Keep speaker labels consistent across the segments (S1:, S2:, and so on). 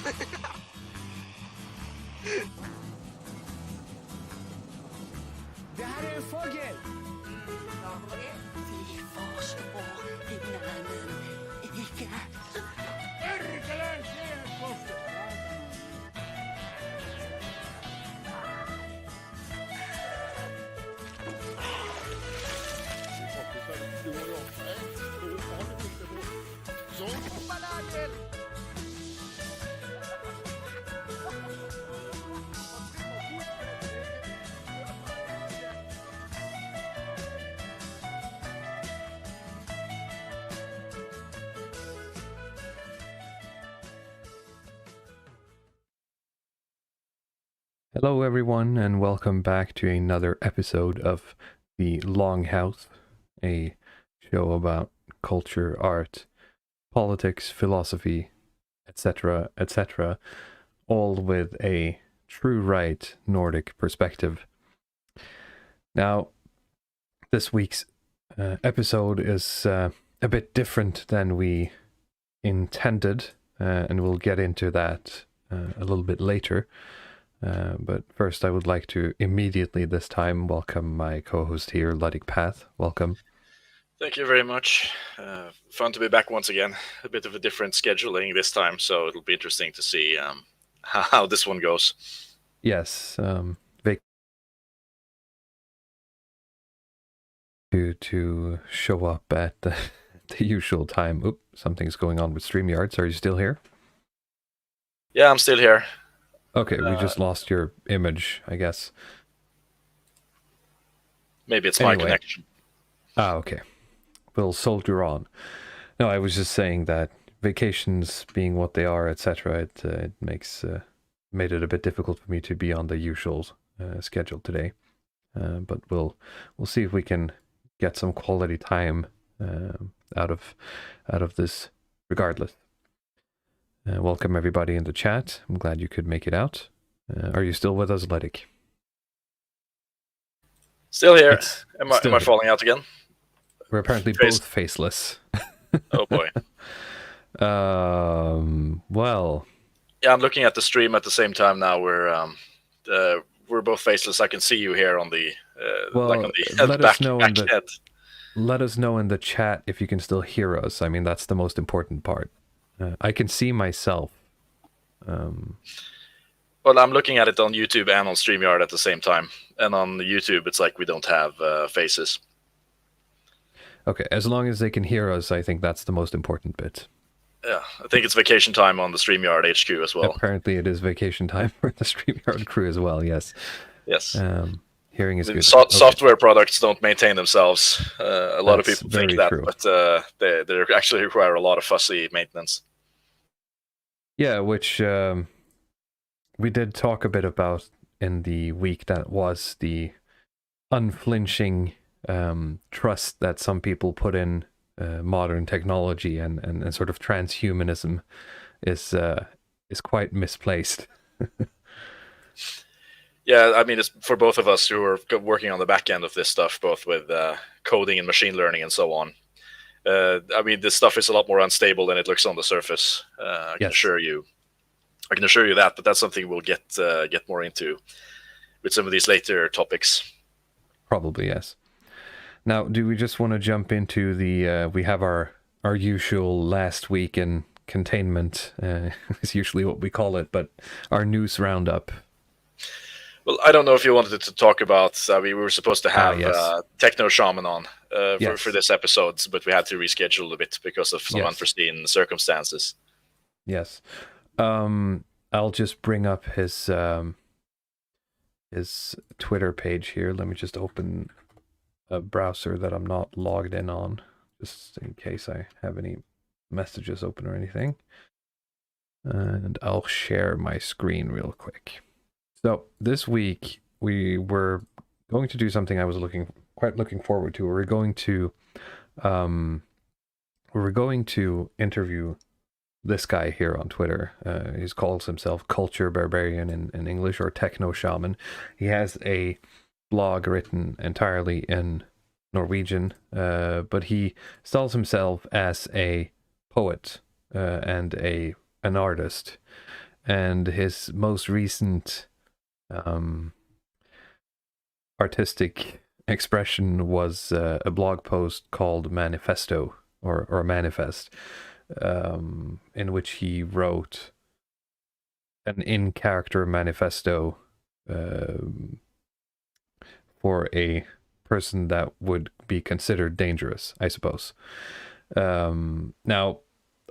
S1: Det här är en fågel!
S2: Vi förstår innan icke.
S3: Hello everyone, and welcome back to another episode of the Longhouse, a show about culture, art, politics, philosophy, etc., etc., all with a true right Nordic perspective. Now, this week's episode is a bit different than we intended, and we'll get into that a little bit later. But first, I would like to immediately this time welcome my co-host here, Luddic. Welcome.
S4: Thank you very much. Fun to be back once again. A bit of a different scheduling this time, so it'll be interesting to see how this one goes.
S3: Yes, to show up at the usual time. Oop, something's going on with StreamYard. Are you still here?
S4: Yeah, I'm still here.
S3: Okay, we just lost your image, I guess.
S4: Maybe it's my connection.
S3: Ah, okay. We'll soldier on. No, I was just saying that vacations being what they are, etc., it made it a bit difficult for me to be on the usual schedule today. But we'll see if we can get some quality time out of this regardless. Welcome everybody in the chat. I'm glad you could make it out. Are you still with us, Luddic?
S4: Still here. Am I falling out again?
S3: We're apparently both faceless.
S4: Oh boy.
S3: Well.
S4: Yeah, I'm looking at the stream at the same time now. We're both faceless. I can see you here on the back head.
S3: Let us know in the chat if you can still hear us. I mean, that's the most important part. I can see myself.
S4: Well, I'm looking at it on YouTube and on StreamYard at the same time. And on YouTube, it's like we don't have faces.
S3: Okay, as long as they can hear us, I think that's the most important bit.
S4: Yeah, I think it's vacation time on the StreamYard HQ as well.
S3: Apparently it is vacation time for the StreamYard crew as well, yes.
S4: Yes.
S3: Hearing is good.
S4: Software products don't maintain themselves. A lot of people think that,
S3: true.
S4: But they actually require a lot of fussy maintenance.
S3: Yeah, which we did talk a bit about in the week that was the unflinching trust that some people put in modern technology and sort of transhumanism is quite misplaced.
S4: Yeah, I mean, it's for both of us who are working on the back end of this stuff, both with coding and machine learning and so on. I mean, this stuff is a lot more unstable than it looks on the surface. I can assure you that, but that's something we'll get more into with some of these later topics.
S3: Probably, yes. Now, do we just want to jump into the, we have our usual last week in containment, is usually what we call it, but our news roundup.
S4: Well, I don't know if you wanted to talk about, I mean, we were supposed to have Techno Shaman on for this episode, but we had to reschedule a bit because of some unforeseen circumstances.
S3: Yes. I'll just bring up his Twitter page here. Let me just open a browser that I'm not logged in on, just in case I have any messages open or anything. And I'll share my screen real quick. So this week we were going to do something I was quite looking forward to. We were going to interview this guy here on Twitter. He calls himself Culture Barbarian in English, or Techno Shaman. He has a blog written entirely in Norwegian, but he styles himself as a poet and an artist. and his most recent artistic expression was a blog post called Manifesto or Manifest, in which he wrote an in-character manifesto for a person that would be considered dangerous, I suppose. Now,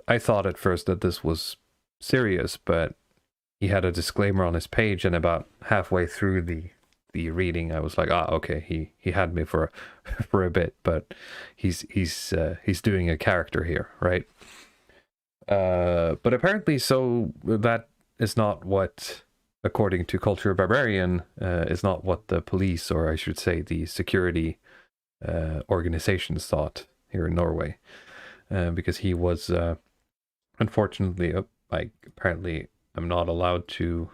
S3: I thought at first that this was serious, but he had a disclaimer on his page, and about halfway through the reading, I was like, okay, he had me for a bit, but he's doing a character here, right? But apparently, so that is not what, according to Culture Barbarian, is not what the police, or I should say the security organizations thought here in Norway, because he was unfortunately, apparently I'm not allowed to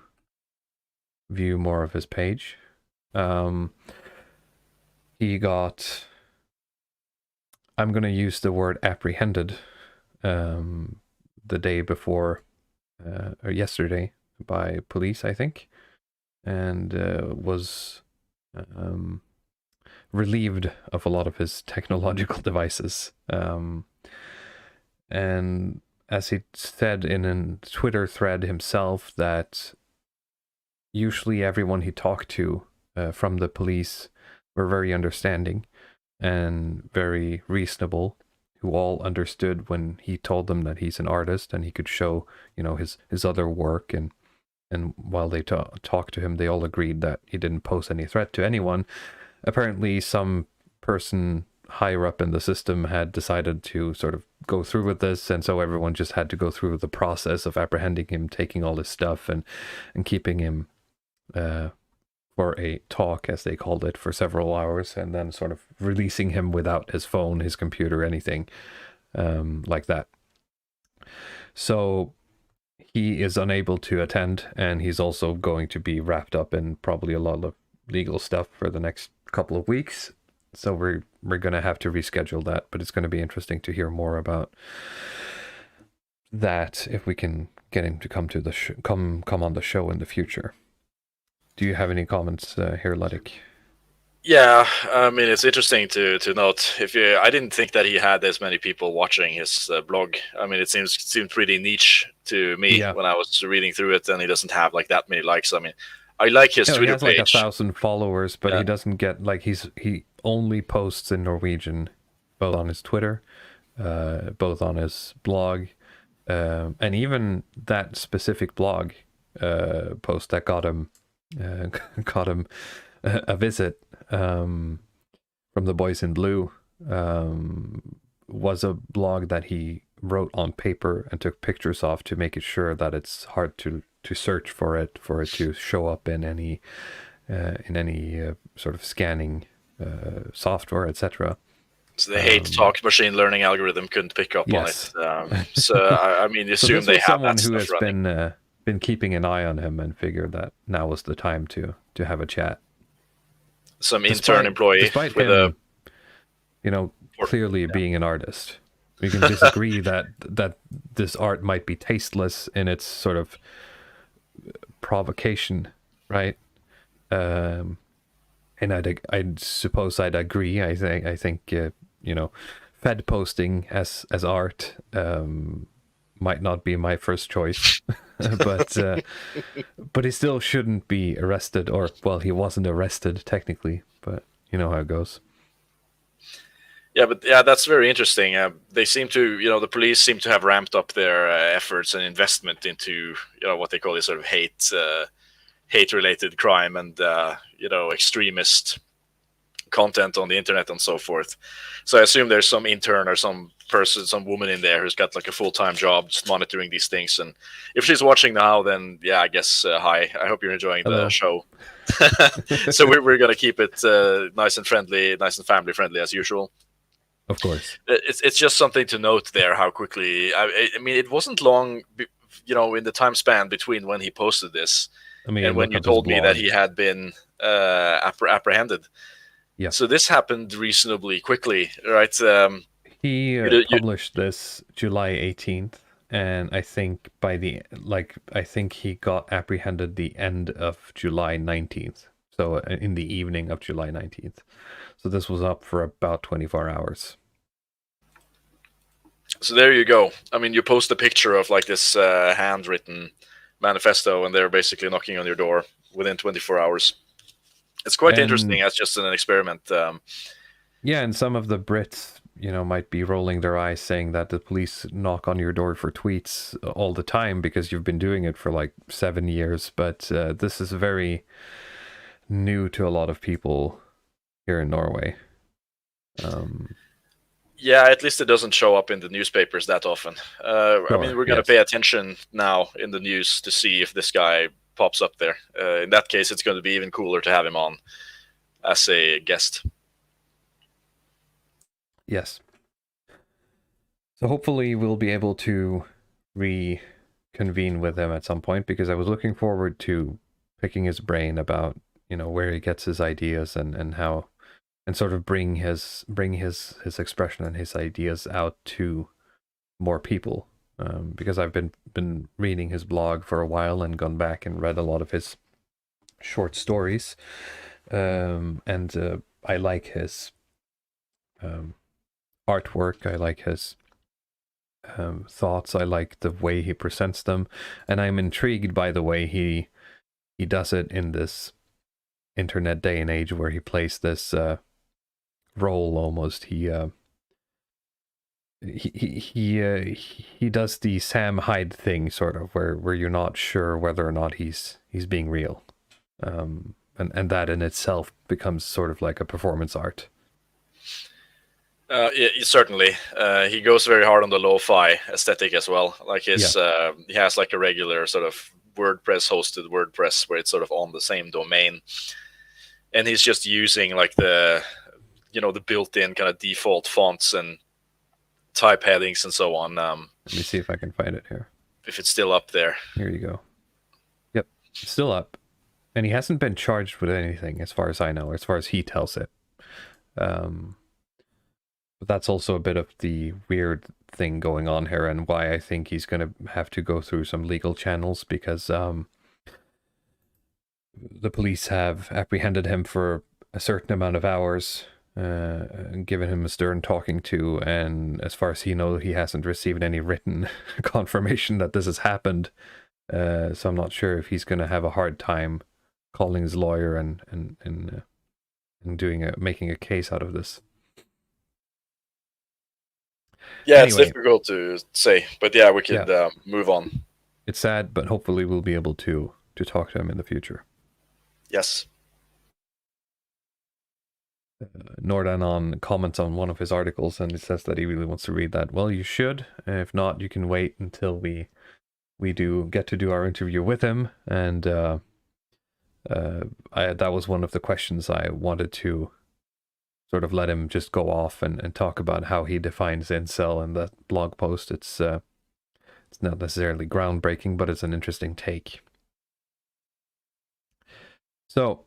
S3: view more of his page. He got, I'm going to use the word apprehended, the day before, or yesterday, by police, I think, and was relieved of a lot of his technological devices. And as he said in a Twitter thread himself, that usually everyone he talked to from the police were very understanding and very reasonable, who all understood when he told them that he's an artist and he could show, his other work. And while they talked to him, they all agreed that he didn't pose any threat to anyone. Apparently, some person higher up in the system had decided to sort of go through with this, and so everyone just had to go through the process of apprehending him, taking all his stuff, and keeping him for a talk, as they called it, for several hours, and then sort of releasing him without his phone, his computer, anything like that. So he is unable to attend, and he's also going to be wrapped up in probably a lot of legal stuff for the next couple of weeks. So we're going to have to reschedule that, but it's going to be interesting to hear more about that if we can get him to come to the come on the show in the future. Do you have any comments here, Luddic?
S4: Yeah, I mean, it's interesting to note. I didn't think that he had as many people watching his blog. I mean, it seemed pretty niche to me when I was reading through it, and he doesn't have like that many likes. I mean, I like his Twitter page.
S3: He has like 1,000 followers, but he doesn't get he only posts in Norwegian, both on his Twitter, both on his blog, and even that specific blog post that got him a visit from the Boys in Blue was a blog that he wrote on paper and took pictures of to make it sure that it's hard to search for it to show up in any sort of scanning software, etc.
S4: So the hate talk machine learning algorithm couldn't pick up on it. So I mean, assume they have that stuff running. Someone who has
S3: been keeping an eye on him and figured that now was the time to have a chat.
S4: Some intern employee
S3: despite him, clearly being an artist. We can disagree that this art might be tasteless in its sort of provocation, right? And I suppose I'd agree. I think Fed posting as art might not be my first choice, but he still shouldn't be arrested, or well, he wasn't arrested technically, but you know how it goes.
S4: Yeah, but that's very interesting. They seem to, the police seem to have ramped up their efforts and investment into, what they call this sort of hate-related crime and, extremist content on the internet and so forth. So I assume there's some intern or some person, some woman in there who's got like a full-time job just monitoring these things. And if she's watching now, then yeah, I guess hi. I hope you're enjoying the show. So we're gonna keep it nice and friendly, nice and family friendly as usual.
S3: Of course.
S4: It's just something to note there how quickly. I mean, it wasn't long, in the time span between when he posted this and when you told me that he had been apprehended.
S3: Yeah.
S4: So this happened reasonably quickly, right?
S3: He published this July 18th, and I think I think he got apprehended the end of July 19th. So in the evening of July 19th. So this was up for about 24 hours.
S4: So there you go. I mean, you post a picture of like this handwritten manifesto, and they're basically knocking on your door within 24 hours. It's quite interesting as just an experiment.
S3: Yeah, and some of the Brits, might be rolling their eyes saying that the police knock on your door for tweets all the time because you've been doing it for like 7 years. But this is very new to a lot of people here in Norway.
S4: Yeah, at least it doesn't show up in the newspapers that often. I mean, we're going to pay attention now in the news to see if this guy pops up there. In that case, it's going to be even cooler to have him on as a guest.
S3: Yes. So hopefully we'll be able to reconvene with him at some point, because I was looking forward to picking his brain about, where he gets his ideas and how, and sort of bring his expression and his ideas out to more people. Because I've been reading his blog for a while and gone back and read a lot of his short stories. And I like his artwork. I like his thoughts. I like the way he presents them, and I'm intrigued by the way he does it in this internet day and age where he plays this role almost. He does the Sam Hyde thing, sort of, where you're not sure whether or not he's being real, and that in itself becomes sort of like a performance art.
S4: Yeah, certainly. He goes very hard on the lo-fi aesthetic as well. Like he has like a regular sort of WordPress hosted WordPress where it's sort of on the same domain, and he's just using like the built-in kind of default fonts and type headings and so on.
S3: Let me see if I can find it here.
S4: If it's still up there.
S3: Here you go. Yep, it's still up, and he hasn't been charged with anything, as far as I know, as far as he tells it. But that's also a bit of the weird thing going on here, and why I think he's going to have to go through some legal channels, because the police have apprehended him for a certain amount of hours, given him a stern talking to, and as far as he knows, he hasn't received any written confirmation that this has happened. So I'm not sure if he's going to have a hard time calling his lawyer and making a case out of this.
S4: Yeah, anyway, it's difficult to say, but yeah, we could move on.
S3: It's sad, but hopefully we'll be able to talk to him in the future.
S4: Yes.
S3: Nordan comments on one of his articles, and he says that he really wants to read that. Well, you should. If not, you can wait until we do get to do our interview with him. And that was one of the questions I wanted to sort of let him just go off and talk about how he defines incel in that blog post. It's not necessarily groundbreaking, but it's an interesting take. So,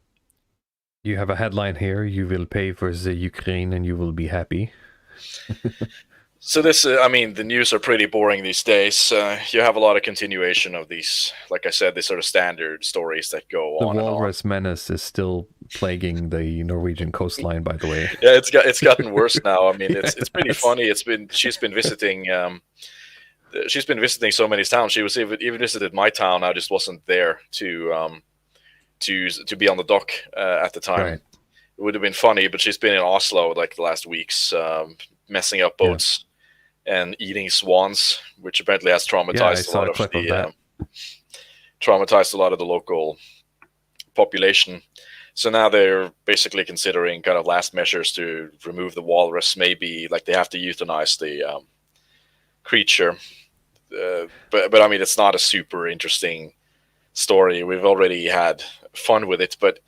S3: you have a headline here: you will pay for the Ukraine and you will be happy.
S4: So this, I mean, the news are pretty boring these days. You have a lot of continuation of these, like I said, these sort of standard stories that go on.
S3: The Walrus Menace is still plaguing the Norwegian coastline, by the way.
S4: Yeah, it's gotten worse now. I mean, it's pretty funny. She's been visiting so many towns. She was even visited my town. I just wasn't there to be on the dock at the time. Right. It would have been funny, but she's been in Oslo like the last weeks, messing up boats. Yeah. And eating swans, which apparently has traumatized traumatized a lot of the local population. So now they're basically considering kind of last measures to remove the walrus. Maybe like they have to euthanize the creature. But I mean, it's not a super interesting story. We've already had fun with it. But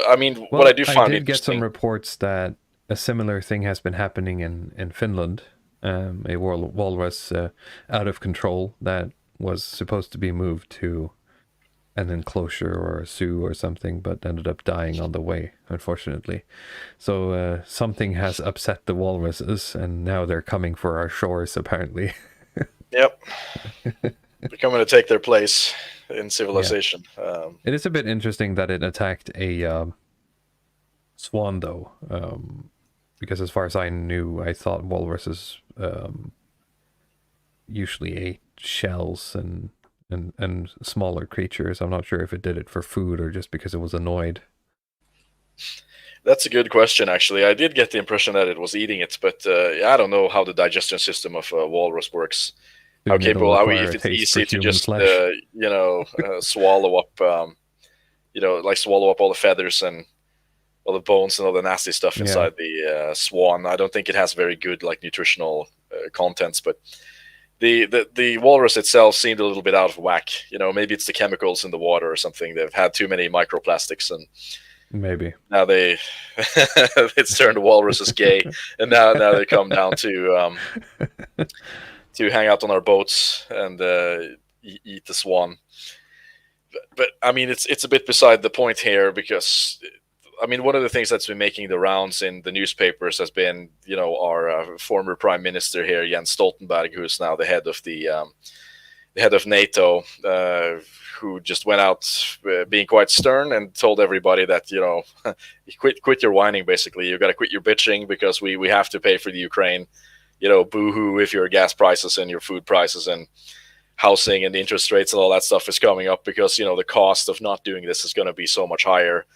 S4: I mean, what I do find interesting,
S3: get some reports that a similar thing has been happening in Finland. A walrus out of control that was supposed to be moved to an enclosure or a zoo or something, but ended up dying on the way, unfortunately. So something has upset the walruses, and now they're coming for our shores, apparently.
S4: Yep. They're coming to take their place in civilization.
S3: It is a bit interesting that it attacked a swan, though, because as far as I knew, I thought walruses usually ate shells and smaller creatures. I'm not sure if it did it for food or just because it was annoyed.
S4: That's a good question, actually. I did get the impression that it was eating it, but I don't know how the digestion system of a walrus works. How capable are we? If it's easy to just, swallow up, like swallow up all the feathers and all the bones and all the nasty stuff inside the swan. I don't think it has very good like nutritional contents, but the walrus itself seemed a little bit out of whack. Maybe it's the chemicals in the water or something. They've had too many microplastics, and
S3: maybe
S4: now it's turned the walruses gay, and now they come down to hang out on our boats and eat the swan. But I mean, it's a bit beside the point here, because I mean, one of the things that's been making the rounds in the newspapers has been, our former prime minister here, Jens Stoltenberg, who is now the head of the head of NATO, who just went out being quite stern and told everybody that quit your whining. Basically, you got to quit your bitching, because we have to pay for the Ukraine. Boo-hoo if your gas prices and your food prices and housing and the interest rates and all that stuff is coming up, because the cost of not doing this is going to be so much higher.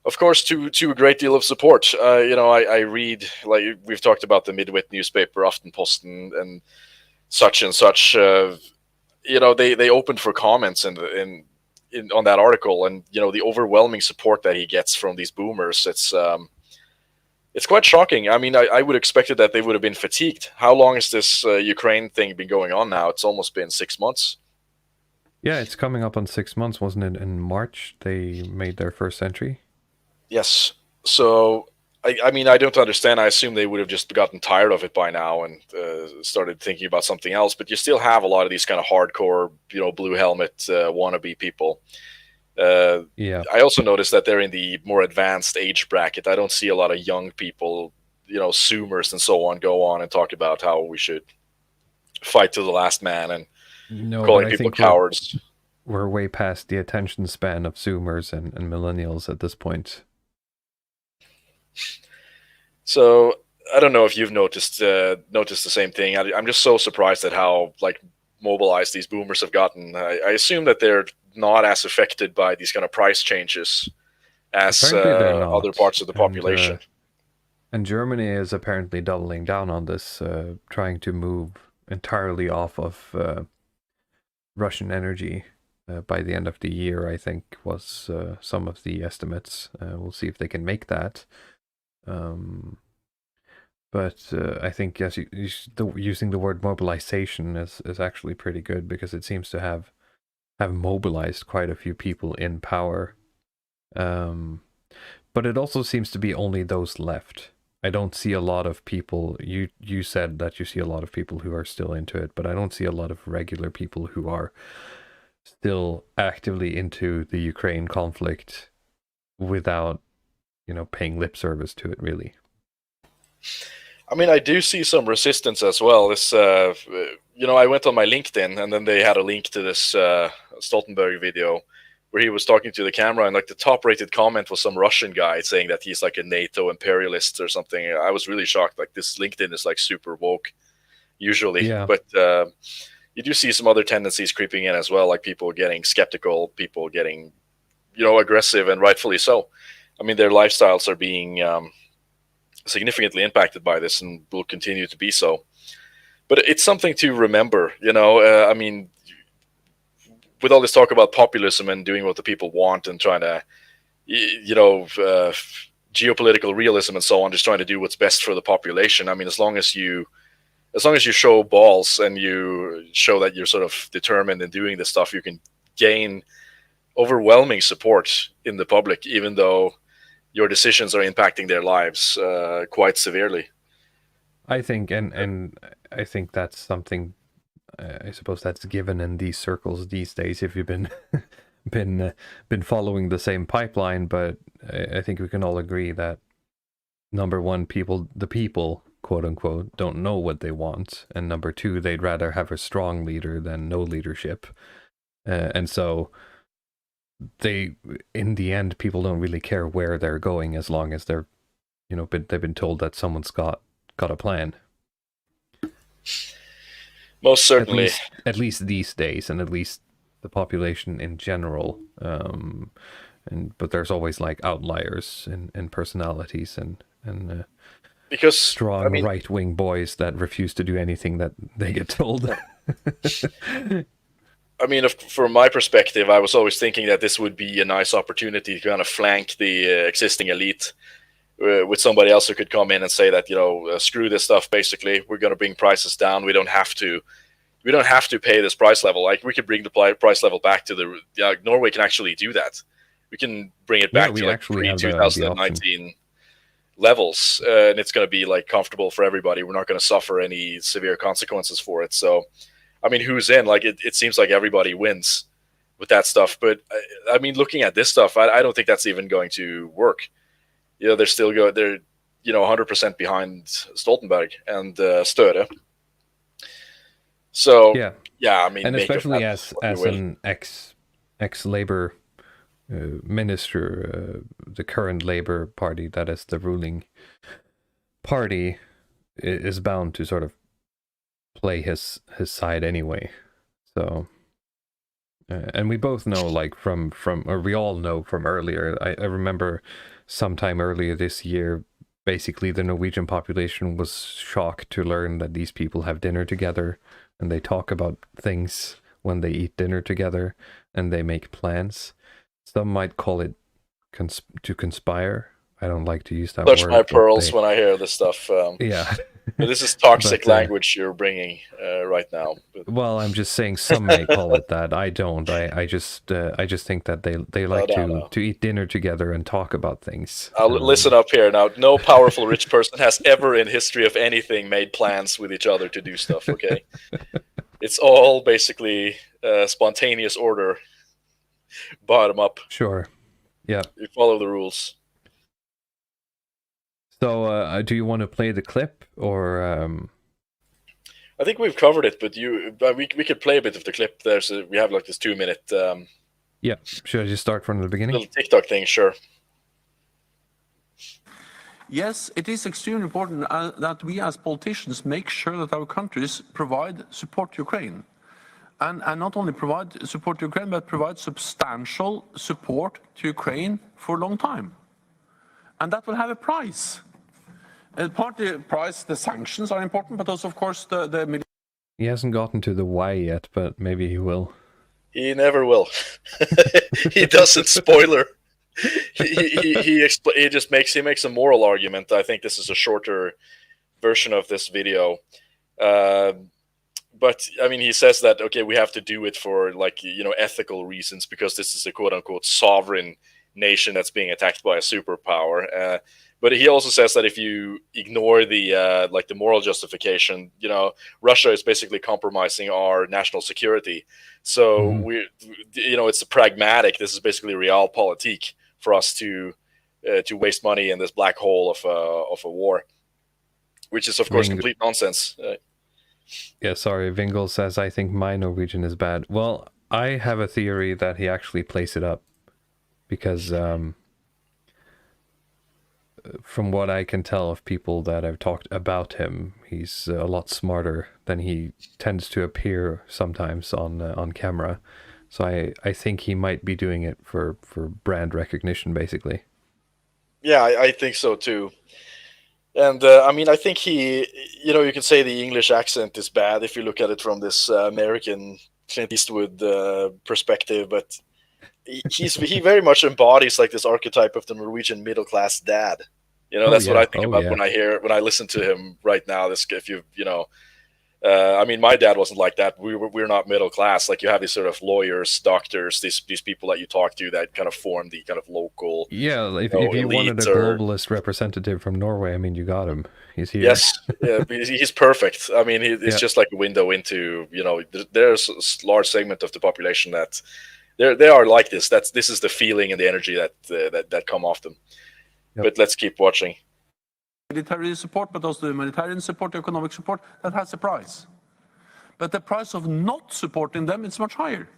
S4: Of course, to a great deal of support. I read, like we've talked about, the Midwit newspaper, Aftenposten, and such. They opened for comments on that article, and the overwhelming support that he gets from these boomers. It's quite shocking. I mean, I would have expected that they would have been fatigued. How long has this Ukraine thing been going on now? It's almost been 6 months.
S3: Yeah, it's coming up on 6 months, wasn't it? In March, they made their first entry.
S4: Yes. So, I mean, I don't understand. I assume they would have just gotten tired of it by now and started thinking about something else. But you still have a lot of these kind of hardcore, blue helmet wannabe people. I also noticed that they're in the more advanced age bracket. I don't see a lot of young people, Zoomers and so on, go on and talk about how we should fight to the last man and calling people cowards.
S3: We're way past the attention span of Zoomers and millennials at this point.
S4: So I don't know if you've noticed the same thing. I'm just so surprised at how mobilized these boomers have gotten. I assume that they're not as affected by these kind of price changes as other parts of the population.
S3: And Germany is apparently doubling down on this, trying to move entirely off of Russian energy by the end of the year, I think, was some of the estimates. We'll see if they can make that. But I think, yes, using the word mobilization is actually pretty good, because it seems to have mobilized quite a few people in power. But it also seems to be only those left. I don't see a lot of people. You said that you see a lot of people who are still into it, but I don't see a lot of regular people who are still actively into the Ukraine conflict without, paying lip service to it, really.
S4: I mean, I do see some resistance as well. This, I went on my LinkedIn, and then they had a link to this Stoltenberg video where he was talking to the camera, and the top-rated comment was some Russian guy saying that he's a NATO imperialist or something. I was really shocked. This LinkedIn is super woke usually, but you do see some other tendencies creeping in as well, like people getting skeptical, people getting, aggressive, and rightfully so. I mean, their lifestyles are being significantly impacted by this and will continue to be so. But it's something to remember, I mean, with all this talk about populism and doing what the people want and trying to, geopolitical realism and so on, just trying to do what's best for the population. I mean, as long as you show balls and you show that you're sort of determined in doing this stuff, you can gain overwhelming support in the public, even though your decisions are impacting their lives quite severely.
S3: I think, and I think that's something. I suppose that's given in these circles these days, if you've been been following the same pipeline. But I think we can all agree that number one, the people, quote unquote, don't know what they want. And number two, they'd rather have a strong leader than no leadership. And so in the end, people don't really care where they're going as long as they're, they've been told that someone's got a plan.
S4: Most certainly.
S3: At least these days, and at least the population in general. But there's always like outliers in personalities and
S4: because
S3: strong right-wing boys that refuse to do anything that they get told.
S4: I mean, from my perspective, I was always thinking that this would be a nice opportunity to kind of flank the existing elite with somebody else who could come in and say that, screw this stuff. Basically, we're going to bring prices down. We don't have to pay this price level. Like, we could bring the price level back to Norway can actually do that. We can bring it back to like pre-2019 levels, and it's going to be like comfortable for everybody. We're not going to suffer any severe consequences for it. So, I mean, who's in? Like, it seems like everybody wins with that stuff. But I mean, looking at this stuff, I don't think that's even going to work. They're 100% behind Stoltenberg and Støre. So yeah, I mean,
S3: and especially as an ex-Labour minister, the current Labour Party, that is the ruling party, is bound to sort of play his side anyway. So, and we both know, like or we all know from earlier. I remember sometime earlier this year, basically the Norwegian population was shocked to learn that these people have dinner together and they talk about things when they eat dinner together and they make plans. Some might call it to conspire. I don't like to use that word.
S4: Clutch my pearls when I hear this stuff.
S3: Yeah.
S4: But this is toxic language you're bringing right now.
S3: Well, I'm just saying some may call it that. I don't. I just think that they like to eat dinner together and talk about things.
S4: Listen up here now. No powerful rich person has ever in history of anything made plans with each other to do stuff. Okay, it's all basically spontaneous order, bottom up.
S3: Sure. Yeah.
S4: You follow the rules.
S3: So, do you want to play the clip, or?
S4: I think we've covered it, but we could play a bit of the clip. We have like this 2-minute.
S3: Yeah, should I just start from the beginning?
S4: Little TikTok thing, sure.
S5: Yes, it is extremely important that we as politicians make sure that our countries provide support to Ukraine. And not only provide support to Ukraine, but provide substantial support to Ukraine for a long time. And that will have a price. And part of the price, the sanctions are important, but also, of course, the...
S3: He hasn't gotten to the why yet, but maybe he will.
S4: He never will. He doesn't. Spoiler. He makes a moral argument. I think this is a shorter version of this video. But I mean, he says that, okay, we have to do it for ethical reasons because this is a quote unquote sovereign nation that's being attacked by a superpower. But he also says that if you ignore the moral justification, Russia is basically compromising our national security. So it's a pragmatic. This is basically realpolitik for us to waste money in this black hole of a war, which is of course complete nonsense.
S3: Yeah, sorry. Vingel says, I think my Norwegian is bad. Well, I have a theory that he actually plays it up because from what I can tell of people that I've talked about him, he's a lot smarter than he tends to appear sometimes on camera. So I think he might be doing it for brand recognition, basically.
S4: Yeah, I think so too. And I mean, I think he, you can say the English accent is bad if you look at it from this American Clint Eastwood perspective, but he very much embodies like this archetype of the Norwegian middle class dad. That's what I think about when I listen to him right now. I mean, my dad wasn't like that. We're not middle class. Like, you have these sort of lawyers, doctors, these people that you talk to that kind of form the kind of local.
S3: Yeah, if you wanted a globalist representative from Norway, I mean, you got him. He's here.
S4: Yes, yeah, he's perfect. I mean, it's just like a window into, there's a large segment of the population that they are like this. This is the feeling and the energy that come off them. Yep. But let's keep watching.
S5: military support, but also the humanitarian support, the economic support, that has a price. But the price of not supporting them is much higher.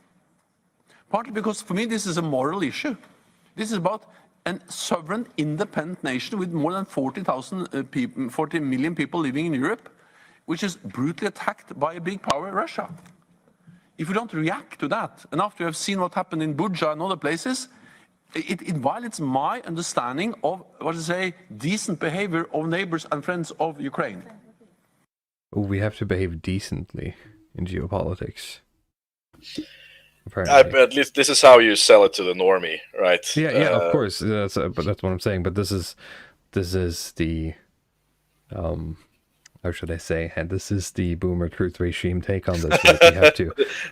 S5: Partly because, for me, this is a moral issue. This is about a sovereign, independent nation with more than 40 million people living in Europe, which is brutally attacked by a big power, Russia. If we don't react to that, and after we have seen what happened in Bucha and other places, it violates my understanding of, what to say, decent behavior of neighbors and friends of Ukraine.
S3: We have to behave decently in geopolitics. Apparently.
S4: At least this is how you sell it to the normie, right?
S3: Yeah, of course. But that's what I'm saying. But this is the how should I say? And this is the boomer truth regime take on this.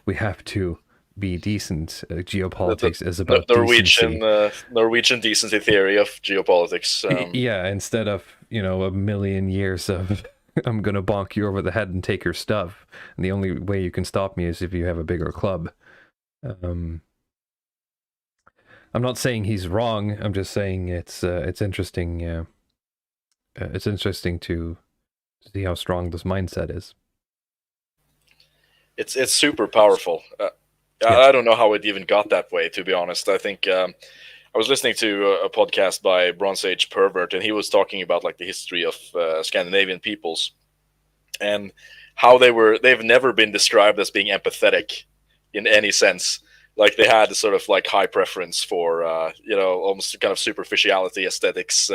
S3: We have to be decent. Geopolitics is about
S4: Norwegian decency theory of geopolitics.
S3: Yeah, instead of a million years of I'm gonna bonk you over the head and take your stuff, and the only way you can stop me is if you have a bigger club. I'm not saying he's wrong. I'm just saying it's interesting. It's interesting to see how strong this mindset is.
S4: It's super powerful. I don't know how it even got that way, to be honest. I think I was listening to a podcast by Bronze Age Pervert, and he was talking about like the history of Scandinavian peoples and how they've never been described as being empathetic in any sense. Like they had a sort of like high preference for almost kind of superficiality, aesthetics,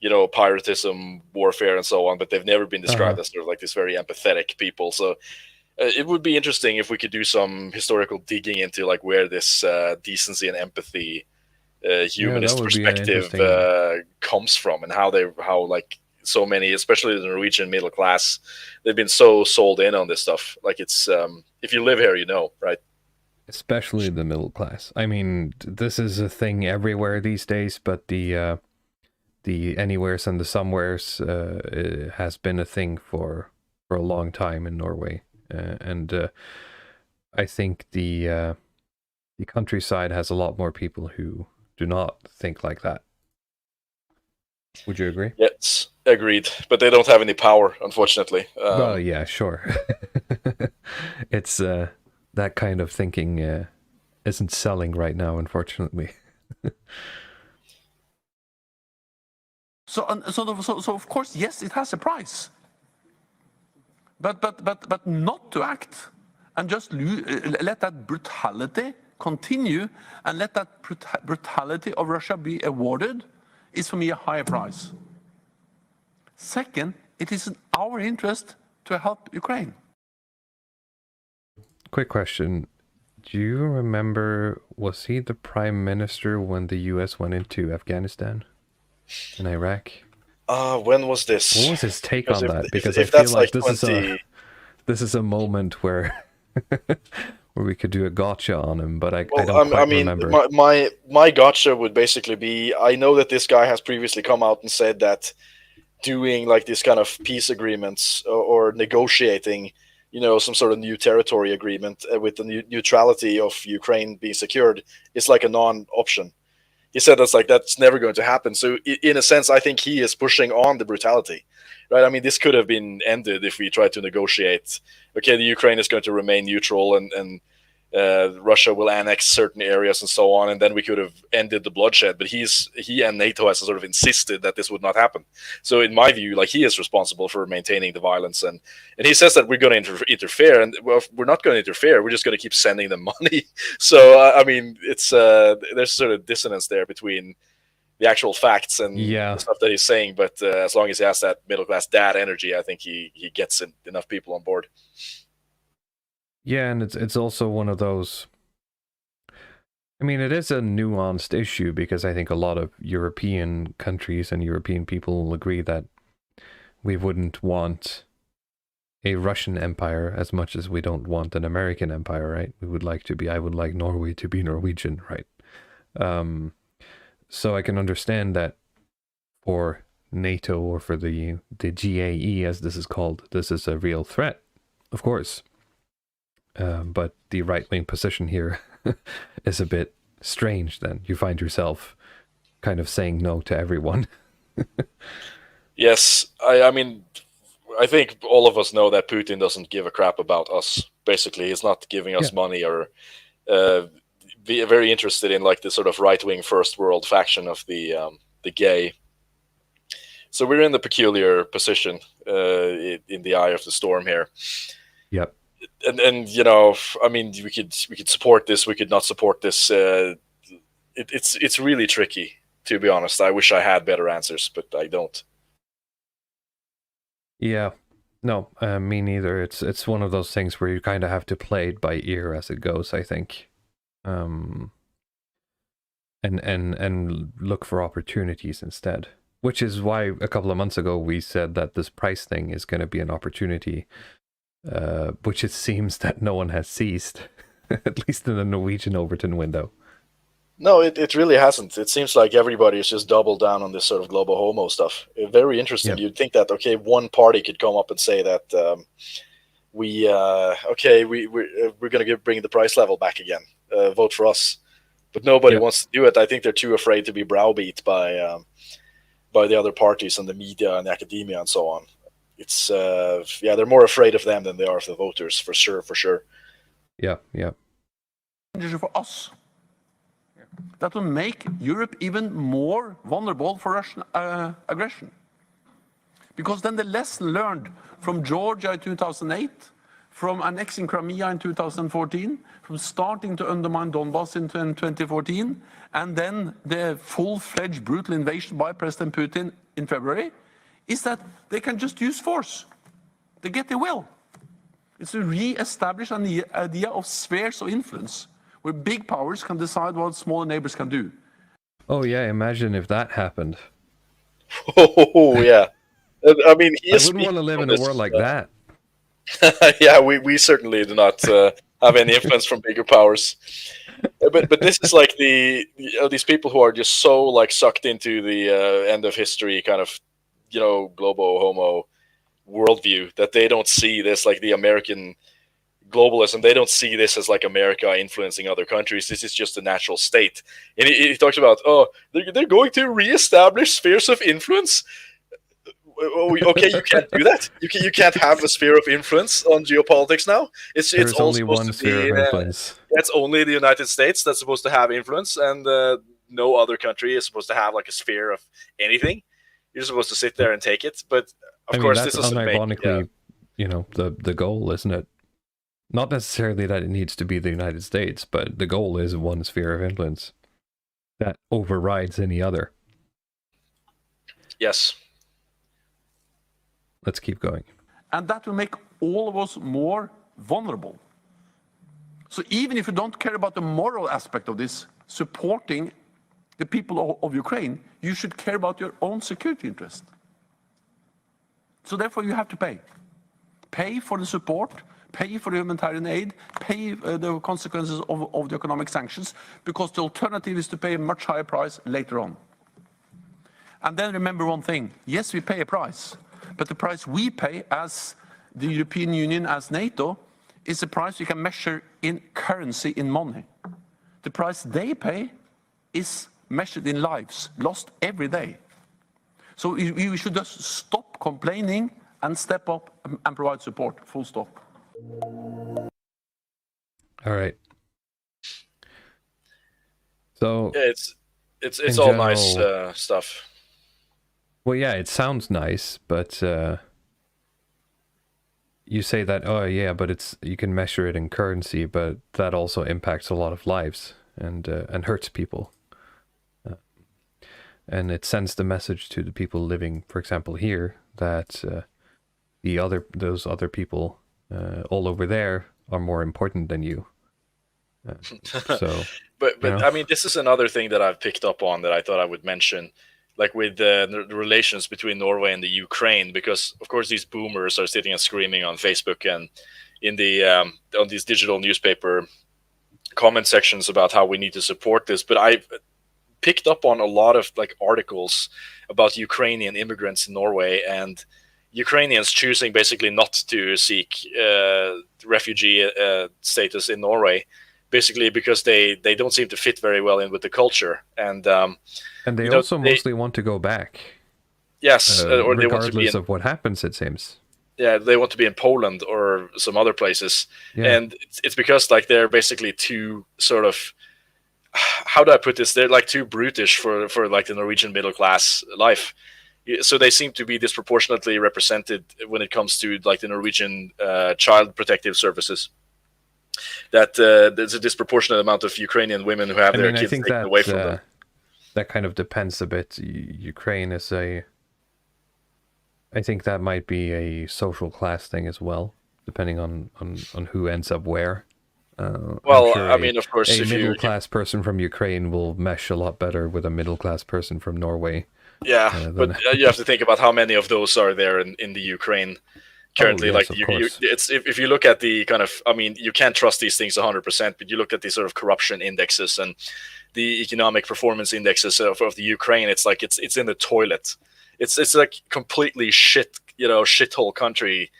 S4: piratism, warfare, and so on. But they've never been described as sort of like this very empathetic people. So it would be interesting if we could do some historical digging into like where this decency and empathy, humanist perspective comes from, and how like so many, especially the Norwegian middle class, they've been so sold in on this stuff. Like it's if you live here, right?
S3: Especially the middle class. I mean, this is a thing everywhere these days, but the anywheres and the somewheres has been a thing for a long time in Norway, and I think the countryside has a lot more people who do not think like that. Would you agree?
S4: Yes, agreed. But they don't have any power, unfortunately.
S3: Well, yeah, sure. It's that kind of thinking isn't selling right now, unfortunately.
S5: So of course, yes, it has a price. But not to act and just let that brutality continue and let that brutality of Russia be awarded is for me a higher price. Second, it is in our interest to help Ukraine.
S3: Quick question. Do you remember, was he the prime minister when the US went into Afghanistan and Iraq?
S4: When was this?
S3: What was his take on that? Because I feel like this is a moment where where we could do a gotcha on him, but I don't quite remember.
S4: My gotcha would basically be, I know that this guy has previously come out and said that doing like this kind of peace agreements or negotiating, some sort of new territory agreement with the neutrality of Ukraine being secured is like a non-option. He said that's never going to happen. So in a sense, I think he is pushing on the brutality, right? I mean, this could have been ended if we tried to negotiate. Okay, the Ukraine is going to remain neutral, and Russia will annex certain areas and so on, and then we could have ended the bloodshed. But he and NATO has sort of insisted that this would not happen. So in my view, like, he is responsible for maintaining the violence, and he says that we're going to interfere, and well, we're not going to interfere. We're just going to keep sending them money. So I mean, it's there's sort of dissonance there between the actual facts and the stuff that he's saying. But as long as he has that middle class dad energy, I think he gets enough people on board.
S3: Yeah, and it's also one of those. I mean, it is a nuanced issue because I think a lot of European countries and European people will agree that we wouldn't want a Russian empire as much as we don't want an American empire, right? I would like Norway to be Norwegian, right? So I can understand that for NATO or for the GAE, as this is called, this is a real threat, of course. But the right-wing position here is a bit strange then. You find yourself kind of saying no to everyone.
S4: Yes, I mean, I think all of us know that Putin doesn't give a crap about us. Basically, he's not giving us money or be very interested in like the sort of right-wing first world faction of the gay. So we're in the peculiar position in the eye of the storm here.
S3: Yep.
S4: And you know, I mean, we could support this, we could not support this. It's really tricky, to be honest. I wish I had better answers, but I don't.
S3: Yeah, no, me neither. It's one of those things where you kind of have to play it by ear as it goes, I think, and look for opportunities instead. Which is why a couple of months ago we said that this price thing is going to be an opportunity, which it seems that no one has seized, at least in the Norwegian Overton window.
S4: No, it really hasn't. It seems like everybody is just doubled down on this sort of global homo stuff. Very interesting.
S3: Yep.
S4: You'd think that, okay, one party could come up and say that we're going to bring the price level back again. Vote for us. But nobody wants to do it. I think they're too afraid to be browbeat by the other parties and the media and the academia and so on. It's they're more afraid of them than they are of the voters, for sure.
S3: Yeah.
S5: For us, that will make Europe even more vulnerable for Russian aggression. Because then the lesson learned from Georgia in 2008, from annexing Crimea in 2014, from starting to undermine Donbass in 2014, and then the full-fledged brutal invasion by President Putin in February, is that they can just use force. They get their will. It's to re-establish an idea of spheres of influence, where big powers can decide what smaller neighbors can do.
S3: Oh yeah, imagine if that happened.
S4: Oh yeah. I mean,
S3: I wouldn't want to live in a world like that.
S4: Yeah, we certainly do not have any influence from bigger powers. But this is like these people who are just so like sucked into the end of history kind of, you know, globo homo worldview that they don't see this like the American globalism. They don't see this as like America influencing other countries. This is just a natural state. And he talks about, they're going to reestablish spheres of influence. Okay, you can't do that. You can't have a sphere of influence on geopolitics now. It's
S3: only one sphere of influence.
S4: It's only the United States that's supposed to have influence, and no other country is supposed to have like a sphere of anything. You're supposed to sit there and take it. But of course,
S3: that's
S4: this is
S3: unironically, you know, the goal, isn't it? Not necessarily that it needs to be the United States, but the goal is one sphere of influence that overrides any other.
S4: Yes.
S3: Let's keep going.
S5: And that will make all of us more vulnerable. So even if you don't care about the moral aspect of this, supporting the people of Ukraine, you should care about your own security interest. So therefore you have to pay. Pay for the support, pay for the humanitarian aid, pay the consequences of the economic sanctions, because the alternative is to pay a much higher price later on. And then remember one thing, yes, we pay a price, but the price we pay as the European Union, as NATO, is a price you can measure in currency, in money. The price they pay is measured in lives, lost every day. So we should just stop complaining and step up and provide support, full stop.
S3: All right. So
S4: yeah, it's all nice stuff.
S3: Well, yeah, it sounds nice, but you say that, oh yeah, but you can measure it in currency, but that also impacts a lot of lives and hurts people. And it sends the message to the people living, for example, here, that those other people all over there are more important than you. So,
S4: but
S3: you know?
S4: I mean, this is another thing that I've picked up on that I thought I would mention, like with the relations between Norway and the Ukraine, because of course these boomers are sitting and screaming on Facebook and in the on these digital newspaper comment sections about how we need to support this. But I've picked up on a lot of like articles about Ukrainian immigrants in Norway and Ukrainians choosing basically not to seek refugee status in Norway, basically because they don't seem to fit very well in with the culture, and
S3: they also mostly want to go back.
S4: Yes, or they want to be
S3: regardless
S4: in,
S3: of what happens, it seems.
S4: yeah, they want to be in Poland or some other places,
S3: Yeah.
S4: and it's because like they're basically too sort of, how do I put this? They're like too brutish for like the Norwegian middle class life. So they seem to be disproportionately represented when it comes to like the Norwegian child protective services. That there's a disproportionate amount of Ukrainian women who have their kids taken away from them.
S3: That kind of depends a bit. Ukraine is I think that might be a social class thing as well, depending on who ends up where.
S4: Well,
S3: sure
S4: I mean, of course,
S3: a
S4: if
S3: middle class person from Ukraine will mesh a lot better with a middle class person from Norway.
S4: yeah, but you have to think about how many of those are there in the Ukraine currently.
S3: Oh, yes,
S4: like
S3: of course.
S4: it's if you look at the kind of, I mean, you can't trust these things 100%, but you look at the sort of corruption indexes and the economic performance indexes of the Ukraine. It's like it's in the toilet. It's like completely shithole country.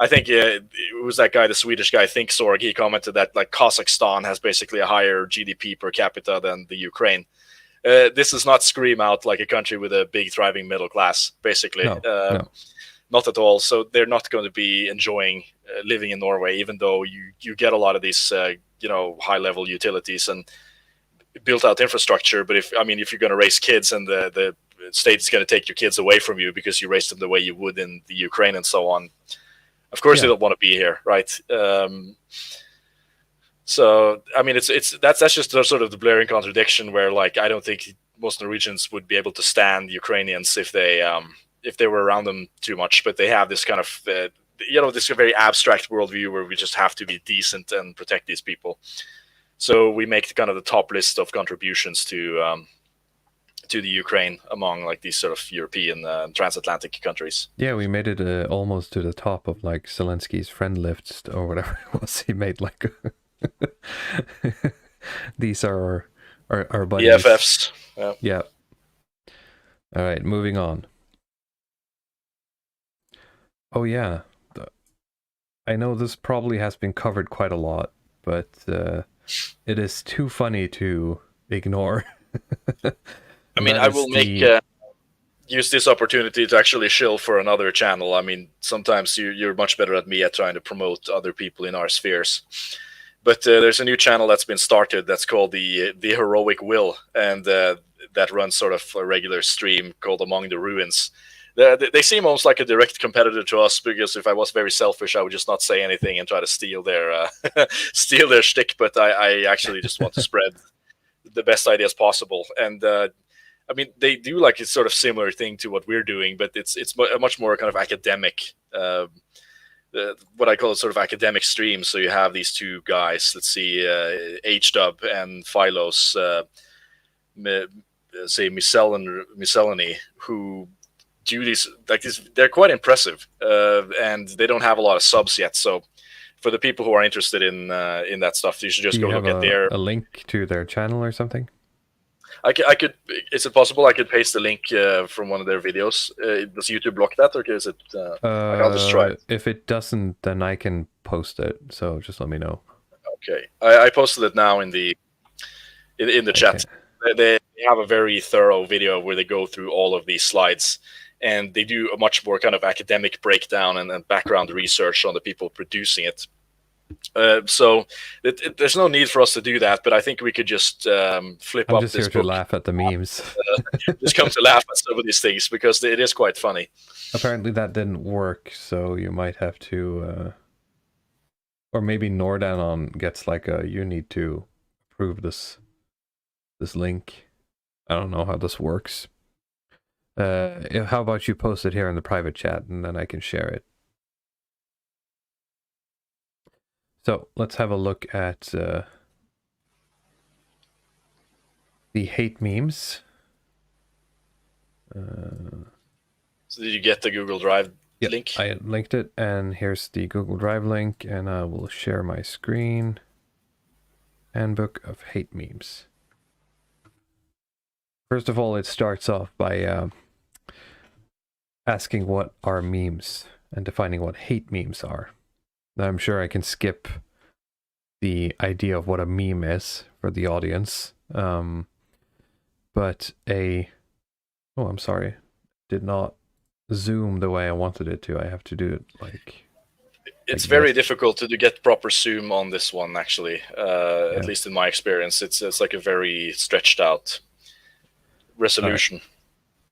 S4: I think it was that guy, the Swedish guy, Thinksorg. He commented that like Kazakhstan has basically a higher GDP per capita than the Ukraine. This does not scream out like a country with a big thriving middle class, basically.
S3: No.
S4: Not at all. So they're not going to be enjoying living in Norway, even though you get a lot of these high level utilities and built out infrastructure. But if you're going to raise kids and the state is going to take your kids away from you because you raised them the way you would in the Ukraine and so on, of course they don't want to be here, right? So I mean, that's just sort of the blaring contradiction where like I don't think most Norwegians would be able to stand Ukrainians if they were around them too much, but they have this kind of this very abstract worldview where we just have to be decent and protect these people. So we make kind of the top list of contributions to the Ukraine among like these sort of European transatlantic countries.
S3: Yeah, we made it almost to the top of like Zelensky's friend list or whatever it was. He made like these are our buddies.
S4: BFFs.
S3: Yeah. All right, moving on. Oh yeah, I know this probably has been covered quite a lot, but it is too funny to ignore.
S4: I mean, I will use this opportunity to actually shill for another channel. I mean, sometimes you're much better at me at trying to promote other people in our spheres. But there's a new channel that's been started that's called the Heroic Will, and that runs sort of a regular stream called Among the Ruins. They seem almost like a direct competitor to us, because if I was very selfish, I would just not say anything and try to steal their steal their shtick. But I actually just want to spread the best ideas possible. And I mean, they do like a sort of similar thing to what we're doing, but it's a much more kind of academic, what I call sort of academic stream. So you have these two guys, let's see, H-Dub and Philos, say Miscellany, who do these like this. They're quite impressive, and they don't have a lot of subs yet. So for the people who are interested in that stuff, you should just go look at a
S3: link to their channel or something.
S4: I could. Is it possible I could paste the link from one of their videos? Does YouTube block that, or is it? I'll just try it.
S3: If it doesn't, then I can post it. So just let me know.
S4: Okay, I posted it now in the chat. They have a very thorough video where they go through all of these slides, and they do a much more kind of academic breakdown and background research on the people producing it. So there's no need for us to do that, but I think we could just flip up this book. I'm just here to
S3: laugh at the memes.
S4: Just come to laugh at some of these things, because it is quite funny.
S3: Apparently that didn't work, so you might have to... or maybe Nordan gets like you need to approve this link. I don't know how this works. How about you post it here in the private chat, and then I can share it. So let's have a look at the hate memes.
S4: So did you get the Google Drive link?
S3: I linked it, and here's the Google Drive link, and I will share my screen. Handbook of hate memes. First of all, it starts off by asking what are memes and defining what hate memes are. I'm sure I can skip the idea of what a meme is for the audience. But oh, I'm sorry. Did not zoom the way I wanted it to. I have to do it like...
S4: It's
S3: like
S4: very
S3: this.
S4: difficult to get proper zoom on this one, actually. At least in my experience, it's like a very stretched out resolution.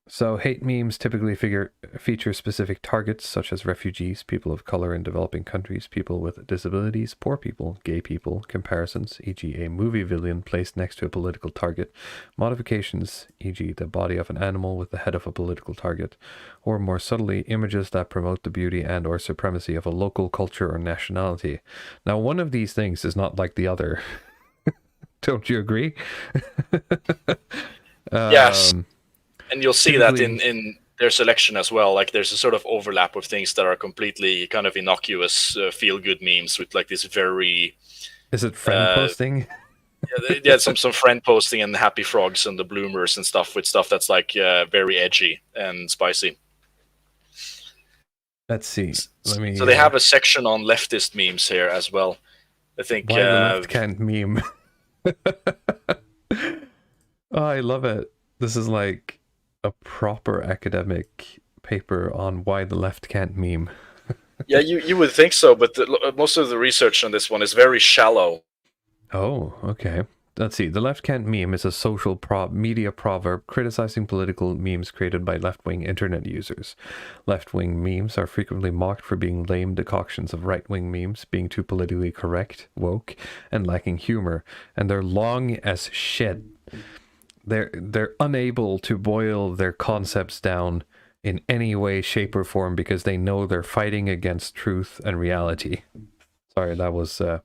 S3: So hate memes typically feature specific targets such as refugees, people of color in developing countries, people with disabilities, poor people, gay people, comparisons, e.g. a movie villain placed next to a political target, modifications, e.g. the body of an animal with the head of a political target, or more subtly, images that promote the beauty and or supremacy of a local culture or nationality. Now, one of these things is not like the other. Don't you agree?
S4: Yes. And you'll see that in their selection as well. Like there's a sort of overlap of things that are completely kind of innocuous, feel-good memes with like this very...
S3: Is it friend posting?
S4: Yeah, some friend posting and happy frogs and the bloomers and stuff with stuff that's like very edgy and spicy.
S3: Let's see. Let me.
S4: So they have a section on leftist memes here as well. I think...
S3: Why the left can't meme. Oh, I love it. This is like a proper academic paper on why the left can't meme.
S4: Yeah, you would think so, but most of the research on this one is very shallow.
S3: Oh, okay. Let's see. The left can't meme is a social media proverb criticizing political memes created by left-wing internet users. Left-wing memes are frequently mocked for being lame decoctions of right-wing memes, being too politically correct, woke, and lacking humor, and they're long as shit. They're unable to boil their concepts down in any way, shape, or form because they know they're fighting against truth and reality. Sorry, that was a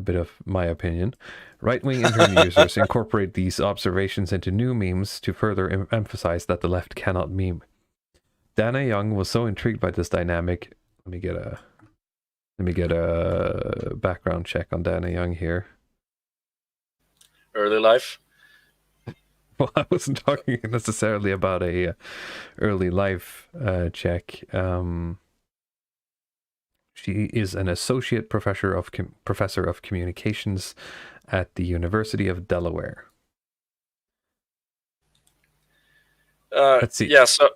S3: bit of my opinion. Right-wing internet users incorporate these observations into new memes to further emphasize that the left cannot meme. Dana Young was so intrigued by this dynamic. Let me get a background check on Dana Young here.
S4: Early life.
S3: Well, I wasn't talking necessarily about a early life check. She is an associate professor of communications at the University of Delaware. Let's see.
S4: Yeah, so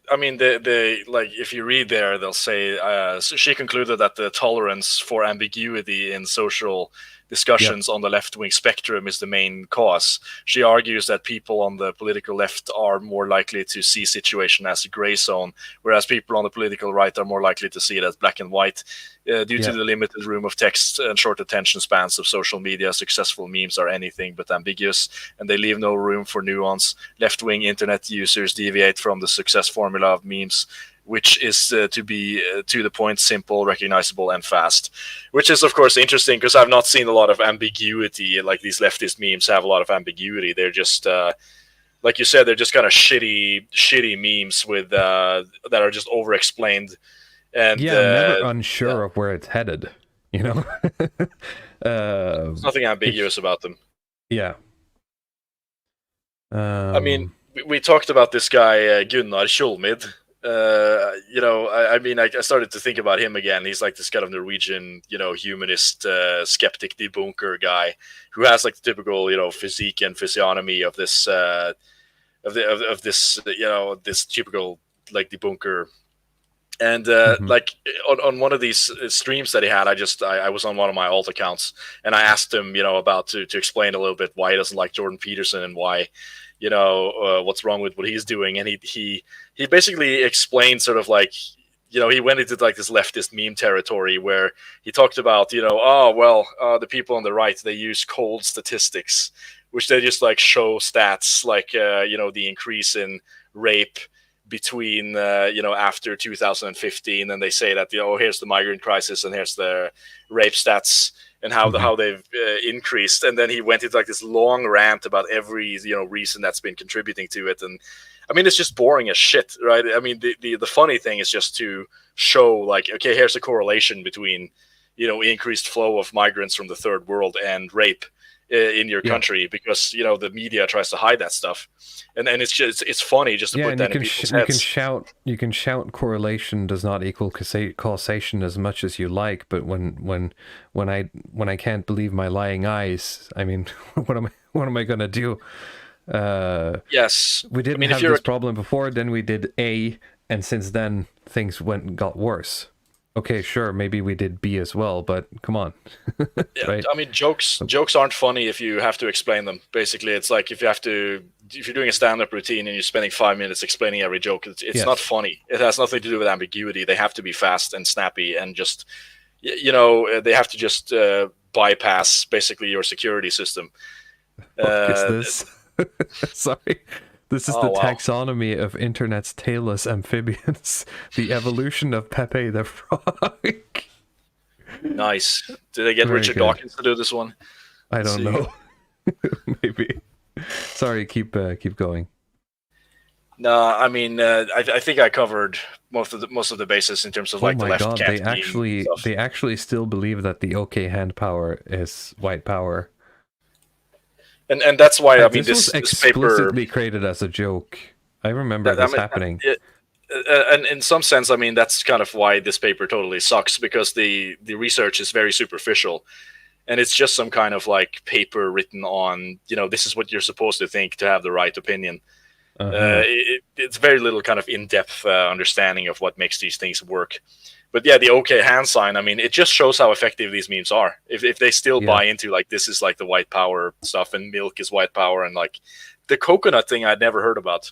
S4: I mean, they like if you read there, they'll say so she concluded that the tolerance for ambiguity in social discussions on the left-wing spectrum is the main cause. She argues that people on the political left are more likely to see situation as a gray zone, whereas people on the political right are more likely to see it as black and white. Due to the limited room of text and short attention spans of social media, successful memes are anything but ambiguous, and they leave no room for nuance. Left-wing internet users deviate from the success formula of memes, which is to be to the point, simple, recognizable, and fast. Which is, of course, interesting because I've not seen a lot of ambiguity. Like these leftist memes have a lot of ambiguity. They're just, like you said, they're just kind of shitty memes with that are just over-explained. And
S3: I'm never unsure of where it's headed. You know,
S4: there's nothing ambiguous about them.
S3: Yeah.
S4: I mean, we talked about this guy Gunnar Kjolmid. I started to think about him again. He's like this kind of Norwegian, humanist, skeptic debunker guy who has like the typical, physique and physiognomy of this, this typical like debunker. And like on one of these streams that he had, I was on one of my alt accounts and I asked him, about to explain a little bit why he doesn't like Jordan Peterson and why, what's wrong with what he's doing. And he basically explained sort of like, he went into like this leftist meme territory where he talked about, the people on the right, they use cold statistics, which they just like show stats like, the increase in rape between, after 2015. And they say that, here's the migrant crisis and here's the rape stats and how they've increased. And then he went into like this long rant about every, reason that's been contributing to it. And I mean, it's just boring as shit, right? I mean, the funny thing is just to show like, okay, here's a correlation between, increased flow of migrants from the third world and rape in your country, because the media tries to hide that stuff, and it's funny just to put that in people's heads.
S3: You can shout correlation does not equal causation as much as you like, but when I can't believe my lying eyes, I mean, what am I gonna do?
S4: Yes,
S3: we didn't have this problem before. Then we did A, And since then, things got worse. Okay, sure, maybe we did B as well, but come on.
S4: Yeah,
S3: right?
S4: I mean, jokes aren't funny if you have to explain them. Basically, it's like if you're doing a stand-up routine and you're spending 5 minutes explaining every joke, it's
S3: Yes.
S4: not funny. It has nothing to do with ambiguity. They have to be fast and snappy and just, you know, they have to just bypass basically your security system.
S3: What is this? Sorry. This is the
S4: wow.
S3: taxonomy of internet's tailless amphibians. The evolution of Pepe the Frog.
S4: Nice. Did they get
S3: Very
S4: Richard
S3: good.
S4: Dawkins to do this one?
S3: I don't know. Maybe. Sorry, keep going.
S4: No, I mean, I think I covered most of the basis in terms of like
S3: Oh
S4: the
S3: my
S4: left
S3: god,
S4: can't
S3: they actually still believe that the OK hand power is white power.
S4: And that's why I mean
S3: this was
S4: this
S3: explicitly
S4: paper
S3: created as a joke. I remember this happening.
S4: And in some sense, I mean that's kind of why this paper totally sucks, because the research is very superficial, and it's just some kind of like paper written on, you know, this is what you're supposed to think to have the right opinion. It's very little kind of in-depth understanding of what makes these things work. But yeah, the OK hand sign, I mean, it just shows how effective these memes are. If they still buy into like this is like the white power stuff and milk is white power, and like the coconut thing I'd never heard about.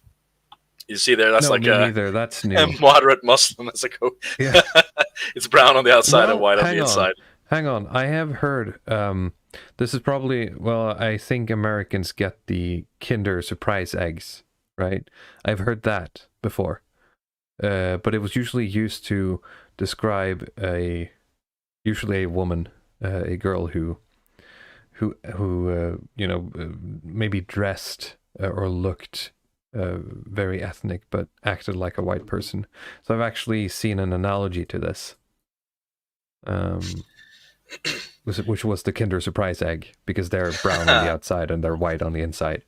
S4: You see there, that's
S3: No,
S4: like
S3: me neither. That's new.
S4: a moderate Muslim as a coconut.
S3: Yeah.
S4: It's brown on the outside and
S3: Well,
S4: white on the inside.
S3: Hang on. I have heard, this is probably, well, I think Americans get the Kinder Surprise eggs, right? I've heard that before. But it was usually used to describe usually a woman, a girl who you know, maybe dressed or looked very ethnic, but acted like a white person. So I've actually seen an analogy to this, which was the Kinder Surprise egg, because they're brown on the outside and they're white on the inside.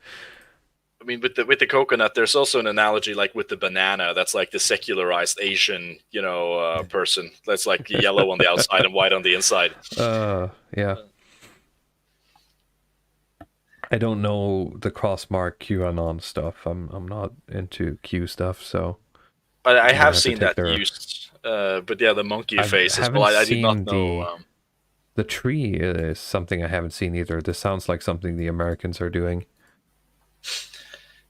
S4: I mean, with the coconut, there's also an analogy like with the banana. That's like the secularized Asian, you know, person. That's like yellow on the outside and white on the inside.
S3: Yeah. I don't know the crossmark QAnon stuff. I'm not into Q stuff, so.
S4: But I have
S3: to
S4: seen
S3: take
S4: that used. But yeah, the monkey face as well. I did not know.
S3: The tree is something I haven't seen either. This sounds like something the Americans are doing.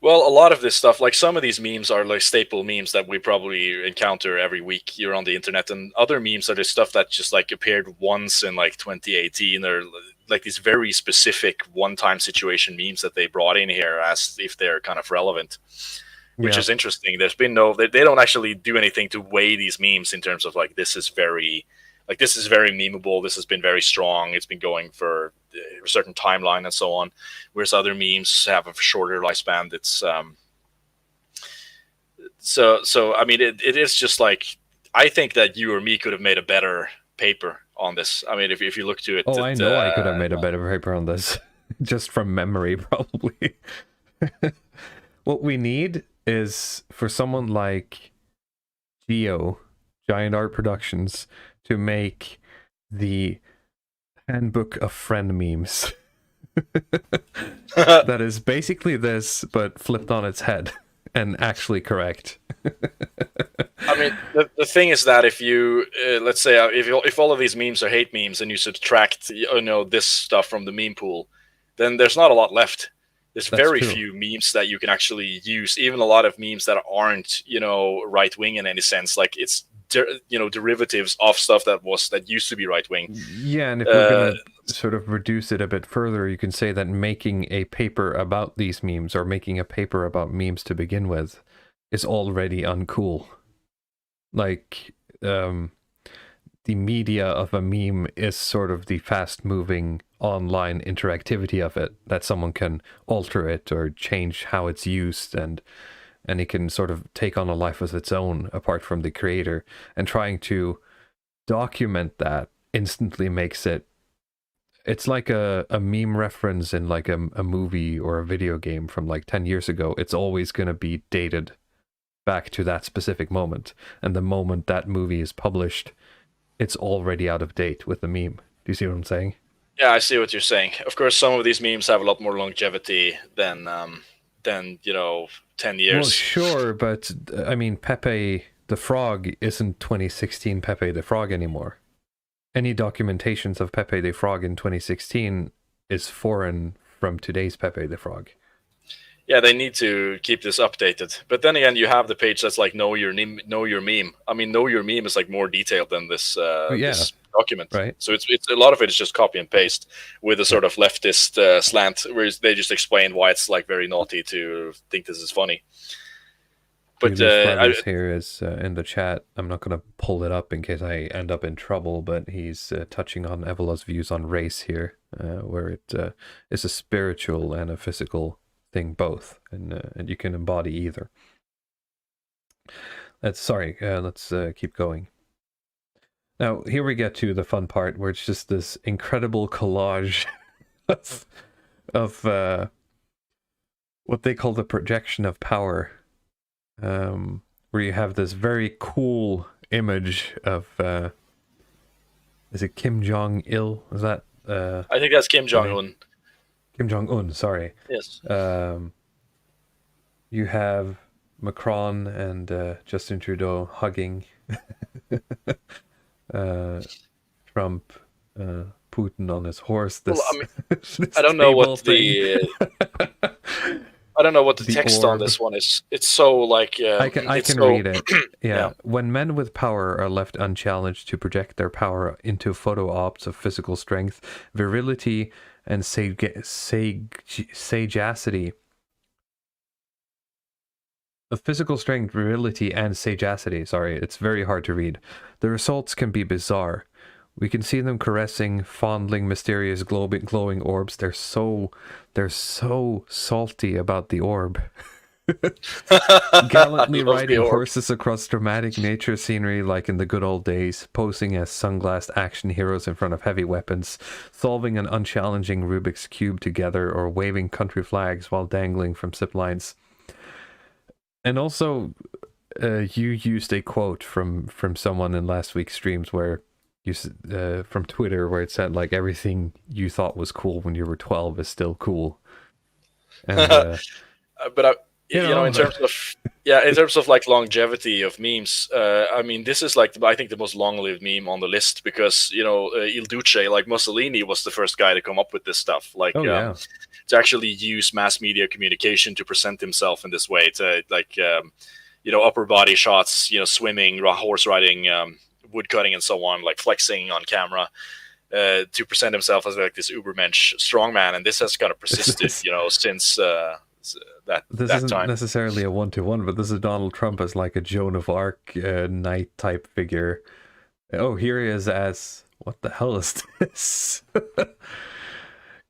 S4: Well, a lot of this stuff, like some of these memes are like staple memes that we probably encounter every week here on the internet, and other memes are just stuff that just like appeared once in like 2018. They're like these very specific one-time situation memes that they brought in here as if they're kind of relevant, which is interesting. There's been they don't actually do anything to weigh these memes in terms of like this is very memeable. This has been very strong. It's been going for a certain timeline and so on. Whereas other memes have a shorter lifespan. It's so I mean, it is just like, I think that you or me could have made a better paper on this. I mean, if you look to it.
S3: Oh, I know I could have made a better paper on this, just from memory, probably. What we need is for someone like Giant Art Productions, to make the handbook of friend memes. That is basically this, but flipped on its head and actually correct.
S4: I mean, the thing is that if you let's say if all of these memes are hate memes and you subtract this stuff from the meme pool, then there's not a lot left. There's very few memes that you can actually use. Even a lot of memes that aren't right wing in any sense. Like it's derivatives of stuff that used to be right wing.
S3: Yeah, and if we're gonna sort of reduce it a bit further, you can say that making a paper about these memes, or making a paper about memes to begin with, is already uncool. Like, the media of a meme is sort of the fast-moving online interactivity of it, that someone can alter it or change how it's used, and it can sort of take on a life of its own apart from the creator. And trying to document that instantly makes it's like a meme reference in like a movie or a video game from like 10 years ago. It's always going to be dated back to that specific moment. And the moment that movie is published, it's already out of date with the meme. Do you see what I'm saying?
S4: Yeah, I see what you're saying. Of course, some of these memes have a lot more longevity than 10 years.
S3: Well, sure, but I mean, Pepe the frog isn't 2016 Pepe the Frog anymore. Any documentations of Pepe the Frog in 2016 is foreign from today's Pepe the Frog.
S4: Yeah, they need to keep this updated. But then again, you have the page that's like know your meme. I mean, know your meme is like more detailed than this this document.
S3: Right.
S4: So it's a lot of it is just copy and paste with a sort of leftist slant, where they just explain why it's like very naughty to think this is funny. But
S3: here is in the chat. I'm not going to pull it up in case I end up in trouble, but he's touching on Evola's views on race here, where it is a spiritual and a physical thing both, and you can embody either. Let's keep going. Now here we get to the fun part, where it's just this incredible collage of what they call the projection of power, where you have this very cool image of is it Kim Jong-il? Is that
S4: I think that's Kim Jong-un.
S3: Kim Jong-un, sorry.
S4: Yes.
S3: You have Macron and Justin Trudeau hugging. Trump, Putin on his horse.
S4: Well, I mean, I don't know what the I don't know what the text on this one is. It's so like
S3: I can read it. Yeah. When men with power are left unchallenged to project their power into photo ops of physical strength, virility, and sagacity. Of physical strength, virility, and sagacity. Sorry, it's very hard to read. The results can be bizarre. We can see them caressing, fondling mysterious glowing orbs. They're so salty about the orb. Gallantly riding horses across dramatic nature scenery like in the good old days, posing as sunglassed action heroes in front of heavy weapons, solving an unchallenging Rubik's Cube together, or waving country flags while dangling from zip lines. And also, you used a quote from someone in last week's streams where you from Twitter, where it said like everything you thought was cool when you were 12 is still cool. And,
S4: but in terms of like longevity of memes, I mean, this is like I think the most long-lived meme on the list, because Il Duce, like Mussolini, was the first guy to come up with this stuff. Like, to actually use mass media communication to present himself in this way, to like upper body shots, swimming, horse riding, wood cutting, and so on, like flexing on camera, to present himself as like this ubermensch strongman. And this has kind of persisted, since this
S3: isn't
S4: time.
S3: Necessarily a 1-to-1, but this is Donald Trump as like a Joan of Arc knight type figure. Oh, here he is as, what the hell is this?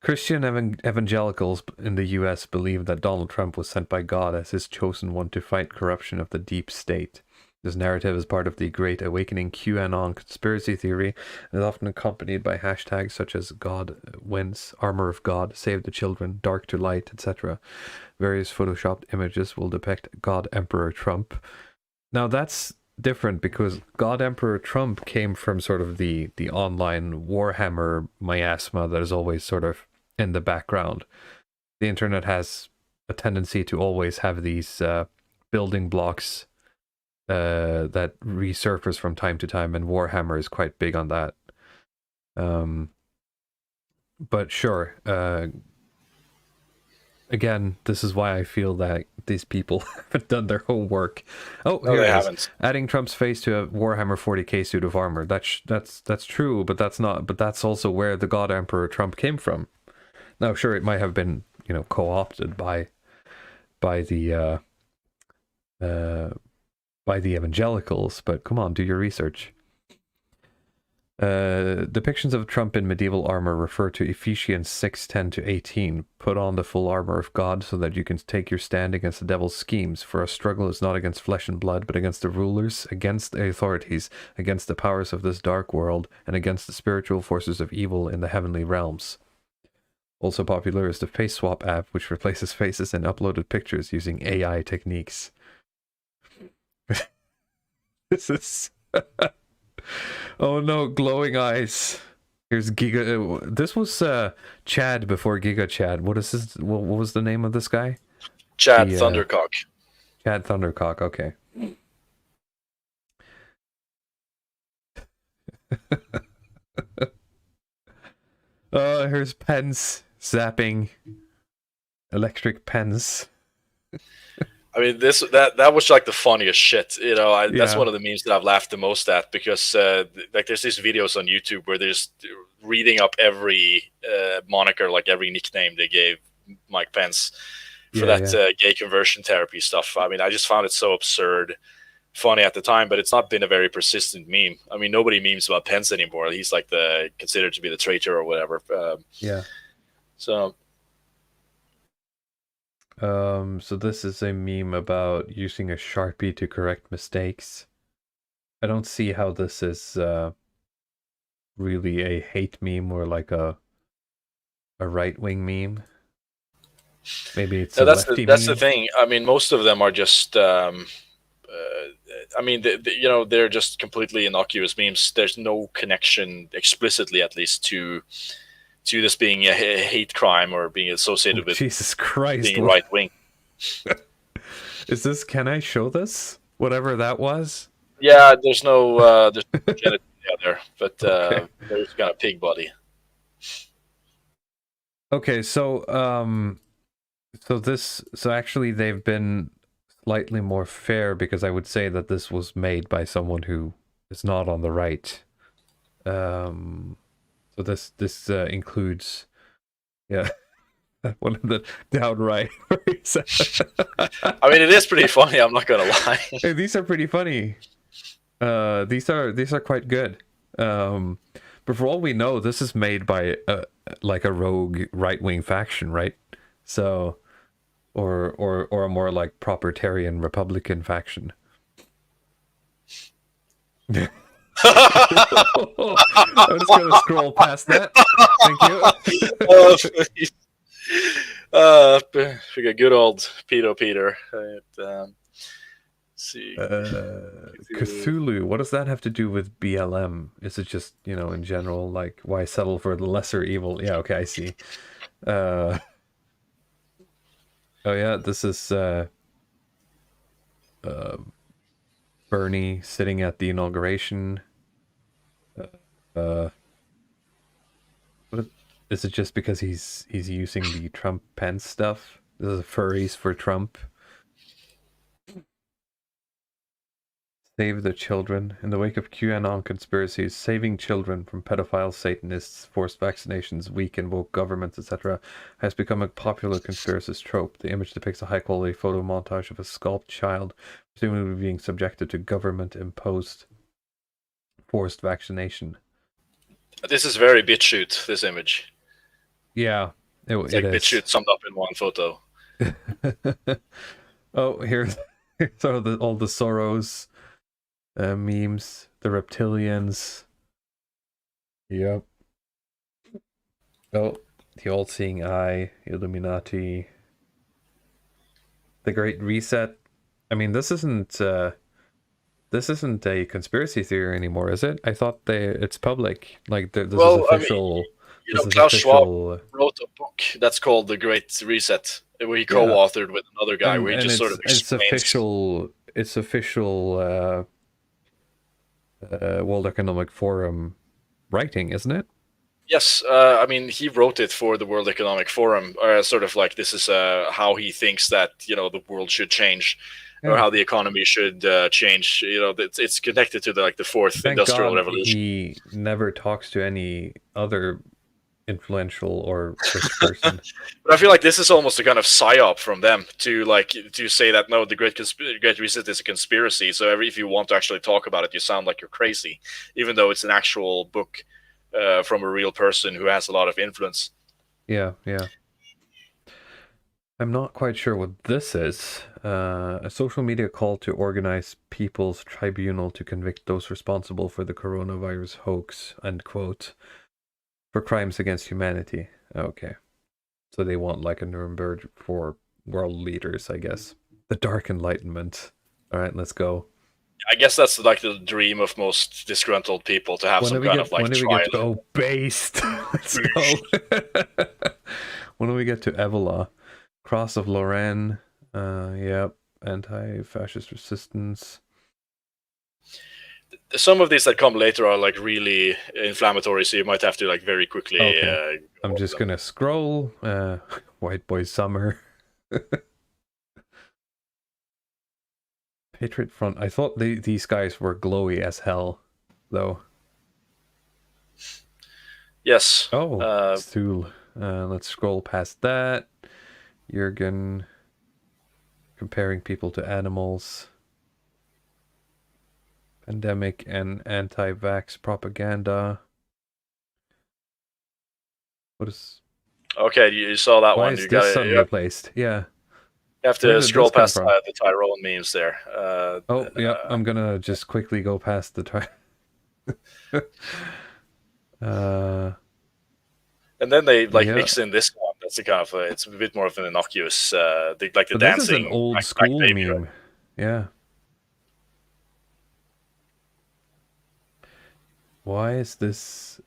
S3: Christian evangelicals in the US believe that Donald Trump was sent by God as his chosen one to fight corruption of the deep state. This narrative is part of the Great Awakening QAnon conspiracy theory, and is often accompanied by hashtags such as God wins, Armor of God, Save the Children, Dark to Light, etc. Various photoshopped images will depict God Emperor Trump. Now that's different, because God Emperor Trump came from sort of the online Warhammer miasma that is always sort of in the background. The internet has a tendency to always have these building blocks that resurface from time to time, and Warhammer is quite big on that. But sure, again, this is why I feel that these people haven't done their homework. Oh, no, they haven't. Adding Trump's face to a Warhammer 40k suit of armor. That's true, but that's not. But that's also where the God Emperor Trump came from. Now, sure, it might have been co-opted by the evangelicals, but come on, do your research. Depictions of Trump in medieval armor refer to Ephesians 6:10-18. Put on the full armor of God so that you can take your stand against the devil's schemes. For our struggle is not against flesh and blood, but against the rulers, against the authorities, against the powers of this dark world, and against the spiritual forces of evil in the heavenly realms. Also popular is the Face Swap app, which replaces faces and uploaded pictures using AI techniques. This is... Oh no, glowing eyes. Here's Giga. This was Chad before Giga Chad. What is this? What was the name of this guy?
S4: Chad Thundercock.
S3: Chad Thundercock, okay. Oh, here's Pence zapping electric pens.
S4: I mean, that was like the funniest shit. You know, that's
S3: Yeah.
S4: one of the memes that I've laughed the most at because like there's these videos on YouTube where they're just reading up every moniker, like every nickname they gave Mike Pence for that gay conversion therapy stuff. I mean, I just found it so absurd, funny at the time, but it's not been a very persistent meme. I mean, nobody memes about Pence anymore. He's like considered to be the traitor or whatever.
S3: Yeah.
S4: So.
S3: So this is a meme about using a Sharpie to correct mistakes. I don't see how this is really a hate meme or like a right-wing meme. Maybe it's a lefty
S4: that's
S3: meme.
S4: the thing. I mean, most of them are just I mean, you know, they're just completely innocuous memes. There's no connection explicitly, at least, to this being a hate crime or being associated with
S3: Jesus Christ,
S4: being right wing.
S3: Is this? Can I show this? Whatever that was.
S4: Yeah, there's no genitalia there, but
S3: Okay.
S4: there's got a pig body.
S3: Okay, so actually they've been slightly more fair because I would say that this was made by someone who is not on the right. So this includes, yeah, one of the downright.
S4: I mean, it is pretty funny. I'm not gonna lie.
S3: Hey, these are pretty funny. These are quite good. But for all we know, this is made by like a rogue right-wing faction, right? So, or a more like propertarian Republican faction. I'm just gonna scroll past that. Thank you.
S4: We got good old Pedo Peter. See.
S3: Cthulhu. What does that have to do with BLM? Is it just, you know, in general, like why settle for the lesser evil? Yeah, okay, I see. Oh yeah, this is Bernie sitting at the inauguration. What is it? Just because he's using the Trump Pence stuff? This is furries for Trump. Save the children. In the wake of QAnon conspiracies, saving children from pedophiles, Satanists, forced vaccinations, weak and woke governments, etc., has become a popular conspiracist trope. The image depicts a high-quality photo montage of a sculpted child, presumably being subjected to government-imposed forced vaccination.
S4: This is very BitChute, this image.
S3: Yeah,
S4: it's like BitChute summed up in one photo.
S3: Oh, here's all the Soros memes, the reptilians. Yep. Oh, the all-seeing eye, Illuminati, the Great Reset. I mean, this isn't a conspiracy theory anymore, is it? I thought it's public. Like this is official.
S4: I mean, you know, Klaus Schwab wrote a book that's called The Great Reset, where he co-authored with another guy, where he just sort of explains.
S3: It's official. World Economic Forum writing, isn't it?
S4: Yes, I mean, he wrote it for the World Economic Forum, sort of like this is how he thinks that, you know, the world should change, or how the economy should change. You know, it's connected to the fourth industrial revolution.
S3: He never talks to any other influential or rich person.
S4: But I feel like this is almost a kind of psyop from them to say that no, the Great Reset is a conspiracy. So if you want to actually talk about it, you sound like you're crazy, even though it's an actual book from a real person who has a lot of influence.
S3: Yeah. I'm not quite sure what this is. A social media call to organize People's Tribunal to convict those responsible for the coronavirus hoax, end quote, for crimes against humanity. Okay. So they want like a Nuremberg for world leaders, I guess. The Dark Enlightenment. All right, let's go.
S4: I guess that's like the dream of most disgruntled people, to have some kind of like trial.
S3: Based. Let's go. When do we get to Evola? Cross of Lorraine. Yep. Anti-fascist resistance.
S4: some of these that come later are like really inflammatory, so you might have to like very quickly.
S3: Okay. I'm just
S4: them.
S3: gonna scroll. White Boy Summer. Patriot Front. I thought these guys were glowy as hell, though.
S4: Yes.
S3: Oh, Thule. Let's scroll past that. Jürgen. Comparing people to animals. Pandemic and anti-vax propaganda. What is...
S4: Okay, you saw that
S3: Why
S4: one.
S3: is
S4: You
S3: this
S4: got
S3: suddenly replaced? Yeah.
S4: You have
S3: Where
S4: to
S3: did
S4: scroll
S3: this come
S4: past
S3: from?
S4: the Tyrone memes there.
S3: Oh, yeah. I'm gonna just quickly go past the
S4: and then they like mix in this one. That's a kind of it's a bit more of an innocuous, like the
S3: but
S4: dancing.
S3: This is an old school meme. Yeah. Why is this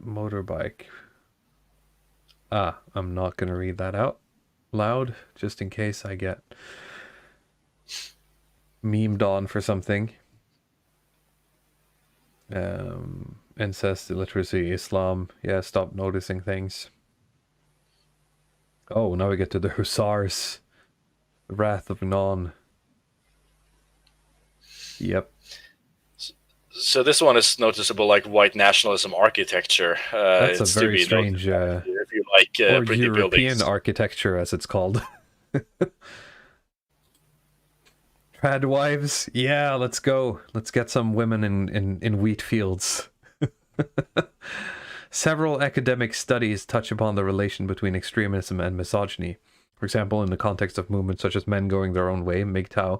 S3: motorbike? I'm not gonna read that out loud, just in case I get memed on for something. Incest, illiteracy, Islam. Yeah, stop noticing things. Oh, now we get to the Hussars. The Wrath of Non. Yep.
S4: So this one is noticeable, like white nationalism architecture.
S3: That's a very strange,
S4: if you like
S3: or
S4: pretty
S3: European
S4: buildings.
S3: architecture, as it's called. Trad wives, yeah, let's go. Let's get some women in wheat fields. Several academic studies touch upon the relation between extremism and misogyny. For example, in the context of movements such as Men Going Their Own Way, MGTOW,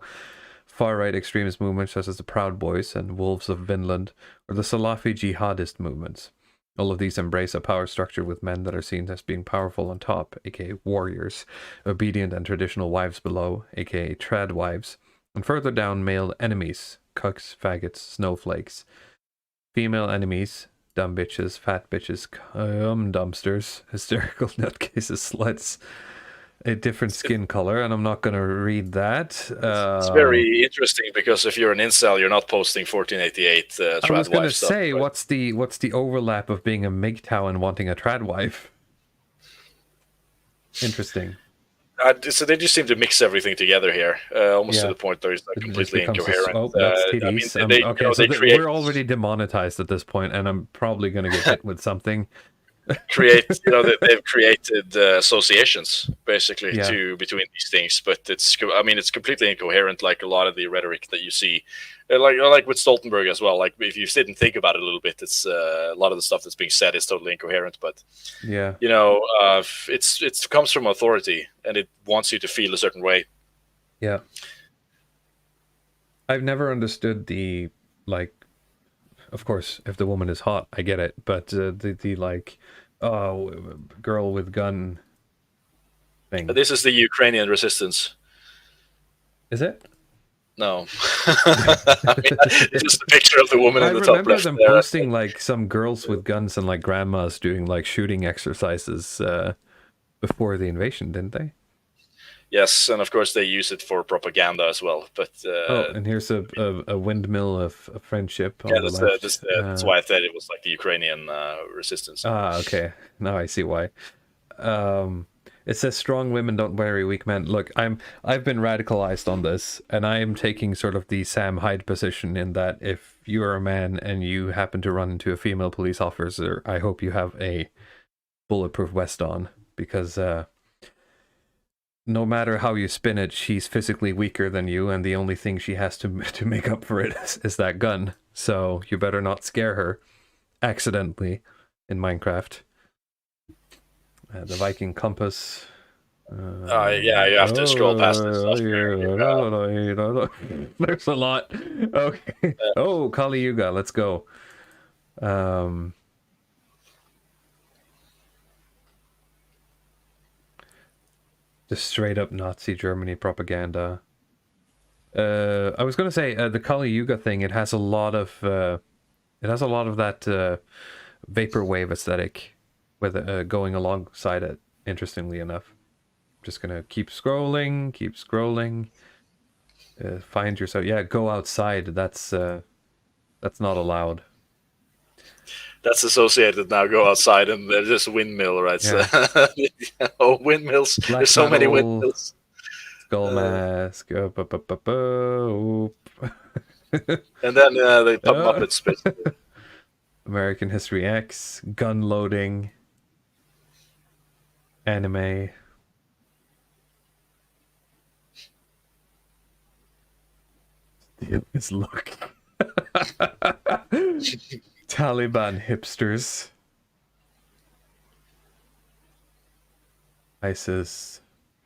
S3: far-right extremist movements such as the Proud Boys and Wolves of Vinland, or the Salafi jihadist movements. All of these embrace a power structure with men that are seen as being powerful on top, aka warriors, obedient and traditional wives below, aka trad wives, and further down male enemies, cucks, faggots, snowflakes. Female enemies, dumb bitches, fat bitches, dumpsters, hysterical nutcases, sluts, a different skin color, and I'm not going to read that.
S4: It's very interesting because if you're an incel, you're not posting 1488 trad wife.
S3: I was going to
S4: stuff,
S3: say,
S4: right?
S3: what's the overlap of being a MGTOW and wanting a trad wife? Interesting.
S4: So they just seem to mix everything together here, almost to the point that it's like completely incoherent.
S3: That's titties.
S4: I mean,
S3: okay, so we're already demonetized at this point, and I'm probably going to get hit with something.
S4: They've created associations basically between these things, but it's completely incoherent, like a lot of the rhetoric that you see, like with Stoltenberg as well. Like if you sit and think about it a little bit, it's a lot of the stuff that's being said is totally incoherent, but it comes from authority and it wants you to feel a certain way.
S3: Yeah, I've never understood the, like, of course, if the woman is hot, I get it. But the like, oh, girl with gun thing.
S4: This is the Ukrainian resistance.
S3: Is it?
S4: No. It's just a picture of the woman in the top left.
S3: I remember them posting like some girls with guns and like grandmas doing like shooting exercises before the invasion, didn't they? Yes,
S4: and of course they use it for propaganda as well. But
S3: and here's a windmill of friendship.
S4: Yeah, that's why I said it was like the Ukrainian resistance.
S3: Okay. Now I see why. It says strong women don't worry weak men. Look, I've been radicalized on this, and I am taking sort of the Sam Hyde position in that if you are a man and you happen to run into a female police officer, I hope you have a bulletproof vest on, because no matter how you spin it, she's physically weaker than you, and the only thing she has to make up for it is that gun. So you better not scare her accidentally in Minecraft. The Viking compass.
S4: Yeah, you have to scroll past this stuff.
S3: There's a lot. Okay. Oh, Kali Yuga, let's go. Just straight up Nazi Germany propaganda. I was gonna say the Kali Yuga thing. It has a lot of that vaporwave aesthetic with going alongside it. Interestingly enough, just gonna keep scrolling. Find yourself. Yeah, go outside. That's That's not allowed.
S4: That's associated now. Go outside and there's this windmill, right?
S3: Yeah.
S4: So, oh, windmills!
S3: Black
S4: There's so many
S3: metal,
S4: windmills.
S3: Skull mask. Oop.
S4: And then the Muppets, basically.
S3: American History X, gun loading, anime. Steal his look. Taliban hipsters. ISIS.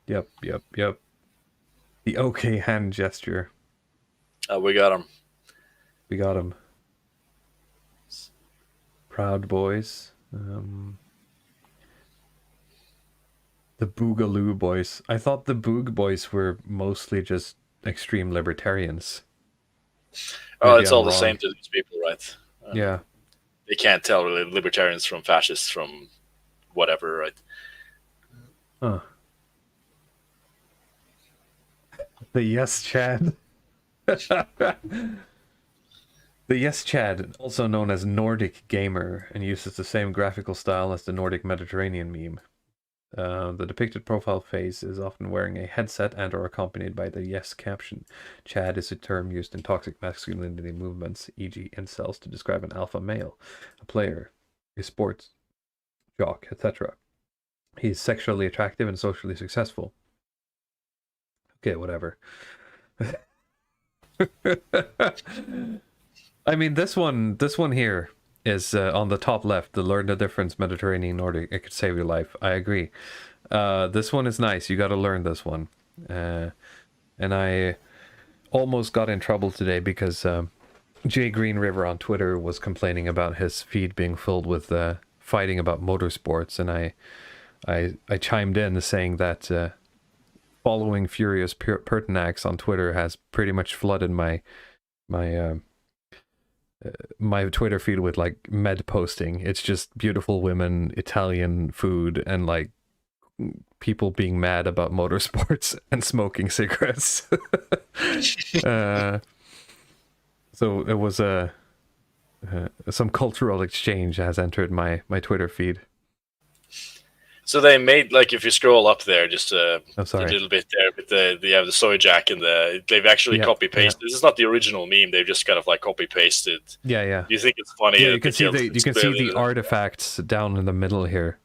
S3: Yep. The okay hand gesture.
S4: We got him.
S3: We got him. Proud Boys. The Boogaloo Boys. I thought the Boog Boys were mostly just extreme libertarians.
S4: Oh,
S3: Maybe
S4: it's
S3: I'm
S4: all the
S3: wrong.
S4: same to these people, right?
S3: Yeah.
S4: They can't tell really libertarians from fascists from whatever, right?
S3: Huh. The Yes Chad. The Yes Chad, also known as Nordic Gamer, and uses the same graphical style as the Nordic Mediterranean meme. The depicted profile face is often wearing a headset and or accompanied by the yes caption. Chad is a term used in toxic masculinity movements, e.g. incels, to describe an alpha male, a player, a sports jock, etc. He's sexually attractive and socially successful. Okay, whatever. I mean, this one here is on the top left, the Learn the Difference Mediterranean Nordic. It could save your life. I agree. This one is nice. You got to learn this one. And I almost got in trouble today because Jay Green River on Twitter was complaining about his feed being filled with fighting about motorsports, and I chimed in saying that following Furious Pertinax on Twitter has pretty much flooded my Twitter feed with like med posting. It's just beautiful women, Italian food, and like people being mad about motorsports and smoking cigarettes. So it was some cultural exchange has entered my Twitter feed.
S4: So they made, like, if you scroll up there just a
S3: sorry.
S4: little bit there, with you have the soy jack and they've actually copy pasted. This is not the original meme. They've just kind of like copy pasted.
S3: Yeah.
S4: Do you think it's funny?
S3: Yeah, you can see the artifacts down in the middle here.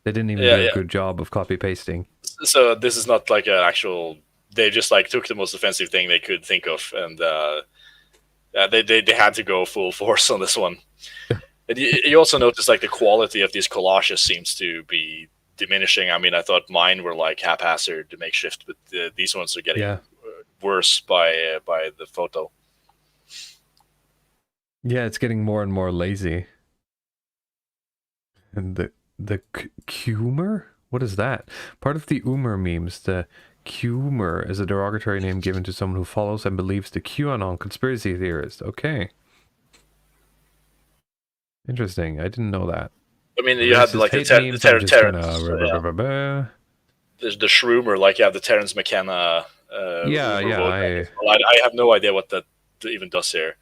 S3: They didn't even do a good job of copy pasting.
S4: So this is not like an actual. They just like took the most offensive thing they could think of, and they had to go full force on this one. And you also notice like the quality of these collages seems to be diminishing. I mean, I thought mine were like haphazard, makeshift, but these ones are getting worse by the photo.
S3: Yeah, it's getting more and more lazy. And the Cumer? What is that? Part of the Umer memes, the Cumer is a derogatory name given to someone who follows and believes the QAnon conspiracy theorist. Okay. Interesting. I didn't know that.
S4: I mean, you had like the Terrence. There's the Shroomer, like you have the Terrence McKenna. I have no idea what that even does here.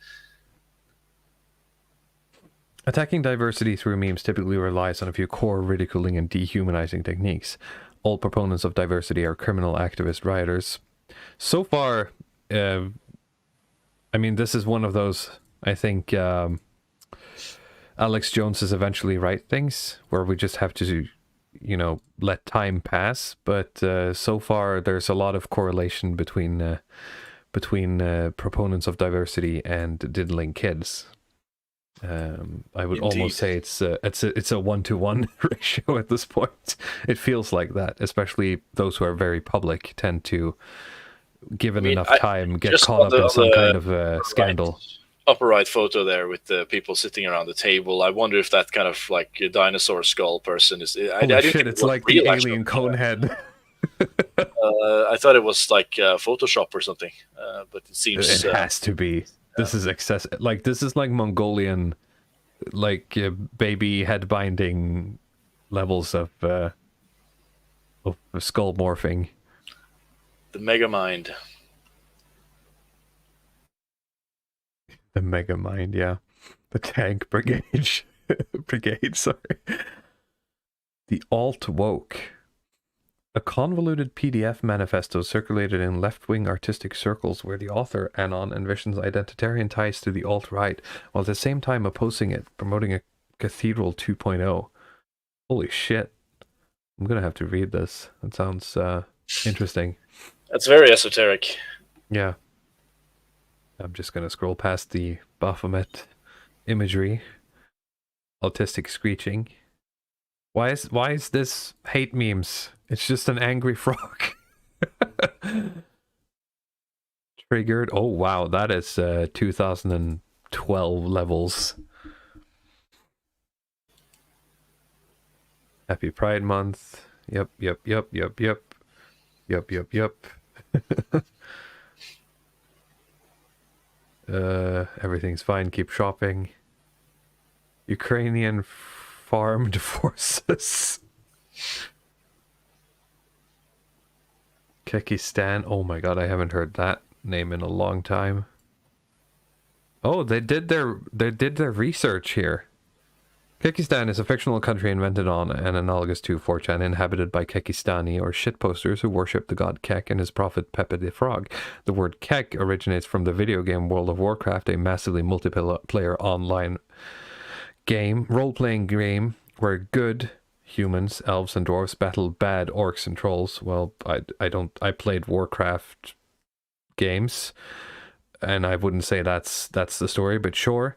S3: Attacking diversity through memes typically relies on a few core ridiculing and dehumanizing techniques. All proponents of diversity are criminal activist rioters. So far, I mean, this is one of those, I think, Alex Jones is eventually right things, where we just have to, let time pass. But so far, there's a lot of correlation between proponents of diversity and diddling kids. I would almost say it's a 1-to-1 ratio at this point. It feels like that, especially those who are very public tend to, given enough time, get caught up in some kind of scandal.
S4: Upper right photo there with the people sitting around the table. I wonder if that kind of like a dinosaur skull person is.
S3: Holy shit! It's like the alien cone head.
S4: I thought it was like Photoshop or something, but it seems
S3: it has to be. This is excessive. Like this is like Mongolian, like baby head binding levels of skull morphing.
S4: The Megamind.
S3: The Mega Mind, yeah. The Tank Brigade. Brigade, sorry. The Alt Woke. A convoluted PDF manifesto circulated in left-wing artistic circles where the author, Anon, envisions identitarian ties to the alt-right, while at the same time opposing it, promoting a Cathedral 2.0. Holy shit. I'm gonna have to read this. That sounds interesting.
S4: That's very esoteric.
S3: Yeah. I'm just gonna scroll past the Baphomet imagery. Autistic screeching. Why is this hate memes? It's just an angry frog. Triggered. Oh wow, that is 2012 levels. Happy Pride Month. Yep. Everything's fine. Keep shopping. Ukrainian farmed forces. Kyrgyzstan. Oh my god, I haven't heard that name in a long time. Oh, they did their research here. Kyrgyzstan is a fictional country invented on and analogous to 4chan, inhabited by Kyrgyzstani or shitposters who worship the god Kek and his prophet Pepe the Frog. The word Kek originates from the video game World of Warcraft, a massively multiplayer online role-playing game where good humans, elves, and dwarves battle bad orcs and trolls. Well, I played Warcraft games, and I wouldn't say that's the story, but sure.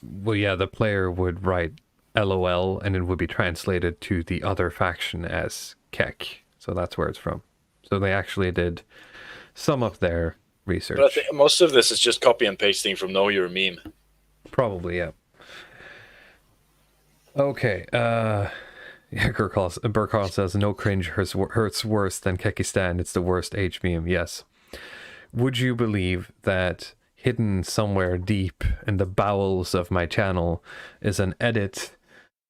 S3: Well, yeah, the player would write LOL, and it would be translated to the other faction as Kek. So that's where it's from. So they actually did some of their research.
S4: But I think most of this is just copy and pasting from Know Your Meme.
S3: Probably, yeah. Okay, yeah, Burkhardt says, no cringe hurts worse than Kyrgyzstan. It's the worst H meme, yes. Would you believe that hidden somewhere deep in the bowels of my channel is an edit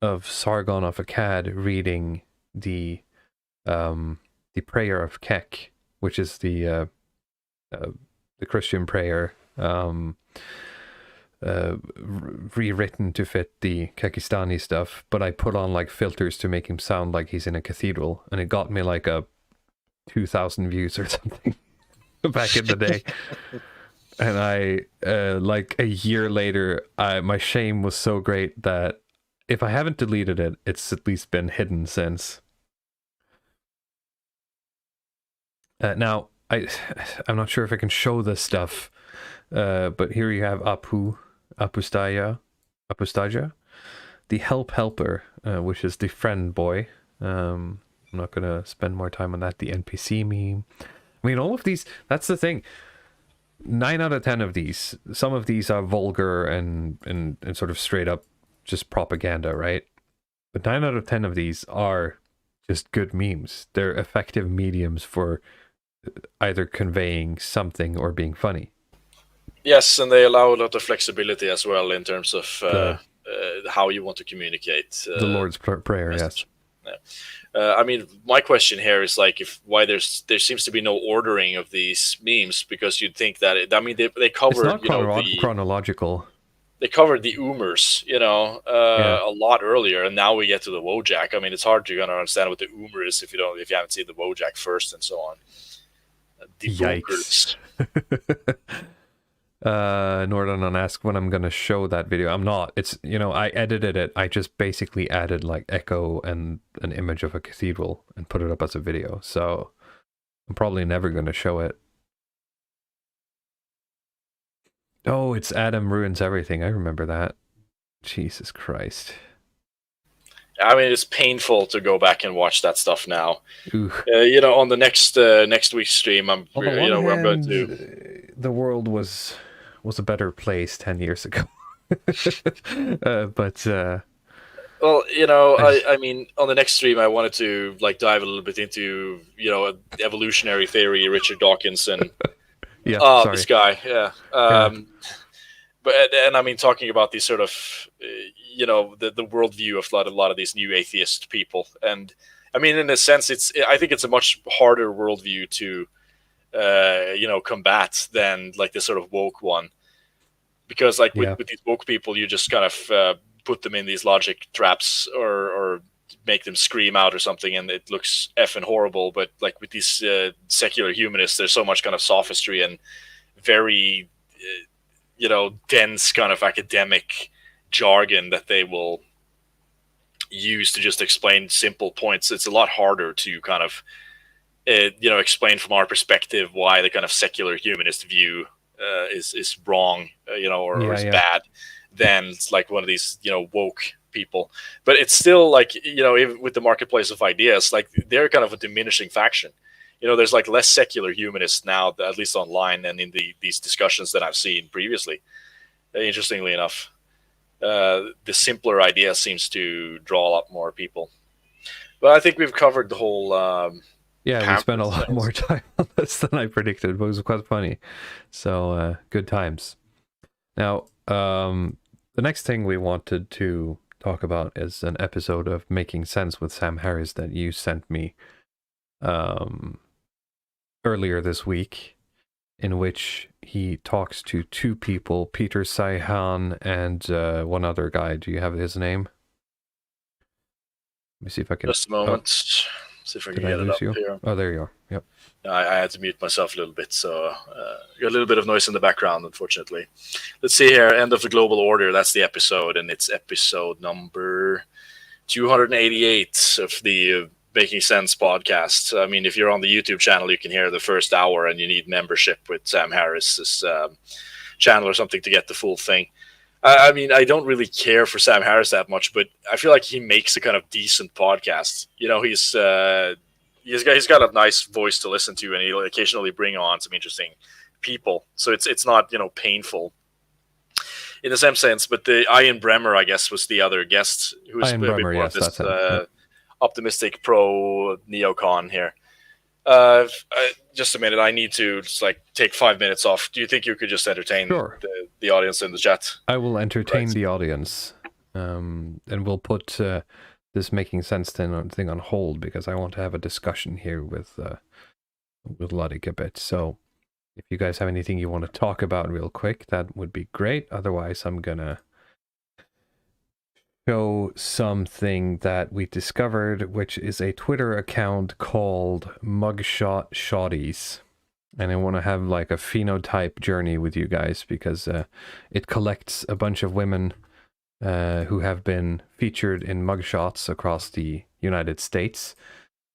S3: of Sargon of Akkad reading the prayer of Kek, which is the Christian prayer, rewritten to fit the Kyrgyzstani stuff, but I put on like filters to make him sound like he's in a cathedral, and it got me like 2,000 views or something back in the day. And I like a year later, my shame was so great that if I haven't deleted it, it's at least been hidden since. Now I'm not sure if I can show this stuff, but here you have Apustaja, the helper, which is the friend boy. I'm not gonna spend more time on that. The NPC meme. I mean, all of these. That's the thing. 9 out of 10 of these. Some of these are vulgar and sort of straight up just propaganda, right? But 9 out of 10 of these are just good memes. They're effective mediums for either conveying something or being funny.
S4: Yes, and they allow a lot of flexibility as well in terms of how you want to communicate.
S3: The Lord's Prayer,
S4: message.
S3: yes.
S4: Yeah. I mean, my question here is like why there seems to be no ordering of these memes, because you'd think that they covered
S3: it's not chronological.
S4: They covered the Oomers, a lot earlier, and now we get to the Wojak. I mean, it's hard to understand what the Oomer is if you haven't seen the Wojak first and so on. The
S3: Yikes. Nordan asked when I'm gonna show that video. I'm not. It's I edited it. I just basically added like echo and an image of a cathedral and put it up as a video. So I'm probably never gonna show it. Oh, it's Adam Ruins Everything. I remember that. Jesus Christ.
S4: I mean, it's painful to go back and watch that stuff now. On the next week's stream, I'm going to.
S3: The world was a better place 10 years ago. But
S4: well, I mean, on the next stream, I wanted to dive a little bit into evolutionary theory, Richard Dawkins, and this guy, But I mean, talking about these sort of the worldview of a lot of these new atheist people, and I mean, in a sense, I think it's a much harder worldview to combat than like this sort of woke one. Because like with these woke people, you just kind of put them in these logic traps or make them scream out or something, and it looks effing horrible. But like with these secular humanists, there's so much kind of sophistry and very dense kind of academic jargon that they will use to just explain simple points. It's a lot harder to kind of explain from our perspective why the kind of secular humanist view is wrong, or is bad, than like one of these woke people. But it's still like even with the marketplace of ideas, like they're kind of a diminishing faction. There's like less secular humanists now, at least online and in these discussions that I've seen previously. Interestingly enough, the simpler idea seems to draw a lot more people. But I think we've covered the whole.
S3: We spent a lot more time on this than I predicted, but it was quite funny. So good times. Now, the next thing we wanted to talk about is an episode of Making Sense with Sam Harris that you sent me earlier this week, in which he talks to two people, Peter Saihan and one other guy. Do you have his name? Let me see if I can.
S4: Just a moment. See if I can get it up here.
S3: Oh, there you are. Yep.
S4: I had to mute myself a little bit, so got a little bit of noise in the background, unfortunately. Let's see here. End of the Global Order. That's the episode, and it's episode number 288 of the Making Sense podcast. I mean, if you're on the YouTube channel, you can hear the first hour, and you need membership with Sam Harris's channel or something to get the full thing. I mean, I don't really care for Sam Harris that much, but I feel like he makes a kind of decent podcast. He's got a nice voice to listen to, and he'll occasionally bring on some interesting people. So it's not painful in the same sense. But the Ian Bremmer, I guess, was the other guest who was
S3: Ian Bremmer, yes,
S4: this
S3: that's
S4: optimistic pro neocon here. Just a minute. I need to just take 5 minutes off. Do you think you could just entertain the audience in the chat?
S3: I will entertain the audience, and we'll put this Making Sense thing on hold because I want to have a discussion here with Luddic a bit. So if you guys have anything you want to talk about real quick, that would be great. Otherwise, I'm gonna show something that we discovered, which is a Twitter account called Mugshot Shotties. And I want to have like a phenotype journey with you guys because it collects a bunch of women who have been featured in mugshots across the United States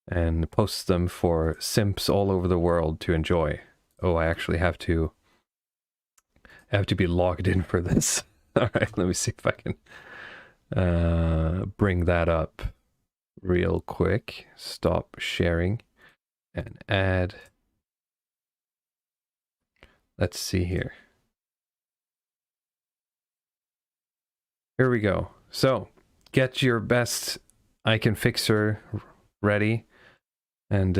S3: and posts them for simps all over the world to enjoy. Oh, I actually have to be logged in for this. All right, let me see if I can bring that up real quick. Stop sharing and add. Let's see here. Here we go. So get your best icon fixer ready, and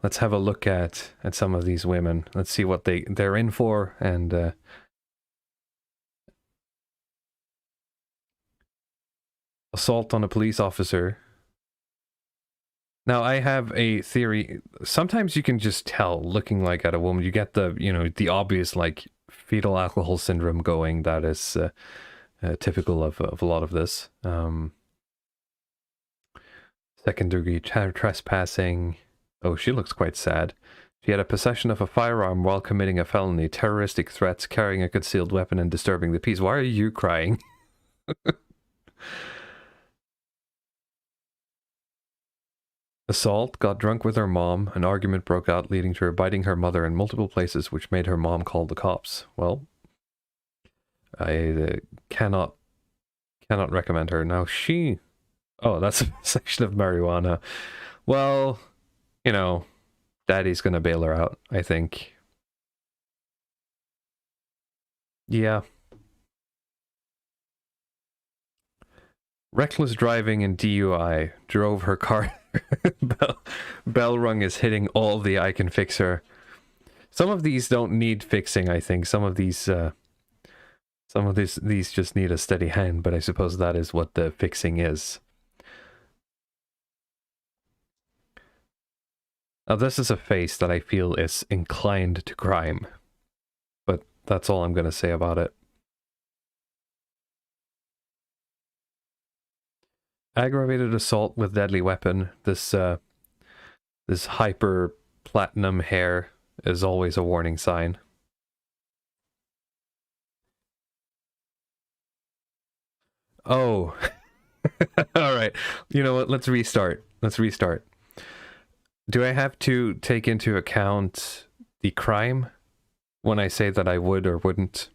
S3: let's have a look at some of these women. Let's see what they're in for, and assault on a police officer. Now, I have a theory. Sometimes you can just tell looking like at a woman. You get the obvious like fetal alcohol syndrome going. That is typical of a lot of this. Second degree trespassing. Oh, she looks quite sad. She had a possession of a firearm while committing a felony, terroristic threats, carrying a concealed weapon, and disturbing the peace. Why are you crying? Assault, got drunk with her mom. An argument broke out, leading to her biting her mother in multiple places, which made her mom call the cops. Well, I cannot recommend her. Now she... Oh, that's a section of marijuana. Well, Daddy's gonna bail her out, I think. Yeah. Reckless driving and DUI. Drove her car... Bell rung is hitting all the icon fixer. Some of these don't need fixing, I think. Some of these just need a steady hand, but I suppose that is what the fixing is. Now, this is a face that I feel is inclined to crime. But that's all I'm going to say about it. Aggravated assault with deadly weapon. This hyper platinum hair is always a warning sign. Oh. All right. You know what? Let's restart. Do I have to take into account the crime when I say that I would or wouldn't?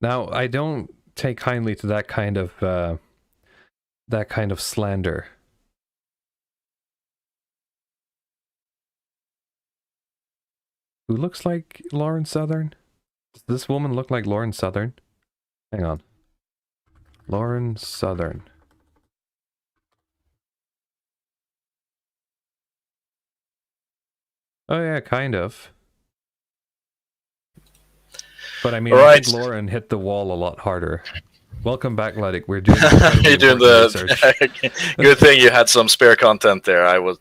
S3: Now, I don't take kindly to that kind of slander. Who looks like Lauren Southern? Does this woman look like Lauren Southern? Hang on. Lauren Southern. Oh yeah, kind of. But I mean, I think Lauren hit the wall a lot harder. Welcome back, Luddic. We're doing
S4: you're doing the good thing you had some spare content there. I was.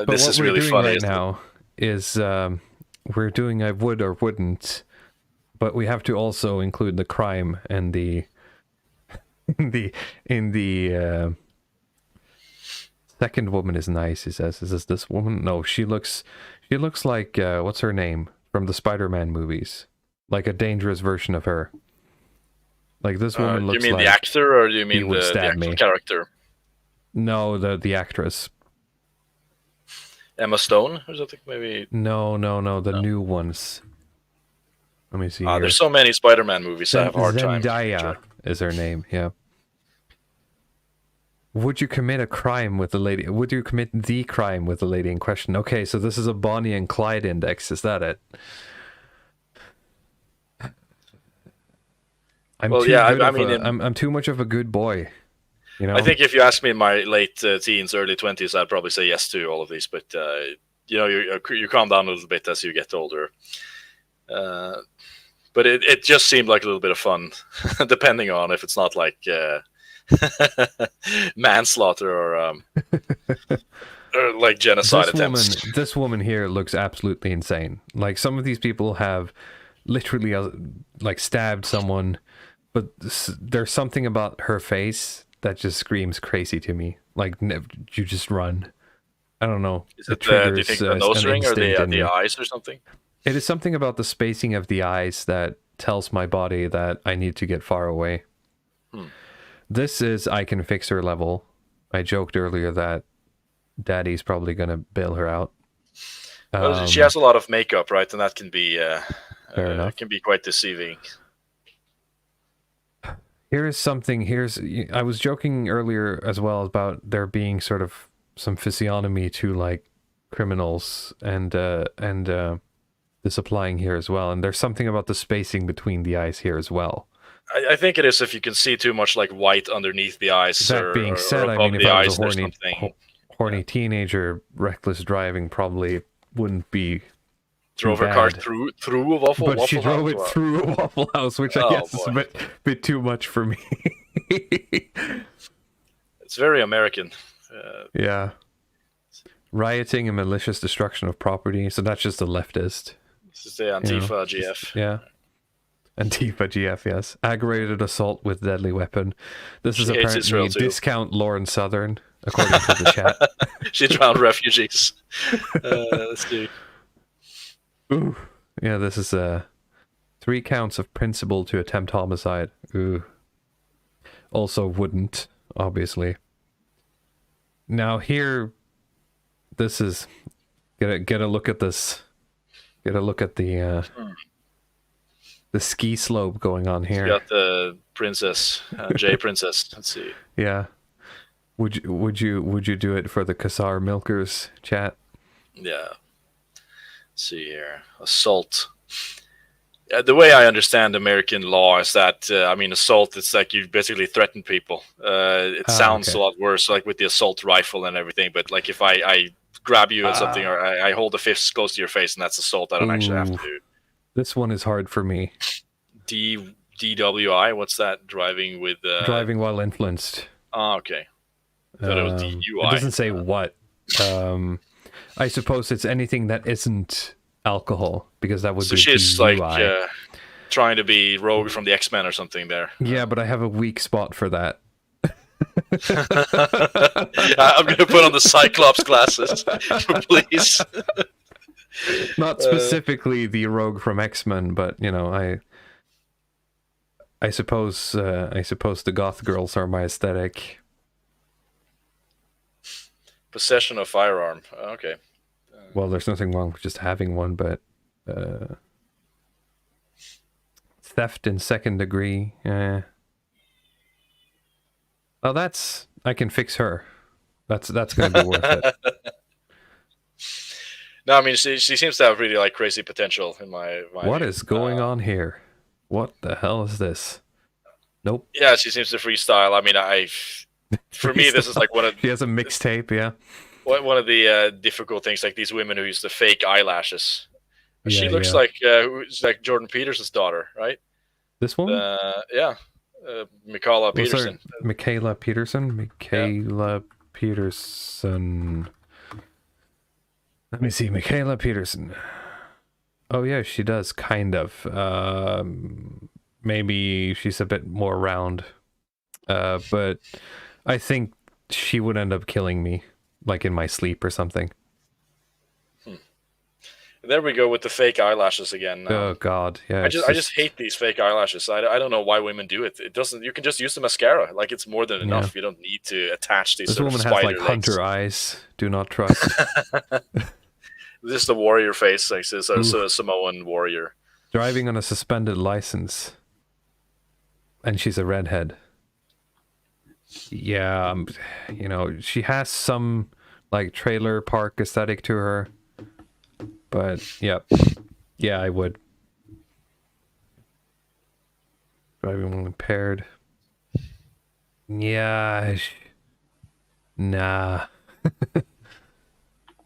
S4: This is really funny
S3: right now. Is we're doing I would or wouldn't, but we have to also include the crime and the second woman is nice. He says, "Is this woman?" No, she looks like what's her name from the Spider-Man movies, like a dangerous version of her. Like this woman looks like.
S4: You mean the actor, or do you mean the actual character?
S3: No, the actress.
S4: Emma Stone or something, maybe?
S3: No, the new ones. Let me see here.
S4: There's so many Spider-Man movies, I have a hard time.
S3: Zendaya is her name, yeah. Would you commit a crime with the lady? Would you commit the crime with the lady in question? Okay, so this is a Bonnie and Clyde index, is that it? I'm too much of a good boy. You know?
S4: I think if you ask me in my late teens, early 20s, I'd probably say yes to all of these. But you know, you calm down a little bit as you get older. But it just seemed like a little bit of fun, depending on if it's not like manslaughter or like genocide attempts.
S3: This woman here looks absolutely insane. Like some of these people have literally like stabbed someone, but there's something about her face that just screams crazy to me. Like, you just run. I don't know.
S4: Is it do you think the nose ring or the eyes or something?
S3: It is something about the spacing of the eyes that tells my body that I need to get far away. This is I can fix her level. I joked earlier that Daddy's probably going to bail her out.
S4: Well, she has a lot of makeup, right? And that can be
S3: fair enough.
S4: Can be quite deceiving.
S3: I was joking earlier as well about there being sort of some physiognomy to like criminals and this applying here as well. And there's something about the spacing between the eyes here as well.
S4: I think it is if you can see too much like white underneath the eyes.
S3: That being said, I mean, if I was a horny teenager, reckless driving probably wouldn't be.
S4: Drove her car through a Waffle House.
S3: But she drove it through a Waffle House, which I guess is a bit too much for me.
S4: It's very American.
S3: Yeah. Rioting and malicious destruction of property. So that's just a leftist.
S4: This is the Antifa GF.
S3: Yeah. Antifa GF, yes. Aggravated assault with deadly weapon. This is apparently discount Lauren Southern, according to the chat.
S4: She drowned refugees. Let's see.
S3: Ooh. Yeah, this is 3 counts of principal to attempt homicide. Ooh. Also wouldn't, obviously. Now here, this is get a look at this. Get a look at the ski slope going on here.
S4: You got the princess, J princess. Let's see.
S3: Yeah. Would you do it for the Kassar Milkers chat?
S4: Yeah. Let's see here. Assault. The way I understand American law is that I mean, assault. It's like you basically threaten people. It sounds
S3: okay.
S4: a lot worse, like with the assault rifle and everything. But like if I grab you at something, or I hold a fist close to your face, and that's assault. I don't actually have
S3: Ooh,
S4: to.
S3: this one is hard for me.
S4: DWI. What's that? Driving with
S3: Driving while influenced.
S4: Oh, okay. I thought it was DUI.
S3: It doesn't say what. I suppose it's anything that isn't alcohol, because that would
S4: So
S3: be
S4: she's
S3: DUI.
S4: like trying to be Rogue from the X-Men or something there.
S3: Yeah, but I have a weak spot for that.
S4: I'm going to put on the Cyclops glasses, please.
S3: Not specifically the Rogue from X-Men, but you know, I suppose the goth girls are my aesthetic.
S4: Possession of firearm. Okay.
S3: Well, there's nothing wrong with just having one, but theft in second degree. Oh, I can fix her. That's gonna be worth it.
S4: No, I mean she seems to have really like crazy potential in my
S3: What
S4: view.
S3: is going on here? What the hell is this? Nope.
S4: Yeah, she seems to freestyle. I mean, for me this is like one of
S3: She has a mixtape, yeah.
S4: one of the difficult things, like these women who use the fake eyelashes. She
S3: Yeah,
S4: looks
S3: yeah.
S4: like Jordan Peterson's daughter, right?
S3: This one?
S4: Yeah, Michaela
S3: Was there
S4: Peterson.
S3: Michaela Peterson? Michaela Peterson. Let me see. Michaela Peterson. Oh, yeah, she does, kind of. Maybe she's a bit more round. But I think she would end up killing me, like in my sleep or something.
S4: There we go with the fake eyelashes again.
S3: Oh, God. Yeah.
S4: I just hate these fake eyelashes. I don't know why women do it. It doesn't. You can just use the mascara. Like it's more than enough. You don't need to attach these.
S3: This
S4: sort
S3: woman
S4: of
S3: has
S4: spider
S3: like
S4: legs.
S3: hunter eyes. Do not trust.
S4: This is the warrior face, like this a Samoan warrior.
S3: Driving on a suspended license. And she's a redhead. Yeah, you know, she has some like trailer park aesthetic to her. But yep. Yeah, I would. Driving while impaired. Yeah. Nah.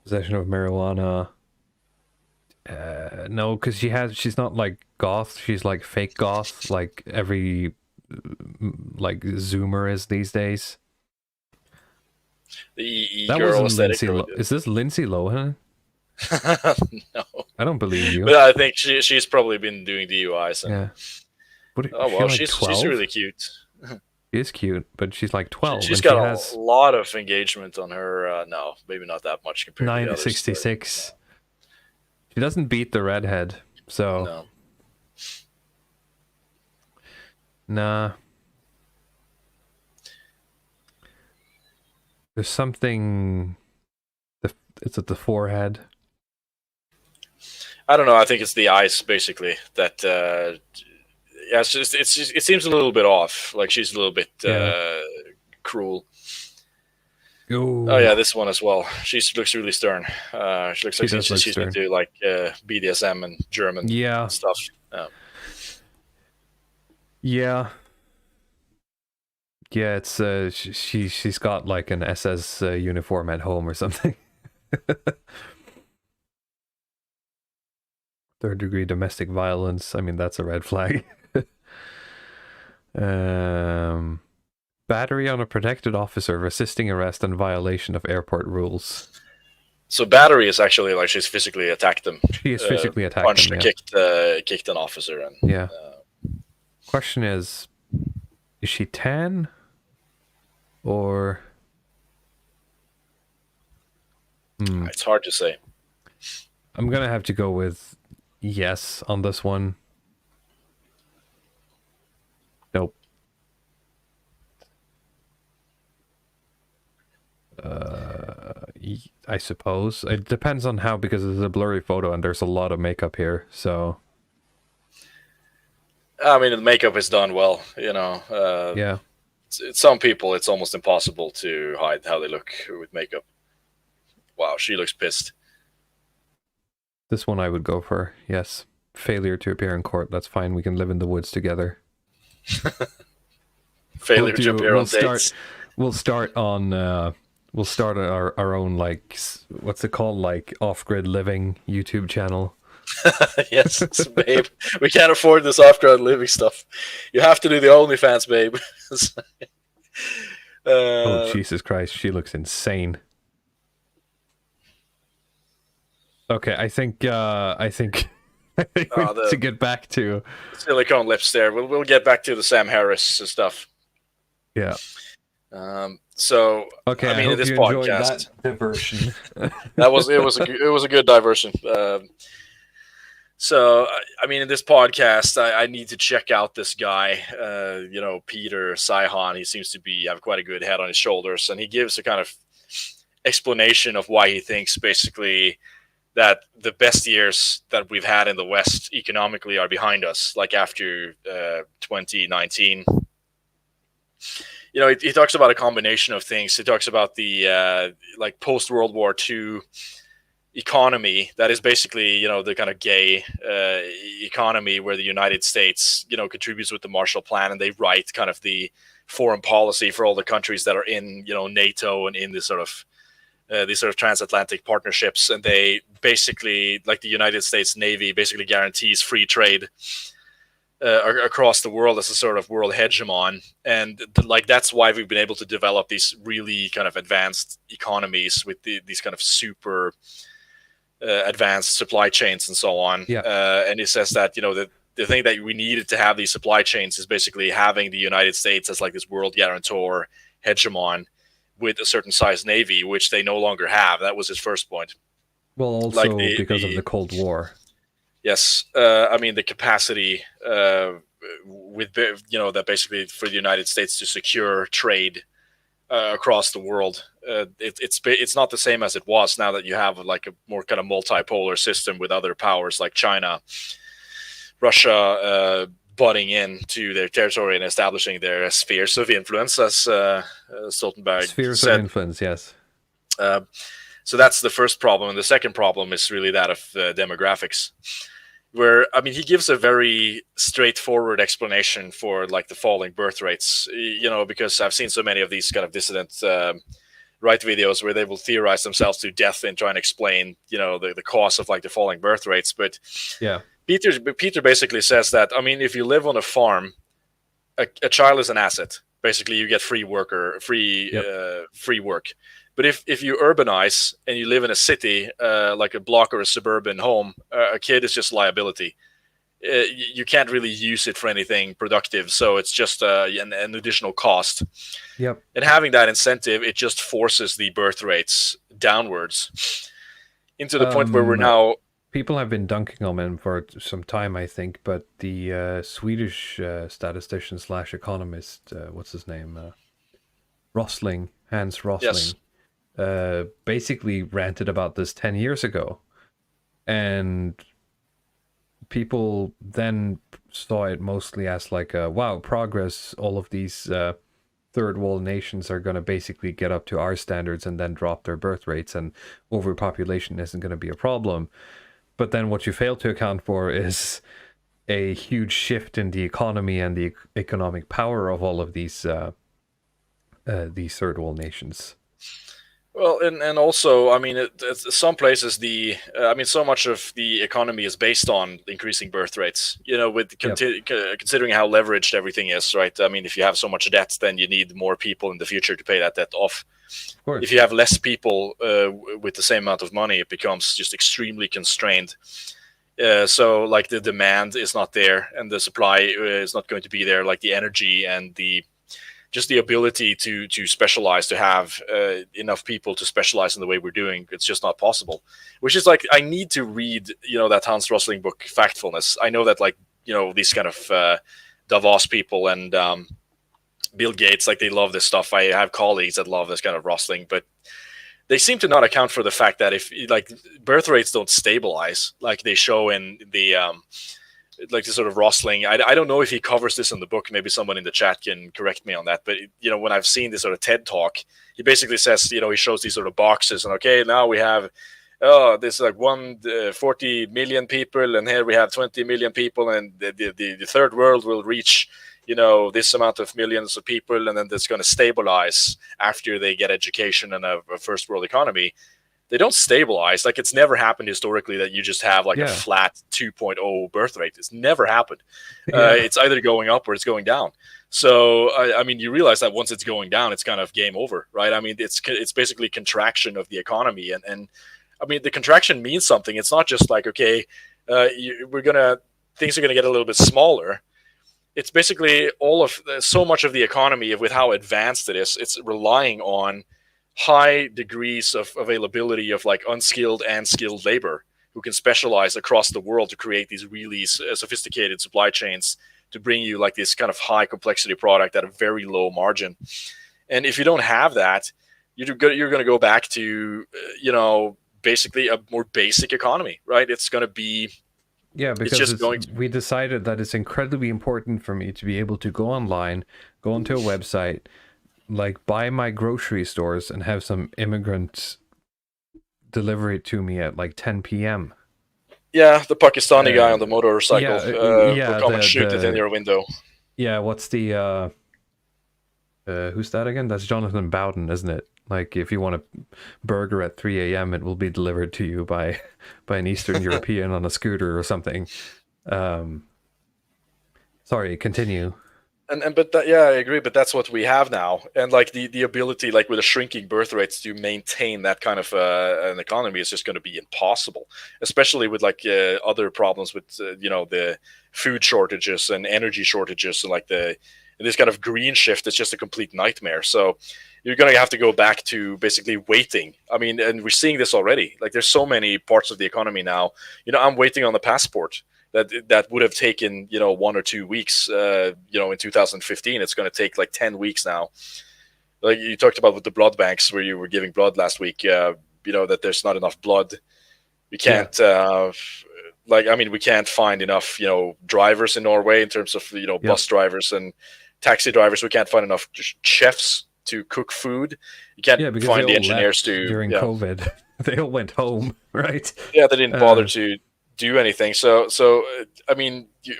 S3: Possession of marijuana. No, because she's not like goth. She's like fake goth, like every like Zoomer is these days.
S4: The
S3: That
S4: girl
S3: wasn't
S4: aesthetic.
S3: Lindsay. Is this Lindsay Lohan?
S4: No,
S3: I don't believe you.
S4: but I think she's probably been doing DUIs. And,
S3: Yeah. What,
S4: oh
S3: is she
S4: well,
S3: like
S4: she's
S3: 12?
S4: really cute.
S3: She is cute, but she's like 12.
S4: She's
S3: and
S4: got
S3: she
S4: a
S3: has
S4: lot of engagement on her. No, maybe not that much compared to the others.
S3: 966. She doesn't beat the redhead, so
S4: No.
S3: nah. There's something. It's at the forehead.
S4: I don't know. I think it's the eyes, basically. That yeah, it seems a little bit off. Like she's a little bit cruel.
S3: Ooh.
S4: Oh yeah, this one as well. She looks really stern. She looks like
S3: does look
S4: she's
S3: stern.
S4: into like BDSM and German
S3: Yeah.
S4: stuff.
S3: Yeah. Yeah, it's she's got like an SS uniform at home or something. Third degree domestic violence. I mean, that's a red flag. Battery on a protected officer, resisting arrest and violation of airport rules.
S4: So battery is actually like she's physically attacked them.
S3: She is physically attacked
S4: Punched
S3: them,
S4: and
S3: yeah.
S4: kicked an officer. And
S3: Yeah. Question is she tan? Or
S4: it's hard to say.
S3: I'm gonna have to go with yes on this one. Nope. I suppose it depends on how, because it's a blurry photo and there's a lot of makeup here. So
S4: I mean, the makeup is done well. You know.
S3: yeah.
S4: Some people, it's almost impossible to hide how they look with makeup. Wow, she looks pissed.
S3: This one I would go for. Yes. failure to appear in court. That's fine. We can live in the woods together.
S4: Failure to appear on dates.
S3: We'll start on. We'll start our own, like, what's it called, like off-grid living YouTube channel.
S4: Yes, babe. We can't afford this off-grid living stuff. You have to do the OnlyFans, babe.
S3: Oh, Jesus Christ, she looks insane. Okay, I think we need to get back to
S4: silicone lips. There, we'll get back to the Sam Harris stuff.
S3: Yeah.
S4: So
S3: okay,
S4: I mean, in this podcast,
S3: that diversion.
S4: it was a good diversion. So I mean, in this podcast, I need to check out this guy. Peter Saihan. He seems to have quite a good head on his shoulders, and he gives a kind of explanation of why he thinks basically that the best years that we've had in the West economically are behind us, like after 2019. He talks about a combination of things. He talks about the like post-World War II economy that is basically, the kind of gay economy where the United States, contributes with the Marshall Plan, and they write kind of the foreign policy for all the countries that are in, NATO and in this sort of these sort of transatlantic partnerships. And they basically, like the United States Navy, basically guarantees free trade across the world as a sort of world hegemon. And that's why we've been able to develop these really kind of advanced economies with these kind of super advanced supply chains and so on.
S3: Yeah.
S4: And it says that, the thing that we needed to have these supply chains is basically having the United States as like this world guarantor hegemon with a certain size navy, which they no longer have. That was his first point.
S3: Well, also because of the Cold War.
S4: Yes, I mean the capacity with that basically for the United States to secure trade across the world. It's not the same as it was now that you have like a more kind of multipolar system with other powers like China, Russia butting into their territory and establishing their spheres of influence, as Stoltenberg
S3: spheres
S4: said.
S3: of influence, yes.
S4: So that's the first problem, and the second problem is really that of demographics, where I mean he gives a very straightforward explanation for like the falling birth rates. Because I've seen so many of these kind of dissident right videos where they will theorize themselves to death and try and explain the cause of like the falling birth rates. But
S3: yeah,
S4: Peter basically says that I mean if you live on a farm, a child is an asset. Basically, you get free work. But if you urbanize and you live in a city, like a block or a suburban home, a kid is just liability. You can't really use it for anything productive, so it's just an additional cost.
S3: Yep.
S4: And having that incentive, it just forces the birth rates downwards into the point where we're now.
S3: People have been dunking on him for some time, I think, but the Swedish statistician / economist, what's his name? Hans Rosling.
S4: Yes.
S3: Basically ranted about this 10 years ago, and people then saw it mostly as like wow, progress, all of these third world nations are going to basically get up to our standards and then drop their birth rates, and overpopulation isn't going to be a problem. But then what you fail to account for is a huge shift in the economy and the economic power of all of these third world nations.
S4: Well, and also, I mean, some places so much of the economy is based on increasing birth rates. Considering how leveraged everything is, right? I mean, if you have so much debt, then you need more people in the future to pay that debt off.
S3: Of course.
S4: If you have less people with the same amount of money, it becomes just extremely constrained. So, like, the demand is not there, and the supply is not going to be there. Like the energy and the ability to specialize, to have enough people to specialize in the way we're doing, it's just not possible. Which is like, I need to read, that Hans Rosling book, Factfulness. I know that these kind of Davos people and Bill Gates, like they love this stuff. I have colleagues that love this kind of Rosling, but they seem to not account for the fact that if like birth rates don't stabilize, like they show in the like the sort of Rosling. I don't know if he covers this in the book. Maybe someone in the chat can correct me on that. But, when I've seen this sort of TED talk, he basically says, he shows these sort of boxes and, okay, now we have oh, there's like 40 million people, and here we have 20 million people, and the third world will reach, this amount of millions of people, and then it's going to stabilize after they get education and a first world economy. They don't stabilize. Like, it's never happened historically that you just have like a flat 2.0 birth rate. It's never happened. It's either going up or it's going down. So, I mean, you realize that once it's going down, it's kind of game over, right? I mean, it's basically contraction of the economy. And I mean, the contraction means something. It's not just like, okay, things are going to get a little bit smaller. It's basically so much of the economy, with how advanced it is, it's relying on high degrees of availability of like unskilled and skilled labor who can specialize across the world to create these really sophisticated supply chains to bring you like this kind of high complexity product at a very low margin. And if you don't have that, you're going to go back to, basically a more basic economy, right? It's going to be...
S3: Yeah, because we decided that it's incredibly important for me to be able to go online, go onto a website, like buy my grocery stores and have some immigrants deliver it to me at like 10 p.m.
S4: Yeah, the Pakistani guy on the motorcycle will come and shoot it in your window.
S3: Yeah, what's the... who's that again? That's Jonathan Bowden, isn't it? Like, if you want a burger at 3 a.m., it will be delivered to you by an Eastern European on a scooter or something. Sorry, continue.
S4: I agree, but that's what we have now. And like the ability, like with the shrinking birth rates, to maintain that kind of an economy is just going to be impossible, especially with like other problems with, the food shortages and energy shortages, and like this kind of green shift is just a complete nightmare. So you're going to have to go back to basically waiting. I mean, and we're seeing this already. Like, there's so many parts of the economy now. I'm waiting on the passport that would have taken, 1 or 2 weeks, in 2015. It's going to take like 10 weeks now. Like you talked about with the blood banks where you were giving blood last week, that there's not enough blood. We can't, we can't find enough, drivers in Norway in terms of, bus drivers and taxi drivers. We can't find enough chefs to cook food. You can't find the engineers
S3: during COVID. They all went home, right?
S4: Yeah, they didn't bother to do anything. So I mean, you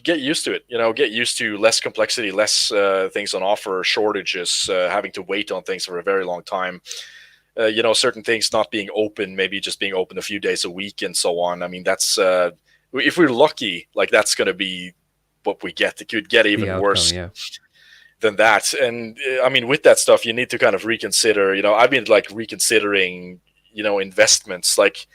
S4: get used to it. Get used to less complexity, less things on offer, shortages, having to wait on things for a very long time. Certain things not being open, maybe just being open a few days a week, and so on. I mean, that's if we're lucky, like that's going to be what we get. It could get even worse than that. And I mean, with that stuff, you need to kind of reconsider. I've been like reconsidering, investments. Like,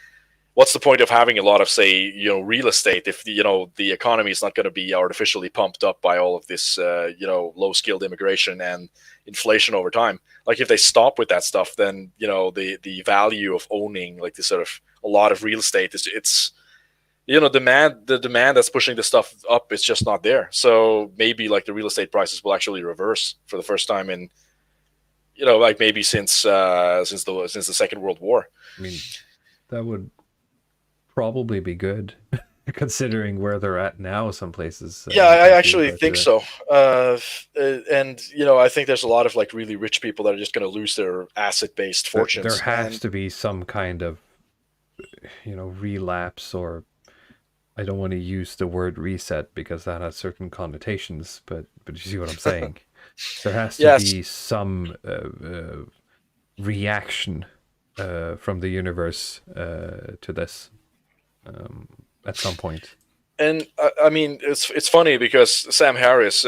S4: what's the point of having a lot of, say, real estate if the economy is not going to be artificially pumped up by all of this, low skilled immigration and inflation over time? Like, if they stop with that stuff, then the value of owning like this sort of a lot of real estate it's the demand that's pushing the stuff up is just not there. So maybe like the real estate prices will actually reverse for the first time in, like maybe since the Second World War.
S3: I mean, that would probably be good considering where they're at now. Some places.
S4: I actually think so. And I think there's a lot of like really rich people that are just going to lose their asset-based fortunes.
S3: There has to be some kind of, relapse, or I don't want to use the word reset because that has certain connotations, but you see what I'm saying. There has to be some reaction from the universe to this at some point.
S4: And I mean, it's funny because Sam Harris,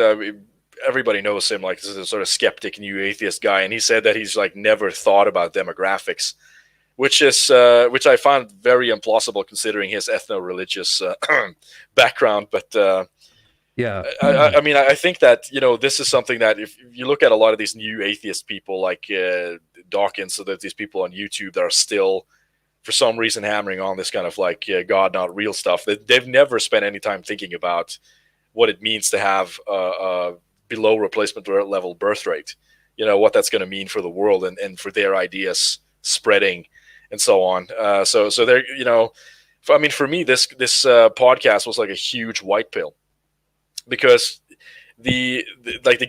S4: everybody knows him, like this is a sort of skeptic, new atheist guy, and he said that he's like never thought about demographics, which I found very implausible considering his ethno-religious background. But I mean, I think that this is something that if you look at a lot of these new atheist people like Dawkins, so that these people on YouTube that are still for some reason hammering on this kind of like God not real stuff, that they've never spent any time thinking about what it means to have a below replacement level birth rate, what that's going to mean for the world and for their ideas spreading and so on. So they're, I mean, for me, this podcast was like a huge white pill, because the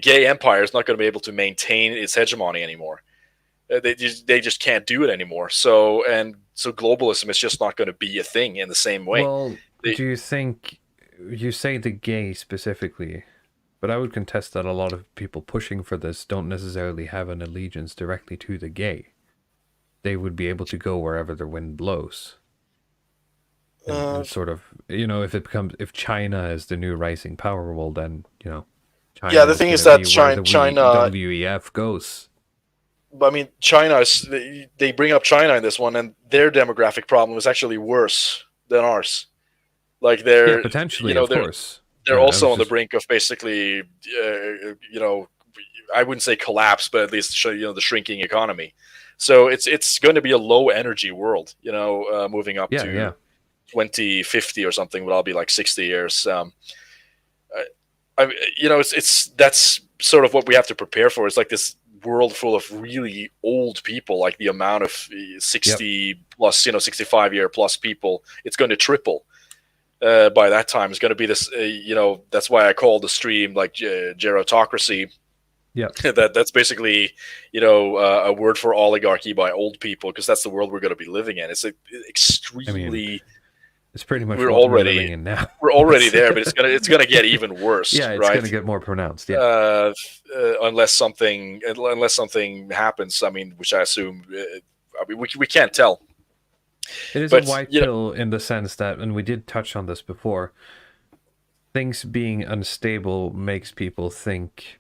S4: gay empire is not going to be able to maintain its hegemony anymore. They just can't do it anymore. So globalism is just not going to be a thing in the same way.
S3: Well, do you think, you say the gay specifically, but I would contest that a lot of people pushing for this don't necessarily have an allegiance directly to the gay. They would be able to go wherever the wind blows. And sort of, if China is the new rising power, well then, China.
S4: Yeah, the thing is that China
S3: WEF goes.
S4: I mean, they bring up China in this one, and their demographic problem is actually worse than ours. Like they're
S3: potentially, of course.
S4: They're also on the brink of basically, I wouldn't say collapse, but at least the shrinking economy. So it's going to be a low energy world, moving up to 2050 or something, but I'll be like 60 years. That's sort of what we have to prepare for. It's like this world full of really old people, like the amount of 60 plus, 65 year plus people. It's going to triple by that time. It's going to be this, that's why I call the stream like Gerontocracy.
S3: Yeah,
S4: that's basically a word for oligarchy by old people, because that's the world we're going to be living in. It's extremely.
S3: It's pretty much
S4: we're
S3: what
S4: already
S3: we're living in now.
S4: We're already there, but it's gonna get even worse.
S3: Yeah, it's
S4: right?
S3: gonna get more pronounced. Yeah,
S4: unless something happens. I mean, which I assume. We can't tell.
S3: It is a white pill in the sense that, and we did touch on this before. Things being unstable makes people think,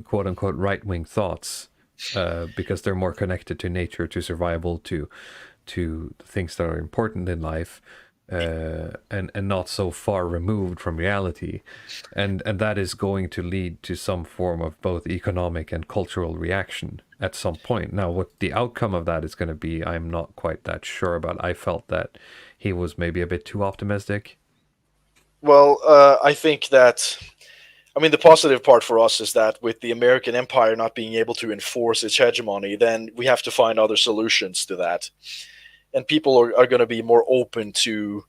S3: quote unquote, right-wing thoughts, because they're more connected to nature, to survival, to things that are important in life, and not so far removed from reality, and that is going to lead to some form of both economic and cultural reaction at some point. Now, what the outcome of that is going to be, I'm not quite that sure about. I felt that he was maybe a bit too optimistic.
S4: Well, I think that, the positive part for us is that with the American empire not being able to enforce its hegemony, then we have to find other solutions to that. And people are going to be more open to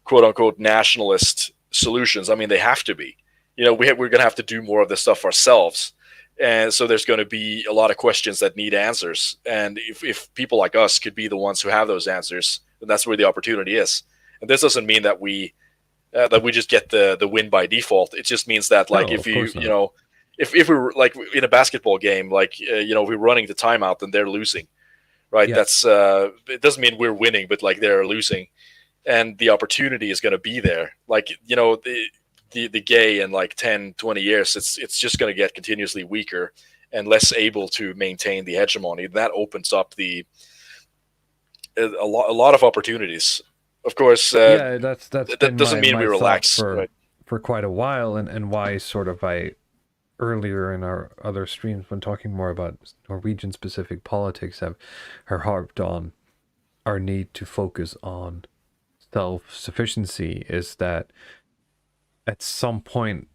S4: quote unquote nationalist solutions. They have to be. We're going to have to do more of this stuff ourselves. And so there's going to be a lot of questions that need answers. And if people like us could be the ones who have those answers, then that's where the opportunity is. And this doesn't mean that we just get the win by default. It just means that, like, if we were like in a basketball game, like, if we're running the timeout, then they're losing. Right. Yeah. That's it doesn't mean we're winning, but like they're losing, and the opportunity is going to be there. Like, the gay in like 10, 20 years, it's just going to get continuously weaker and less able to maintain the hegemony. That opens up a lot of opportunities. Of course,
S3: that
S4: doesn't mean we relax
S3: for quite a while, and why sort of earlier in our other streams, when talking more about Norwegian specific politics, have harped on our need to focus on self-sufficiency, is that at some point,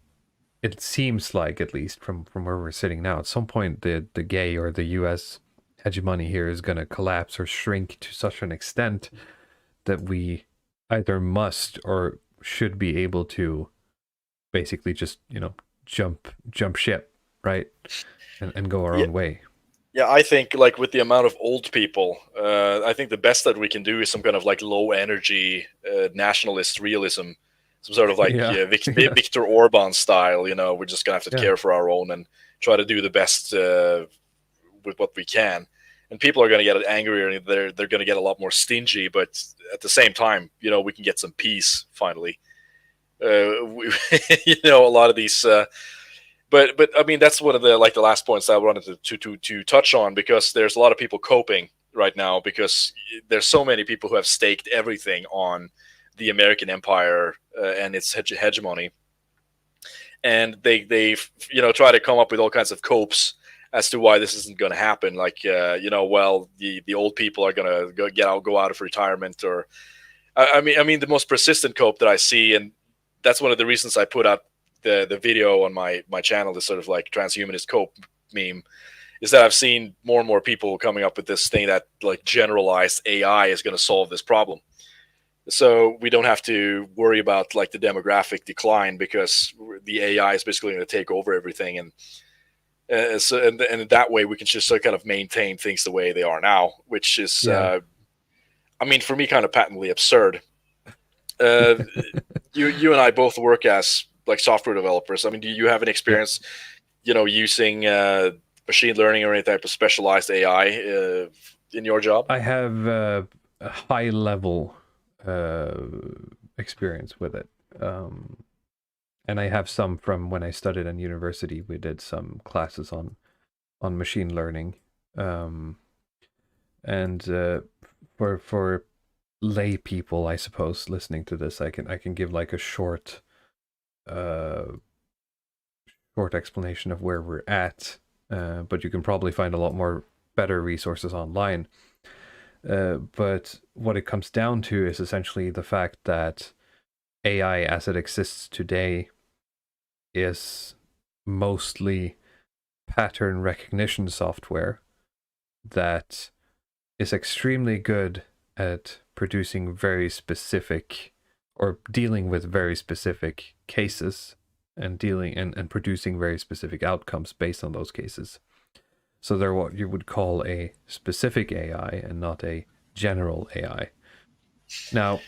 S3: it seems like, at least from where we're sitting now, at some point the gay or the US hegemony here is going to collapse or shrink to such an extent that we either must or should be able to basically just, jump ship, right, and go our own way.
S4: Yeah, I think, like, with the amount of old people, I think the best that we can do is some kind of like low energy nationalist realism, some sort of like Viktor Orban style. We're just gonna have to care for our own and try to do the best with what we can. And people are gonna get angrier, and they're gonna get a lot more stingy. But at the same time, we can get some peace finally. A lot of these, but that's one of the last points I wanted to touch on, because there's a lot of people coping right now because there's so many people who have staked everything on the American empire and its hegemony, and they try to come up with all kinds of copes as to why this isn't going to happen. Like, the old people are going to go out of retirement, or the most persistent cope that I see, and that's one of the reasons I put out the video on my channel, this sort of like transhumanist cope meme, is that I've seen more and more people coming up with this thing that like generalized AI is going to solve this problem. So we don't have to worry about like the demographic decline, because the AI is basically going to take over everything. And And in that way, we can just sort of kind of maintain things the way they are now, which is, I mean, for me, kind of patently absurd. You and I both work as like software developers. I mean, do you have any experience, using machine learning or any type of specialized AI in your job?
S3: I have a high level experience with it. And I have some from when I studied in university. We did some classes on machine learning. And for lay people, I suppose, listening to this, I can give like a short explanation of where we're at. But you can probably find a lot more better resources online. But what it comes down to is essentially the fact that AI as it exists today is mostly pattern recognition software that is extremely good at producing very specific or dealing with very specific cases and producing very specific outcomes based on those cases. So they're what you would call a specific AI and not a general AI. Now,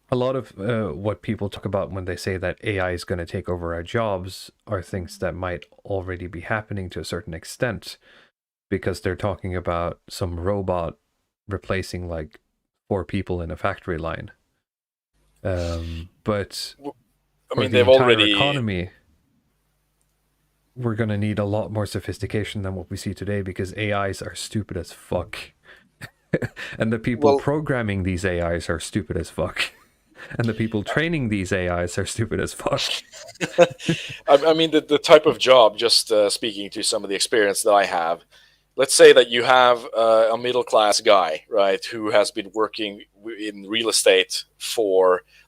S3: a lot of what people talk about when they say that AI is going to take over our jobs are things that might already be happening to a certain extent, because they're talking about some robot replacing like 4 people in a factory line. But
S4: I mean, they've already
S3: economy, we're going to need a lot more sophistication than what we see today, because AIs are stupid as fuck. And the people programming these AIs are stupid as fuck. And the people training these AIs are stupid as fuck.
S4: I mean, the type of job, just speaking to some of the experience that I have, let's say that you have a middle-class guy, right, who has been working in real estate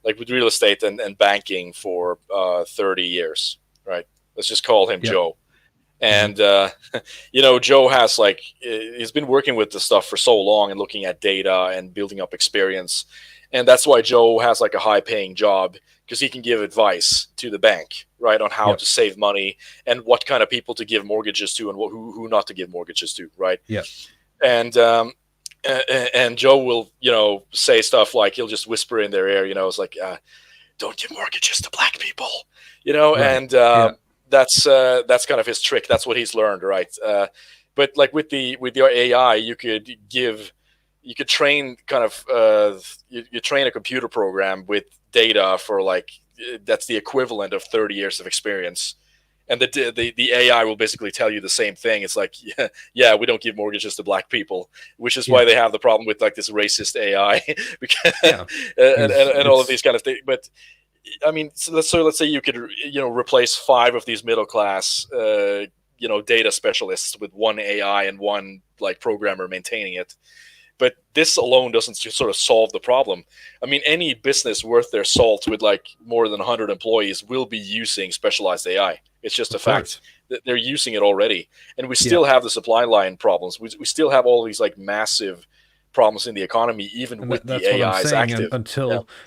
S4: with real estate and banking for 30 years, right? Let's just call him Joe. And, Joe has he's been working with the stuff for so long and looking at data and building up experience. And that's why Joe has like a high paying job, because he can give advice to the bank, right, on how to save money and what kind of people to give mortgages to and who not to give mortgages to, right?
S3: Yeah. And
S4: Joe will, say stuff like, he'll just whisper in their ear, it's like, don't give mortgages to black people, right. And that's kind of his trick. That's what he's learned, right? But like with your AI, you could train kind of you train a computer program with data for that's the equivalent of 30 years of experience, and the AI will basically tell you the same thing. It's like, yeah, we don't give mortgages to black people, which is why they have the problem with like this racist AI and all of these kind of things. But I mean, so let's say you could replace 5 of these middle class data specialists with one AI and one like programmer maintaining it. But this alone doesn't sort of solve the problem. I mean, any business worth their salt with like more than 100 employees will be using specialized AI. It's just a fact that they're using it already. And we still have the supply line problems. We still have all these like massive problems in the economy, even with the AIs active.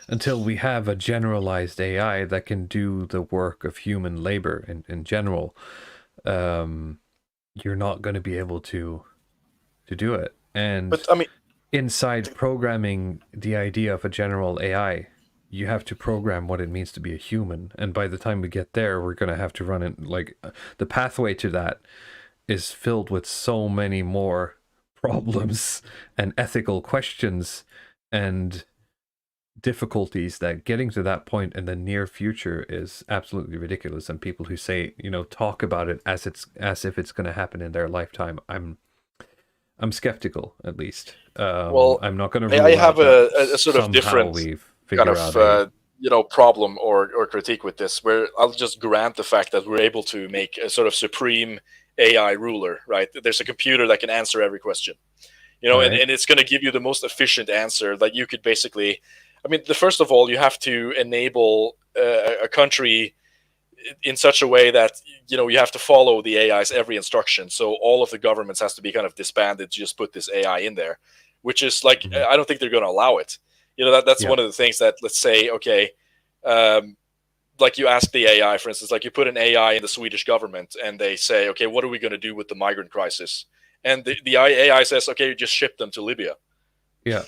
S3: Until we have a generalized AI that can do the work of human labor in general, you're not going to be able to do it. But I mean, inside programming the idea of a general AI, you have to program what it means to be a human. And by the time we get there, we're going to have to run it like the pathway to that is filled with so many more problems and ethical questions and difficulties that getting to that point in the near future is absolutely ridiculous. And people who say, talk about it as if it's going to happen in their lifetime, I'm skeptical, at least. I'm not going to.
S4: I have a sort of different kind of problem or critique with this, where I'll just grant the fact that we're able to make a sort of supreme AI ruler, right? There's a computer that can answer every question, right. and it's going to give you the most efficient answer that you could basically. I mean, first of all, you have to enable a country in such a way that you have to follow the AI's every instruction. So all of the governments has to be kind of disbanded to just put this AI in there, which is like I don't think they're going to allow it. That's one of the things that, let's say, okay, like you ask the AI, for instance, like you put an AI in the Swedish government and they say, okay, what are we going to do with the migrant crisis? And the AI says, okay, just ship them to Libya.
S3: Yeah.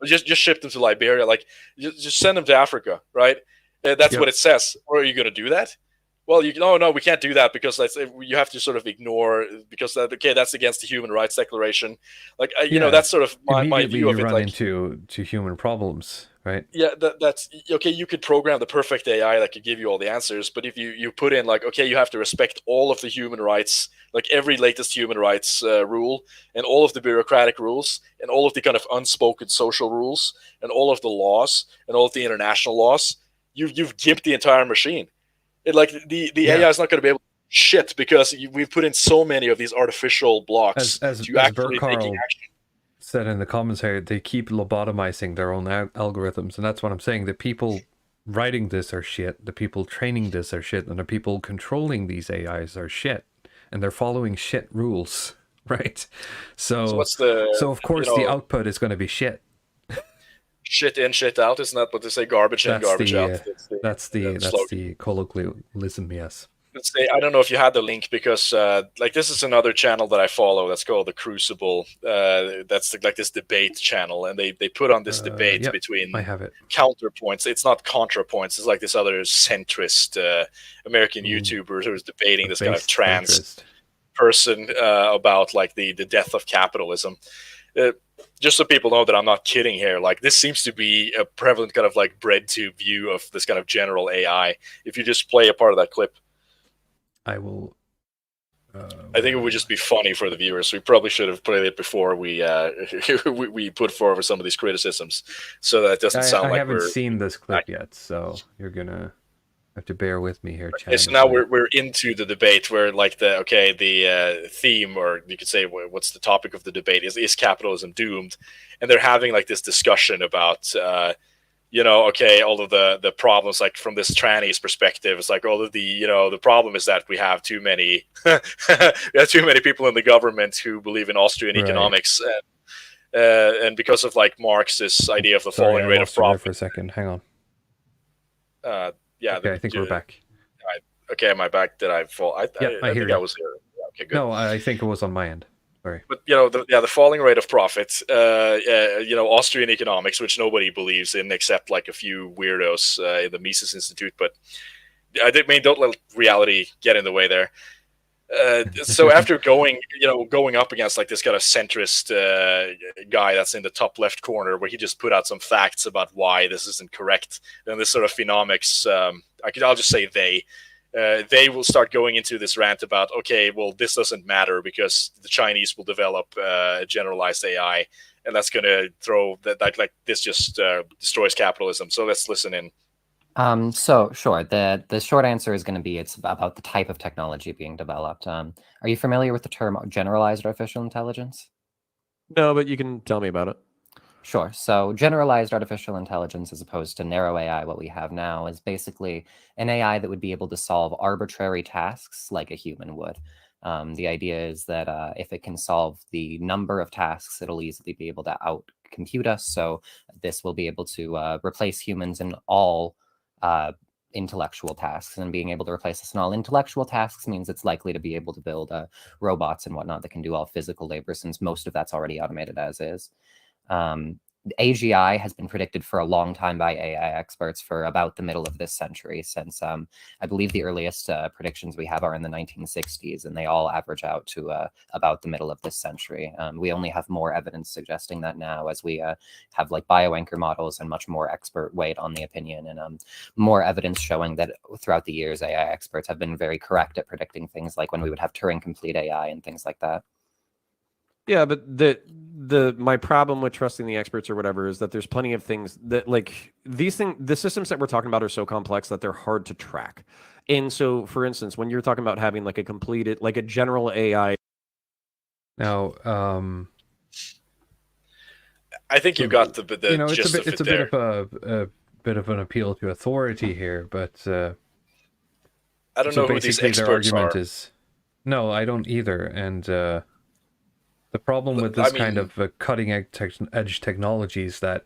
S4: just ship them to Liberia. Like, just send them to Africa, right? That's what it says. Or are you going to do that? Well, no, we can't do that because you have to sort of ignore, because that's against the Human Rights Declaration. Like, that's sort of my view of it.
S3: You run
S4: like,
S3: into human problems, right?
S4: Yeah, that's okay. You could program the perfect AI that could give you all the answers, but if you put in like, okay, you have to respect all of the human rights, like every latest human rights rule, and all of the bureaucratic rules, and all of the kind of unspoken social rules, and all of the laws, and all of the international laws, you've gimped the entire machine. Like the AI is not going to be able to shit because we've put in so many of these artificial blocks to actually taking action.
S3: Said in the comments here, they keep lobotomizing their own algorithms, and that's what I'm saying. The people writing this are shit, the people training this are shit, and the people controlling these AIs are shit, and they're following shit rules, right? So of course the output is going to be shit.
S4: Shit in, shit out, isn't that what they say? Garbage in, garbage out.
S3: That's the colloquialism, yes.
S4: I don't know if you had the link, because like this is another channel that I follow that's called The Crucible. That's like this debate channel, and they put on this debate between
S3: I have it.
S4: counterpoints. It's not contrapoints. It's like this other centrist American YouTuber who's debating this kind of trans person about like the death of capitalism. Just so people know that I'm not kidding here, like this seems to be a prevalent kind of like bread tube view of this kind of general AI. If you just play a part of that clip.
S3: I will.
S4: I think it would just be funny for the viewers. We probably should have played it before we we put forward some of these criticisms, so that it doesn't sound like
S3: I haven't seen this clip yet, so you're gonna have to bear with me here, Chad.
S4: Okay, so now we're into the debate where like the theme, or you could say what's the topic of the debate is capitalism doomed, and they're having like this discussion about. All of the problems, like from this tranny's perspective, it's like all of the, the problem is that we have too many, people in the government who believe in Austrian economics, and because of like Marx's idea of the falling rate of profit.
S3: For a second, hang on.
S4: Yeah.
S3: Okay, I think we're back.
S4: Okay, am I back? Did I fall? I think I was here. Okay, good.
S3: No, I think it was on my end. Sorry.
S4: But the falling rate of profit, Austrian economics, which nobody believes in except like a few weirdos in the Mises Institute. But don't let reality get in the way there. So after going up against like this kind of centrist guy that's in the top left corner, where he just put out some facts about why this isn't correct, then this sort of phenomics, I'll just say they will start going into this rant about, okay, well, this doesn't matter because the Chinese will develop a generalized AI, and that's going to throw that like this just destroys capitalism. So let's listen in.
S6: So sure, the short answer is going to be it's about the type of technology being developed. Are you familiar with the term generalized artificial intelligence?
S7: No, but you can tell me about it.
S6: Sure. So generalized artificial intelligence, as opposed to narrow AI, what we have now is basically an AI that would be able to solve arbitrary tasks like a human would. The idea is that if it can solve the number of tasks, it'll easily be able to out-compute us. So this will be able to replace humans in all intellectual tasks, and being able to replace us in all intellectual tasks means it's likely to be able to build robots and whatnot that can do all physical labor, since most of that's already automated as is. AGI has been predicted for a long time by AI experts for about the middle of this century, since I believe the earliest predictions we have are in the 1960s, and they all average out to about the middle of this century. We only have more evidence suggesting that now, as we have like bioanchor models and much more expert weight on the opinion, and more evidence showing that throughout the years AI experts have been very correct at predicting things like when we would have Turing complete AI and things like that.
S7: Yeah, but my problem with trusting the experts or whatever is that there's plenty of things that, like, the systems that we're talking about are so complex that they're hard to track. And so, for instance, when you're talking about having like a general AI.
S4: Now, I think you got the gist of it.
S3: It's a bit of an appeal to authority here, but
S4: I don't know who these experts are.
S3: No, I don't either, and. The problem with this kind of cutting-edge technology is that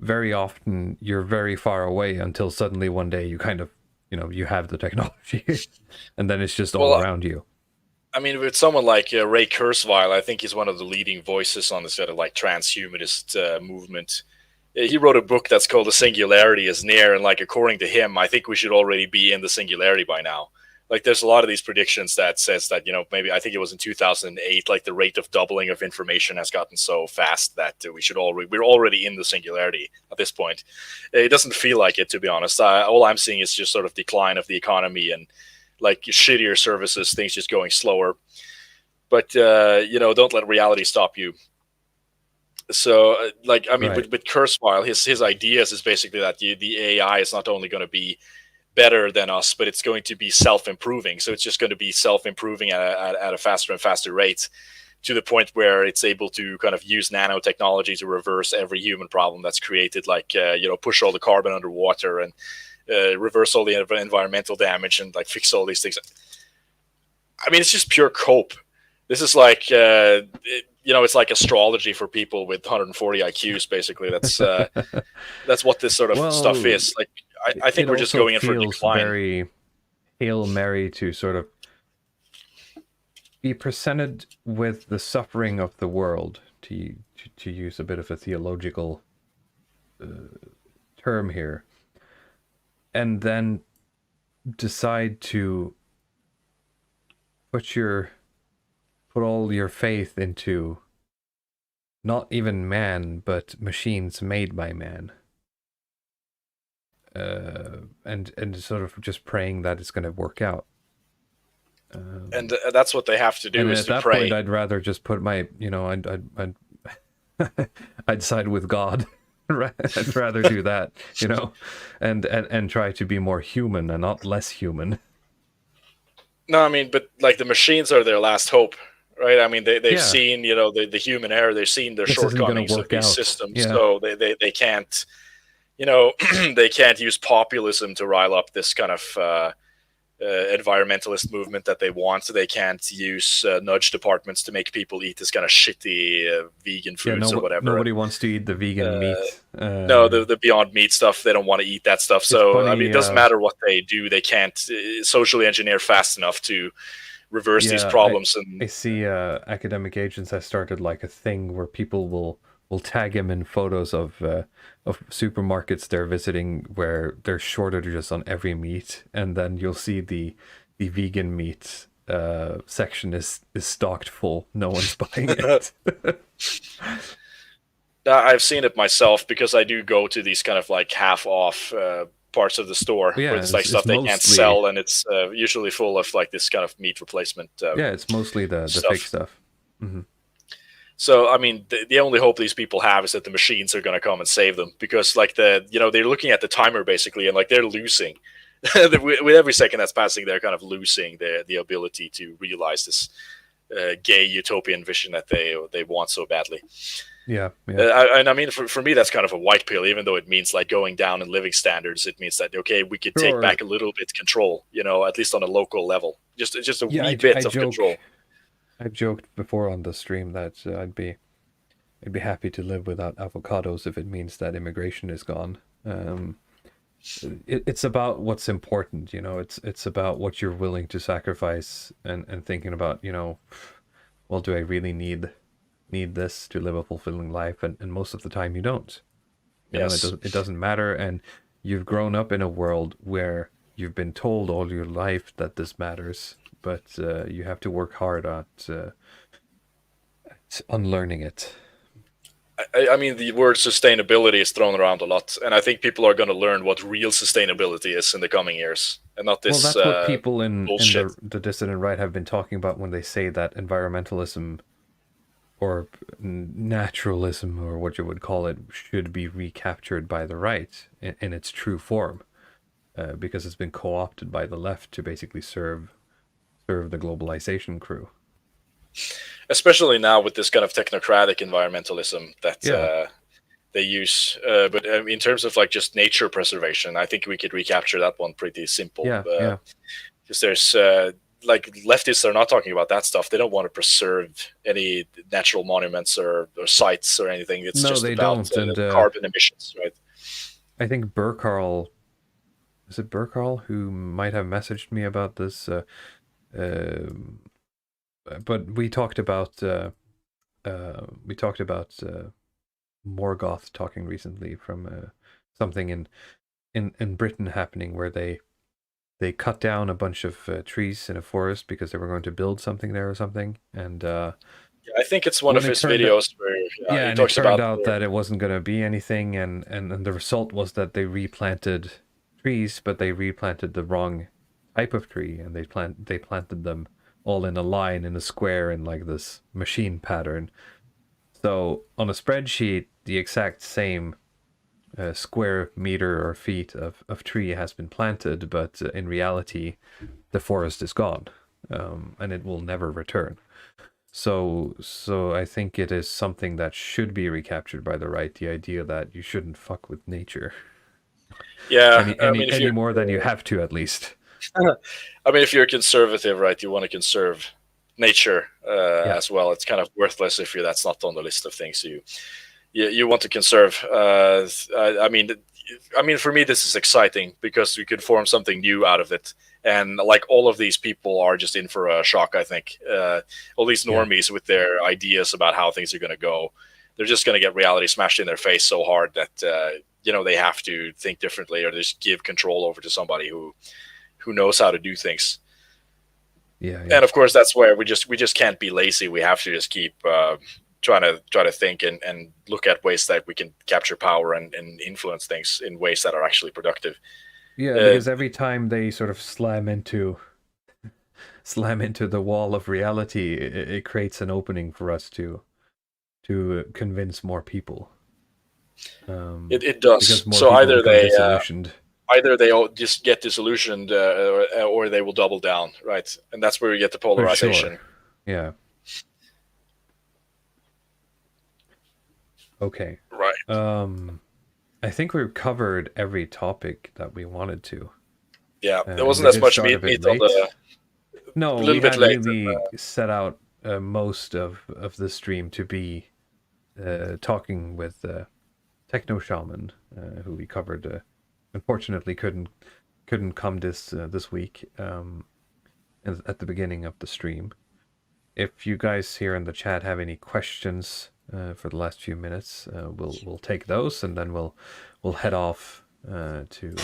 S3: very often you're very far away until suddenly one day you kind of you have the technology, and then it's just all
S4: Well,
S3: around you.
S4: I mean, with someone like Ray Kurzweil, I think he's one of the leading voices on this sort of like transhumanist movement. He wrote a book that's called "The Singularity is Near," and like according to him, I think we should already be in the singularity by now. Like, there's a lot of these predictions that says that maybe I think it was in 2008, like the rate of doubling of information has gotten so fast that we're already in the singularity at this point. It doesn't feel like it, to be honest. All I'm seeing is just sort of decline of the economy and like shittier services, things just going slower. But don't let reality stop you. So, like, I mean,
S3: Right.
S4: with Kurzweil, his ideas is basically that the AI is not only going to be better than us, but it's going to be self-improving. So it's just going to be self-improving at a faster and faster rate, to the point where it's able to kind of use nanotechnology to reverse every human problem that's created, like push all the carbon underwater and reverse all the environmental damage and like fix all these things. I mean, it's just pure cope. This is like it's like astrology for people with 140 IQs. Basically, that's what this sort of stuff is. Like, I think we're just going in for a decline.
S3: Very Hail Mary to sort of be presented with the suffering of the world, to use a bit of a theological term here, and then decide to put all your faith into not even man, but machines made by man. And sort of just praying that it's going to work out.
S4: And that's what they have to do,
S3: and
S4: is
S3: at
S4: to
S3: that
S4: pray.
S3: point, I'd rather just put my, I'd side with God. I'd rather do that, and try to be more human and not less human.
S4: No, I mean, but like the machines are their last hope, right? I mean, they've
S3: Yeah.
S4: seen, the human error. They've seen their
S3: This isn't gonna
S4: shortcomings of
S3: work
S4: these
S3: out.
S4: systems,
S3: Yeah.
S4: so they can't, they can't use populism to rile up this kind of environmentalist movement that they want. So they can't use nudge departments to make people eat this kind of shitty vegan foods or whatever.
S3: Nobody wants to eat the vegan meat.
S4: No, the Beyond Meat stuff, they don't want to eat that stuff. So,
S3: funny,
S4: I mean, it doesn't matter what they do. They can't socially engineer fast enough to reverse these problems.
S3: I see academic agents have started like a thing where people will tag him in photos of supermarkets they're visiting where there's shortages on every meat, and then you'll see the vegan meat section is stocked full. No one's buying it.
S4: I've seen it myself, because I do go to these kind of like half off parts of the store where it's like stuff they can't sell, and it's usually full of like this kind of meat replacement.
S3: It's mostly the fake stuff. Mm-hmm.
S4: So, I mean, the only hope these people have is that the machines are going to come and save them, because like they're looking at the timer basically, and like they're losing with every second that's passing. They're kind of losing the ability to realize this gay utopian vision that they want so badly.
S3: Yeah.
S4: I mean, for me, that's kind of a white pill, even though it means like going down in living standards. It means that, okay, we could take back a little bit control, at least on a local level, just a wee bit of control.
S3: I've joked before on the stream that I'd be happy to live without avocados if it means that immigration is gone. It's about what's important, it's about what you're willing to sacrifice, and thinking about, well, do I really need this to live a fulfilling life? And most of the time you don't.
S4: Yes.
S3: It doesn't matter, and you've grown up in a world where you've been told all your life that this matters, but you have to work hard at unlearning it.
S4: I mean, the word sustainability is thrown around a lot, and I think people are going to learn what real sustainability is in the coming years, and not this.
S3: Well, that's what people in
S4: bullshit.
S3: the dissident right have been talking about when they say that environmentalism or naturalism, or what you would call it, should be recaptured by the right in its true form, because it's been co-opted by the left to basically serve the globalization crew.
S4: Especially now with this kind of technocratic environmentalism that they use. But in terms of like just nature preservation, I think we could recapture that one pretty simple. Because there's like leftists are not talking about that stuff. They don't want to preserve any natural monuments or sites or anything. It's just about carbon emissions, right?
S3: I think Burkarl is it Burkall who might have messaged me about this? But we talked about Morgoth talking recently from something in Britain happening where they cut down a bunch of trees in a forest because they were going to build something there or something, and
S4: I think it's one of his videos where he talks
S3: it
S4: about
S3: turned out that it wasn't going to be anything, and the result was that they replanted trees, but they replanted the wrong type of tree, and they planted them all in a line in a square in like this machine pattern. So on a spreadsheet, the exact same square meter or feet of tree has been planted, but in reality, the forest is gone, and it will never return. So I think it is something that should be recaptured by the right. The idea that you shouldn't fuck with nature.
S4: Yeah,
S3: any more than you have to, at least.
S4: I mean, if you're conservative, right, you want to conserve nature as well. It's kind of worthless if that's not on the list of things you want to conserve. I mean, for me, this is exciting because we could form something new out of it. And like all of these people are just in for a shock, I think. All these normies with their ideas about how things are going to go, they're just going to get reality smashed in their face so hard that they have to think differently or just give control over to somebody who knows how to do things. Yeah. And of course, that's where we just can't be lazy. We have to just keep trying to think and look at ways that we can capture power and influence things in ways that are actually productive.
S3: Yeah, because every time they sort of slam into the wall of reality, it creates an opening for us to convince more people.
S4: It does. So either they all just get disillusioned, or they will double down, right? And that's where we get the polarization.
S3: Sure. Yeah. Okay.
S4: Right.
S3: I think we've covered every topic that we wanted to.
S4: Yeah, there wasn't as much meat on the.
S3: No, we had really set out most of the stream to be talking with Techno Shaman, who we covered. Unfortunately, couldn't come this week at the beginning of the stream. If you guys here in the chat have any questions for the last few minutes, we'll take those, and then we'll head off to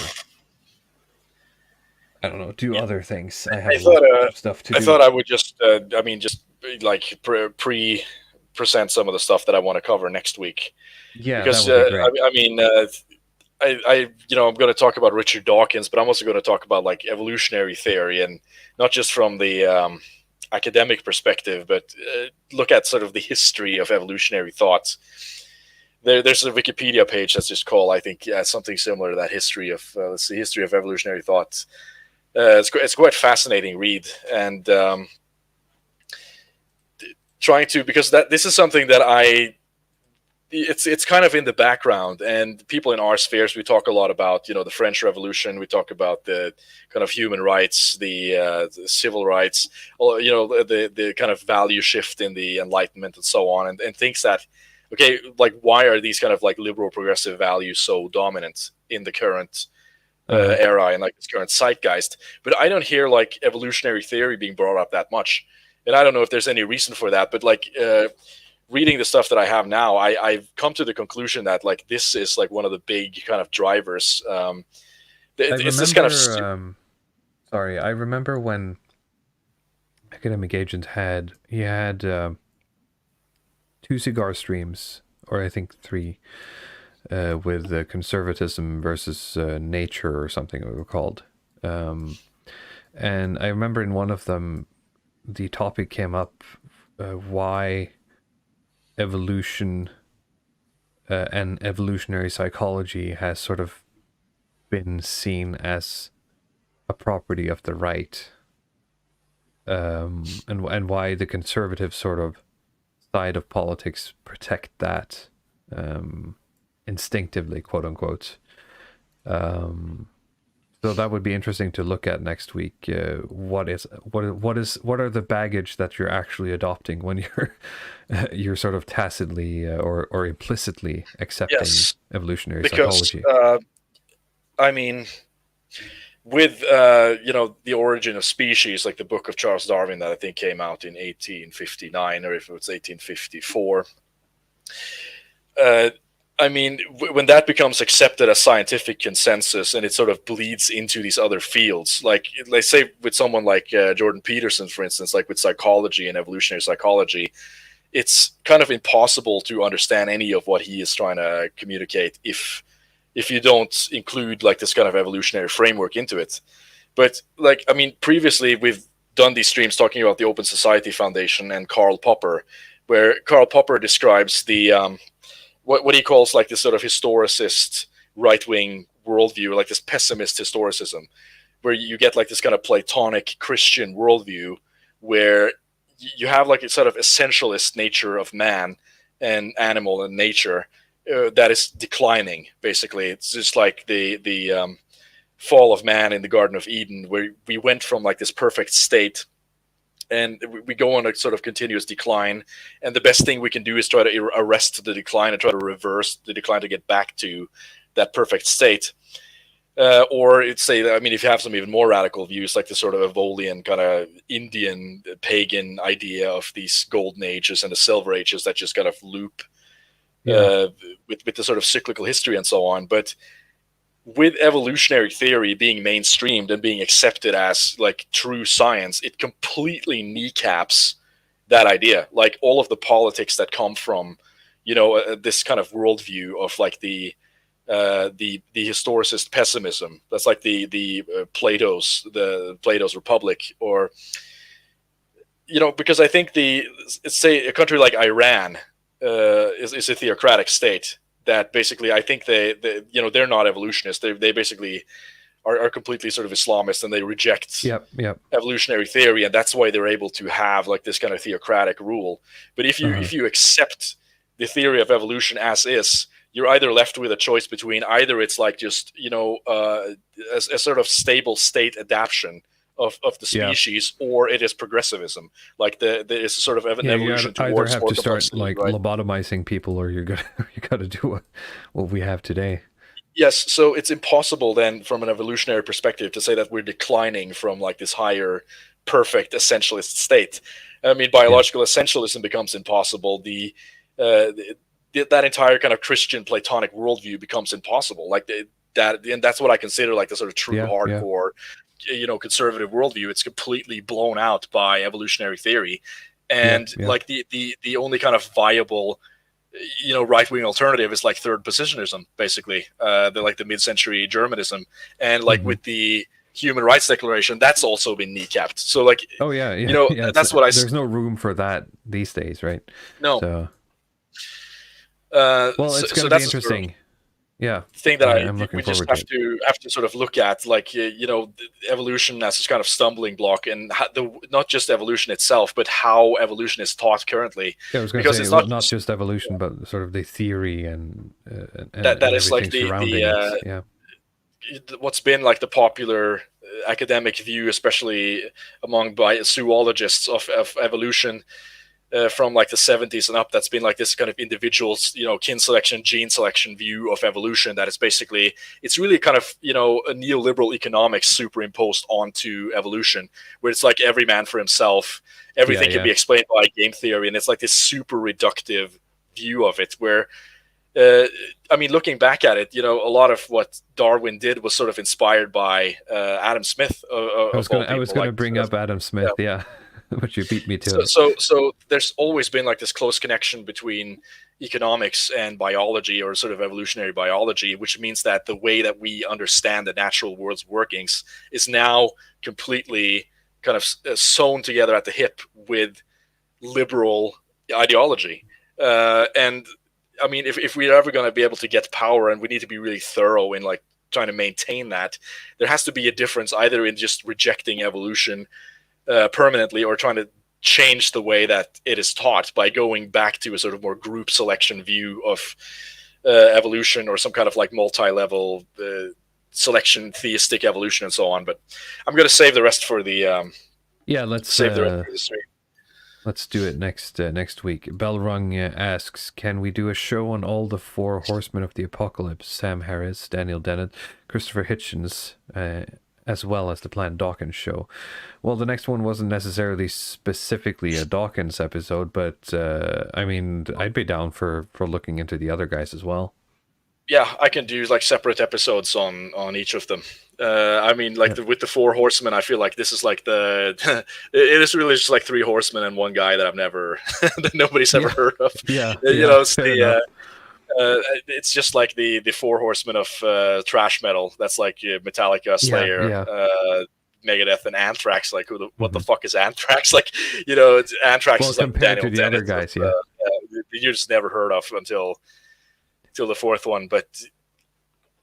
S3: I don't know, do other things. I have a lot of stuff to do.
S4: I thought I would just like present some of the stuff that I want to cover next week.
S3: Yeah,
S4: because
S3: that would be great.
S4: I'm going to talk about Richard Dawkins, but I'm also going to talk about like evolutionary theory, and not just from the academic perspective, but look at sort of the history of evolutionary thought. There's a Wikipedia page that's just called, I think, something similar to that, history of evolutionary thought. It's quite fascinating read, and because this is something that it's kind of in the background, and people in our spheres, we talk a lot about, the French Revolution. We talk about the kind of human rights, the civil rights, the kind of value shift in the Enlightenment and so on, and thinks that, okay, like, why are these kind of like liberal progressive values so dominant in the current era and like this current zeitgeist? But I don't hear like evolutionary theory being brought up that much, and I don't know if there's any reason for that. But like reading the stuff that I have now, I've come to the conclusion that like this is like one of the big kind of drivers. It's this kind of
S3: sorry, I remember when Academic Agent had 2 cigar streams, or I think 3, with conservatism versus nature or something it was called. And I remember in one of them, the topic came up, why evolution and evolutionary psychology has sort of been seen as a property of the right, and why the conservative sort of side of politics protect that instinctively, quote unquote. So that would be interesting to look at next week. What are the baggage that you're actually adopting when you're sort of tacitly or implicitly accepting evolutionary psychology?
S4: I mean, with the Origin of Species, like the book of Charles Darwin that I think came out in 1859, or if it was 1854. I mean, when that becomes accepted as scientific consensus and it sort of bleeds into these other fields, like let's say with someone like Jordan Peterson, for instance, like with psychology and evolutionary psychology, it's kind of impossible to understand any of what he is trying to communicate if you don't include like this kind of evolutionary framework into it. But like, I mean, previously we've done these streams talking about the Open Society Foundation and Karl Popper, where Karl Popper describes the what he calls like this sort of historicist right-wing worldview, like this pessimist historicism, where you get like this kind of Platonic Christian worldview where you have like a sort of essentialist nature of man and animal and nature that is declining. Basically, it's just like the fall of man in the Garden of Eden, where we went from like this perfect state and we go on a sort of continuous decline, and the best thing we can do is try to arrest the decline and try to reverse the decline to get back to that perfect state. Or it's say, I mean, if you have some even more radical views, like the sort of Evolian kind of Indian pagan idea of these golden ages and the silver ages that just kind of loop with the sort of cyclical history and so on. But with evolutionary theory being mainstreamed and being accepted as like true science, it completely kneecaps that idea. Like all of the politics that come from, this kind of worldview of like the historicist pessimism. That's like the Plato's Republic, or because I think say a country like Iran is a theocratic state that basically I think they're not evolutionists. They basically are completely sort of Islamist, and they reject evolutionary theory, and that's why they're able to have like this kind of theocratic rule. But if you accept the theory of evolution as is, you're either left with a choice between either it's like just a sort of stable state adaptation of the species, or it is progressivism. Like there is a sort of an evolution
S3: you
S4: towards
S3: either have
S4: more
S3: to start
S4: complexity,
S3: like
S4: right?
S3: lobotomizing people, or you got to do what we have today.
S4: Yes, so it's impossible then from an evolutionary perspective to say that we're declining from like this higher perfect essentialist state. I mean, biological essentialism becomes impossible. That entire kind of Christian Platonic worldview becomes impossible. Like that, and that's what I consider like the sort of true hardcore, conservative worldview. It's completely blown out by evolutionary theory, and like the only kind of viable, right-wing alternative is like third positionism, basically. The mid-century Germanism, and like with the Human Rights Declaration, that's also been kneecapped. So like, that's what I.
S3: There's no room for that these days, right?
S4: No.
S3: So. Well, it's going to be interesting.
S4: Thing that
S3: we
S4: just have to sort of look at, like evolution as this kind of stumbling block, and not just evolution itself, but how evolution is taught currently.
S3: Yeah, I was going to say it's not just evolution, but sort of the theory and
S4: that is like what's been like the popular academic view, especially among zoologists of evolution. From like the 70s and up, that's been like this kind of individuals, kin selection, gene selection view of evolution. That is basically, it's really kind of, a neoliberal economics superimposed onto evolution, where it's like every man for himself, everything can be explained by game theory. And it's like this super reductive view of it, where, I mean, looking back at it, a lot of what Darwin did was sort of inspired by Adam Smith. I was going
S3: to bring up Adam Smith. Yeah. But you beat me to it.
S4: So there's always been like this close connection between economics and biology, or sort of evolutionary biology, which means that the way that we understand the natural world's workings is now completely kind of sewn together at the hip with liberal ideology. And I mean, if we're ever going to be able to get power, and we need to be really thorough in like trying to maintain that, there has to be a difference either in just rejecting evolution permanently, or trying to change the way that it is taught by going back to a sort of more group selection view of evolution, or some kind of like multi-level selection, theistic evolution, and so on. But I'm going to save the rest for the
S3: let's
S4: save the rest for the stream.
S3: Let's do it next week. Belrung asks, can we do a show on all the 4 horsemen of the apocalypse? Sam Harris, Daniel Dennett, Christopher Hitchens, as well as the planned Dawkins show. Well, the next one wasn't necessarily specifically a Dawkins episode, but I mean, I'd be down for looking into the other guys as well.
S4: Yeah, I can do like separate episodes on each of them. I mean, like with the 4 horsemen, I feel like this is like it is really just like 3 horsemen and one guy that I've never, that nobody's ever heard of.
S3: Yeah,
S4: you know, it's just like the 4 horsemen of thrash metal. That's like Metallica, Slayer, Megadeth, and Anthrax. Like, what the fuck is Anthrax? Like, you know, Anthrax is like
S3: compared
S4: Daniel
S3: to the other
S4: Dennett,
S3: guys,
S4: you just never heard of until the 4th one. But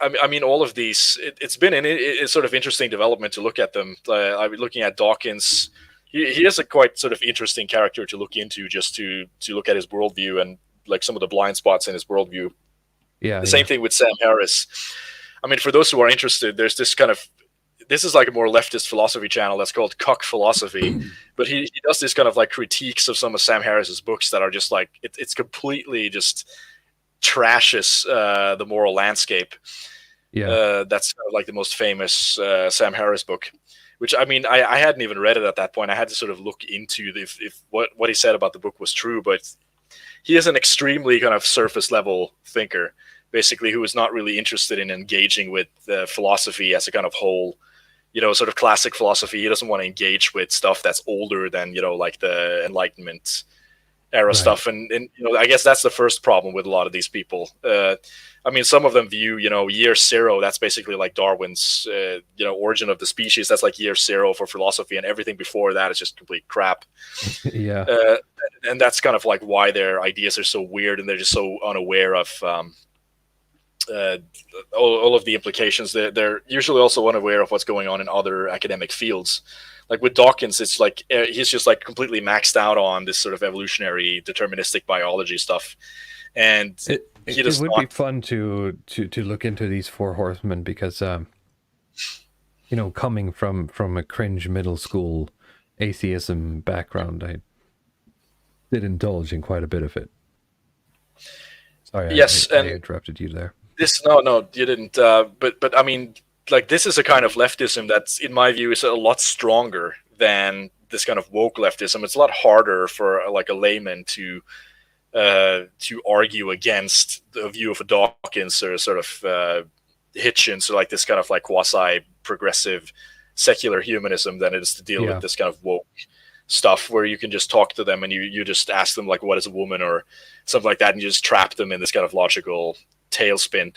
S4: I mean, all of these, it's been it's sort of interesting development to look at them. I've been looking at Dawkins. He is a quite sort of interesting character to look into, just to look at his worldview and like some of the blind spots in his worldview.
S3: Yeah.
S4: The same thing with Sam Harris. I mean, for those who are interested, there's this is like a more leftist philosophy channel that's called Cuck Philosophy, but he does this kind of like critiques of some of Sam Harris's books that are just like, it's completely just trashes the moral landscape. That's like the most famous Sam Harris book, which, I mean, I hadn't even read it at that point. I had to sort of look into if what he said about the book was true, but he is an extremely kind of surface level thinker, basically, who is not really interested in engaging with philosophy as a kind of whole, you know, sort of classic philosophy. He doesn't want to engage with stuff that's older than, you know, like the Enlightenment era stuff. And you know, I guess that's the first problem with a lot of these people. I mean, some of them view, you know, year 0, that's basically like Darwin's, you know, Origin of the Species. That's like year 0 for philosophy, and everything before that is just complete crap. And that's kind of like why their ideas are so weird, and they're just so unaware of all of the implications. They're usually also unaware of what's going on in other academic fields. Like with Dawkins, it's like he's just like completely maxed out on this sort of evolutionary deterministic biology stuff, and
S3: it would be fun to look into these 4 horsemen, because you know, coming from a cringe middle school atheism background, I did indulge in quite a bit of it. Sorry,
S4: yes,
S3: I interrupted you there.
S4: No, you didn't. But I mean, like, this is a kind of leftism that's, in my view, is a lot stronger than this kind of woke leftism. It's a lot harder for like a layman to argue against the view of a Dawkins or sort of Hitchens, or like this kind of like quasi-progressive secular humanism, than it is to deal with this kind of woke stuff where you can just talk to them and you just ask them like, what is a woman, or something like that, and you just trap them in this kind of logical tailspin.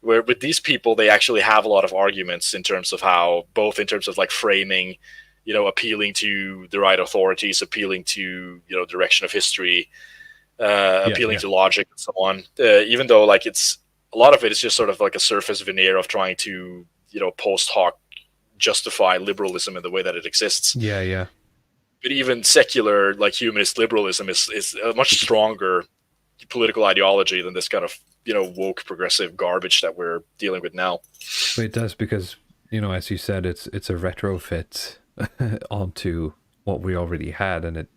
S4: Where with these people, they actually have a lot of arguments in terms of how, both in terms of like framing, you know, appealing to the right authorities, appealing to, you know, direction of history, appealing to logic and so on. Even though like it's, a lot of it is just sort of like a surface veneer of trying to, you know, post hoc justify liberalism in the way that it exists. But even secular, like humanist liberalism is a much stronger political ideology than this kind of, you know, woke progressive garbage that we're dealing with now.
S3: It does, because, you know, as you said, it's a retrofit onto what we already had, and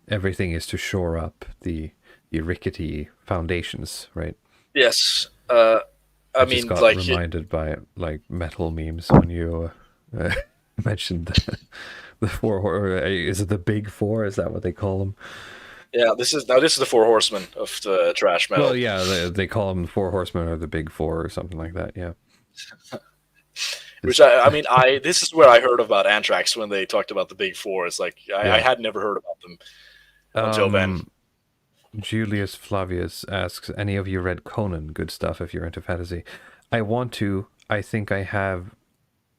S3: everything is to shore up the rickety foundations, right?
S4: Yes. I mean,
S3: got
S4: like,
S3: reminded by like metal memes when you mentioned the 4, or is it the big 4? Is that what they call them?
S4: Yeah, this is the 4 horsemen of the trash metal.
S3: Well, yeah, they call them the 4 horsemen, or the big 4, or something like that. Yeah.
S4: Which I mean, this is where I heard about Anthrax, when they talked about the big 4. It's like I had never heard about them until then.
S3: Julius Flavius asks, any of you read Conan? Good stuff if you're into fantasy. I want to. I think I have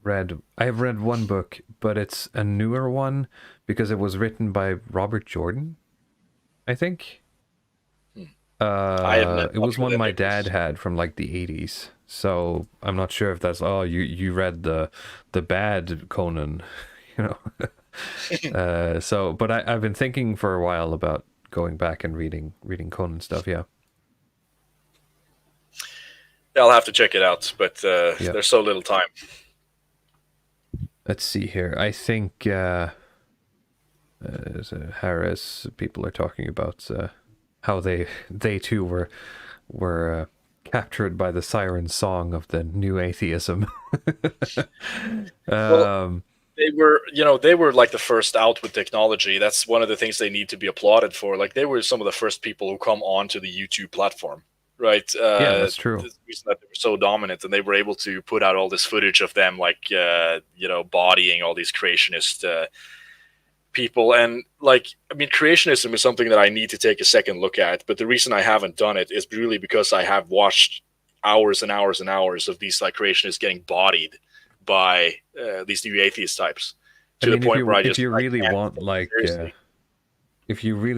S3: read one book, but it's a newer one because it was written by Robert Jordan, I think. It was one my dad had from like the 80s. So I'm not sure if that's, you read the bad Conan, you know. But I've been thinking for a while about going back and reading Conan stuff.
S4: I'll have to check it out, but there's so little time.
S3: Let's see here. I think Harris, people are talking about how they too were captured by the siren song of the new atheism.
S4: Well, they were like the first out with technology. That's one of the things they need to be applauded for. Like they were some of the first people who come onto the YouTube platform, right?
S3: Yeah, that's true.
S4: The reason that they were so dominant, and they were able to put out all this footage of them, like bodying all these creationist people. And like, I mean, creationism is something that I need to take a second look at. But the reason I haven't done it is really because I have watched hours and hours and hours of these like creationists getting bodied by these new atheist types to the point where I just
S3: if you really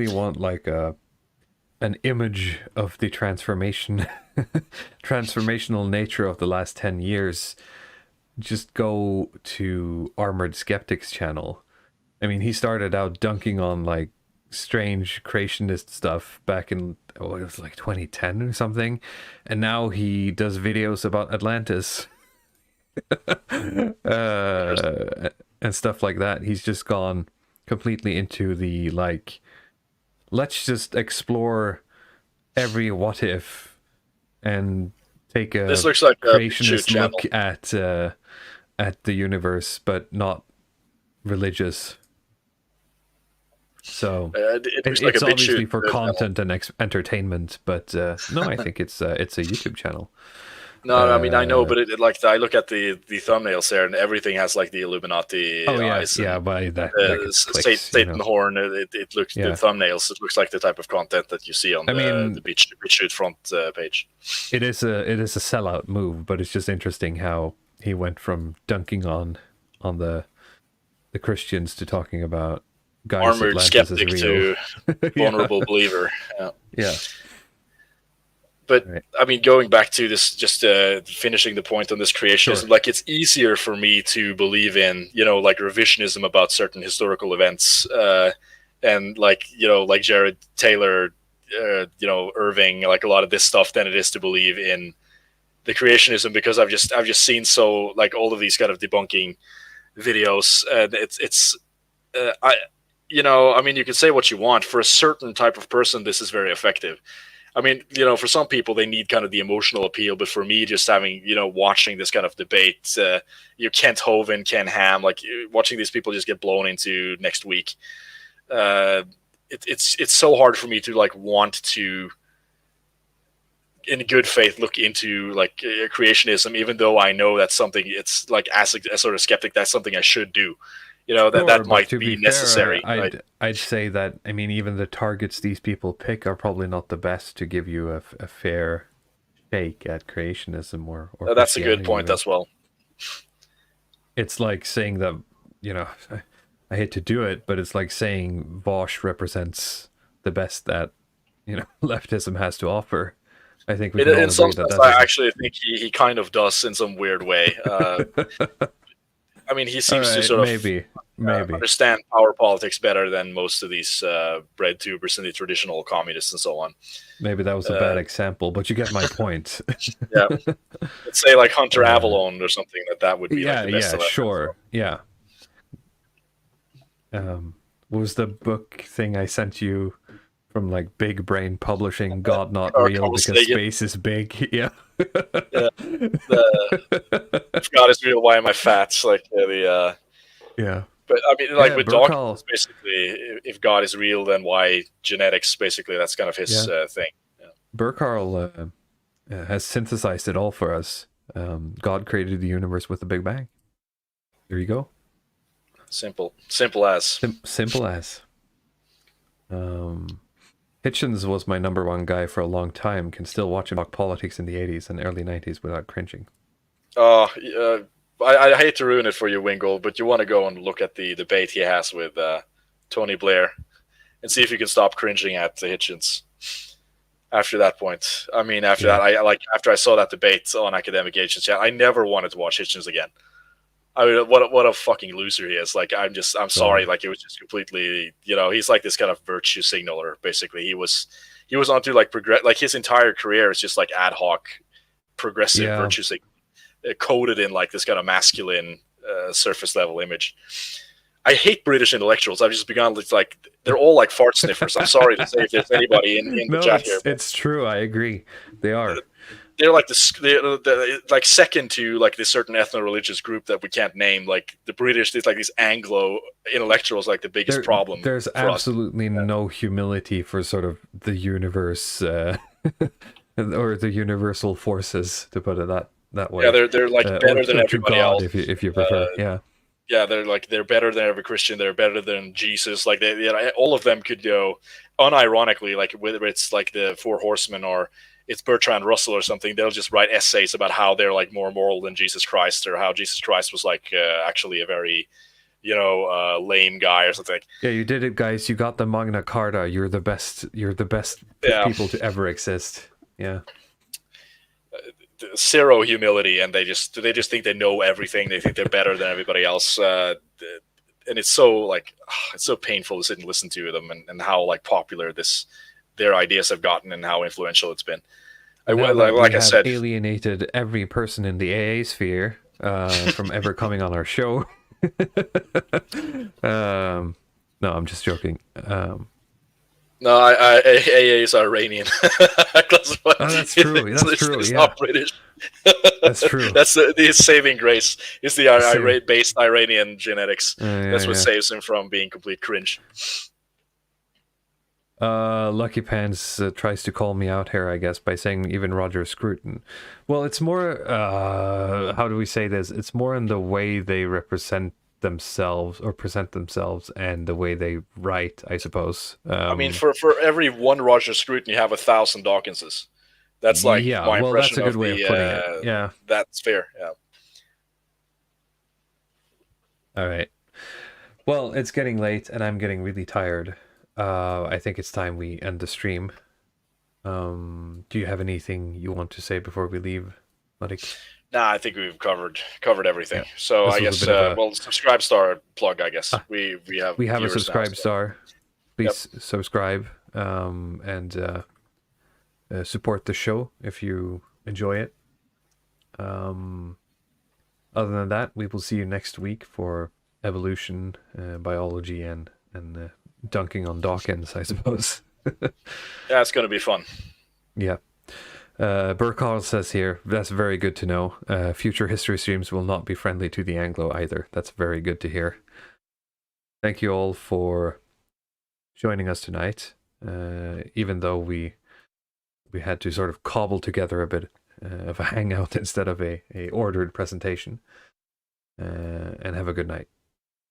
S3: want like an image of the transformational nature of the last 10 years, just go to Armored Skeptic's channel. I mean, he started out dunking on like strange creationist stuff back in it was like 2010 or something, and now he does videos about Atlantis. And stuff like that. He's just gone completely into the like, let's just explore every what if and take a
S4: this looks like
S3: creationist look at the universe, but not religious. So it's like obviously for content and entertainment, but no, I think it's a YouTube channel.
S4: No, I mean, I know, but it like I look at the thumbnails there, and everything has like the Illuminati eyes.
S3: Yeah, by that
S4: Satan horn. It looks the thumbnails. It looks like the type of content that you see on the BitChute front page.
S3: It is a sellout move, but it's just interesting how he went from dunking on the Christians to talking about guys
S4: armored skeptic to vulnerable believer.
S3: Yeah.
S4: But right. I mean, going back to this, just finishing the point on this creationism, sure. Like it's easier for me to believe in, like revisionism about certain historical events, and like Jared Taylor, Irving, like a lot of this stuff, than it is to believe in the creationism, because I've just seen so like all of these kind of debunking videos, and I mean, you can say what you want. For a certain type of person, this is very effective. I mean, for some people, they need kind of the emotional appeal. But for me, just having, watching this kind of debate, Kent Hovind, Ken Ham, like watching these people just get blown into next week, it's so hard for me to like want to, in good faith, look into like creationism, even though I know that's something. It's like as a sort of skeptic, that's something I should do. That might be necessary.
S3: Fair, I'd say that, I mean, even the targets these people pick are probably not the best to give you a fair shake at creationism or
S4: that's a good point as well.
S3: It's like saying that, I hate to do it, but it's like saying Vosh represents the best that, leftism has to offer. I think we can all agree that
S4: I actually think he kind of does in some weird way. I mean, he seems to sort of
S3: maybe
S4: understand power politics better than most of these bread tubers and the traditional communists and so on.
S3: Maybe that was a bad example, but you get my point.
S4: Yeah. Let's say like Hunter Avalon or something, that would be like the best of that.
S3: Sure. Yeah. What was the book thing I sent you from like Big Brain Publishing? God Not Real Because Space is Big. Yeah.
S4: Yeah. If God is real, why am I fat? Like
S3: yeah.
S4: But I mean, like with Dawkins, basically, if God is real, then why genetics? Basically, that's kind of his thing. Yeah.
S3: Burkarl has synthesized it all for us. God created the universe with the Big Bang. There you go.
S4: Simple as.
S3: Simple as. Hitchens was my number one guy for a long time. Can still watch him talk politics in the 80s and early 90s without cringing.
S4: I hate to ruin it for you, Wingle, but you want to go and look at the debate he has with Tony Blair and see if you can stop cringing at Hitchens. After that point, I mean, after I saw that debate on Academic Agents, I never wanted to watch Hitchens again. I mean, what a fucking loser he is. Like, I'm sorry. Like, it was just completely, he's like this kind of virtue signaler. Basically, he was onto like like his entire career is just like ad hoc, progressive virtue signaling, coded in like this kind of masculine surface level image. I hate British intellectuals. I've just begun. It's like they're all like fart sniffers. I'm sorry to say if there's anybody in the
S3: No,
S4: chat here.
S3: it's true. I agree. They are.
S4: They're like they're like second to like this certain ethno-religious group that we can't name. Like the British, it's like these Anglo intellectuals, like the biggest problem.
S3: There's absolutely no humility for sort of the universe or the universal forces, to put it that way.
S4: Yeah, they're like better than everybody
S3: God,
S4: else.
S3: if you prefer.
S4: Yeah, they're better than every Christian. They're better than Jesus. Like all of them could go unironically, like whether it's like the Four Horsemen or it's Bertrand Russell or something. They'll just write essays about how they're like more moral than Jesus Christ, or how Jesus Christ was like actually a very lame guy or something.
S3: Yeah, you did it, guys. You got the Magna Carta. You're the best. You're the best people to ever exist. Yeah.
S4: Zero humility, and they just think they know everything. They think they're better than everybody else, and it's so it's so painful to sit and listen to them, and how like popular their ideas have gotten and how influential it's been. I said,
S3: alienated every person in the AA sphere from ever coming on our show. No, I'm just joking.
S4: No, AA is Iranian.
S3: That's true.
S4: It's not British.
S3: That's true.
S4: That's the saving grace. It's the based Iranian genetics. That's what saves him from being complete cringe.
S3: Lucky Pants tries to call me out here, I guess, by saying even Roger Scruton. Well, it's more, how do we say this? It's more in the way they represent themselves or present themselves and the way they write, I suppose. I
S4: mean, for every one Roger Scruton, you have 1,000 Dawkinses. That's like my impression.
S3: That's a good way of putting it. Yeah,
S4: that's fair. Yeah.
S3: All right. Well, it's getting late, and I'm getting really tired. I think it's time we end the stream. Do you have anything you want to say before we leave, Luddic?
S4: Nah, I think we've covered everything. Yeah. So I guess subscribe star plug. I guess we have
S3: a subscribe star. Please subscribe and support the show if you enjoy it. Other than that, we will see you next week for evolution, biology, and dunking on Dawkins, I suppose.
S4: Yeah, it's going to be fun.
S3: Yeah. Burkhardt says here, that's very good to know. Future history streams will not be friendly to the Anglo either. That's very good to hear. Thank you all for joining us tonight. Even though we had to sort of cobble together a bit of a hangout instead of a ordered presentation. And have a good night.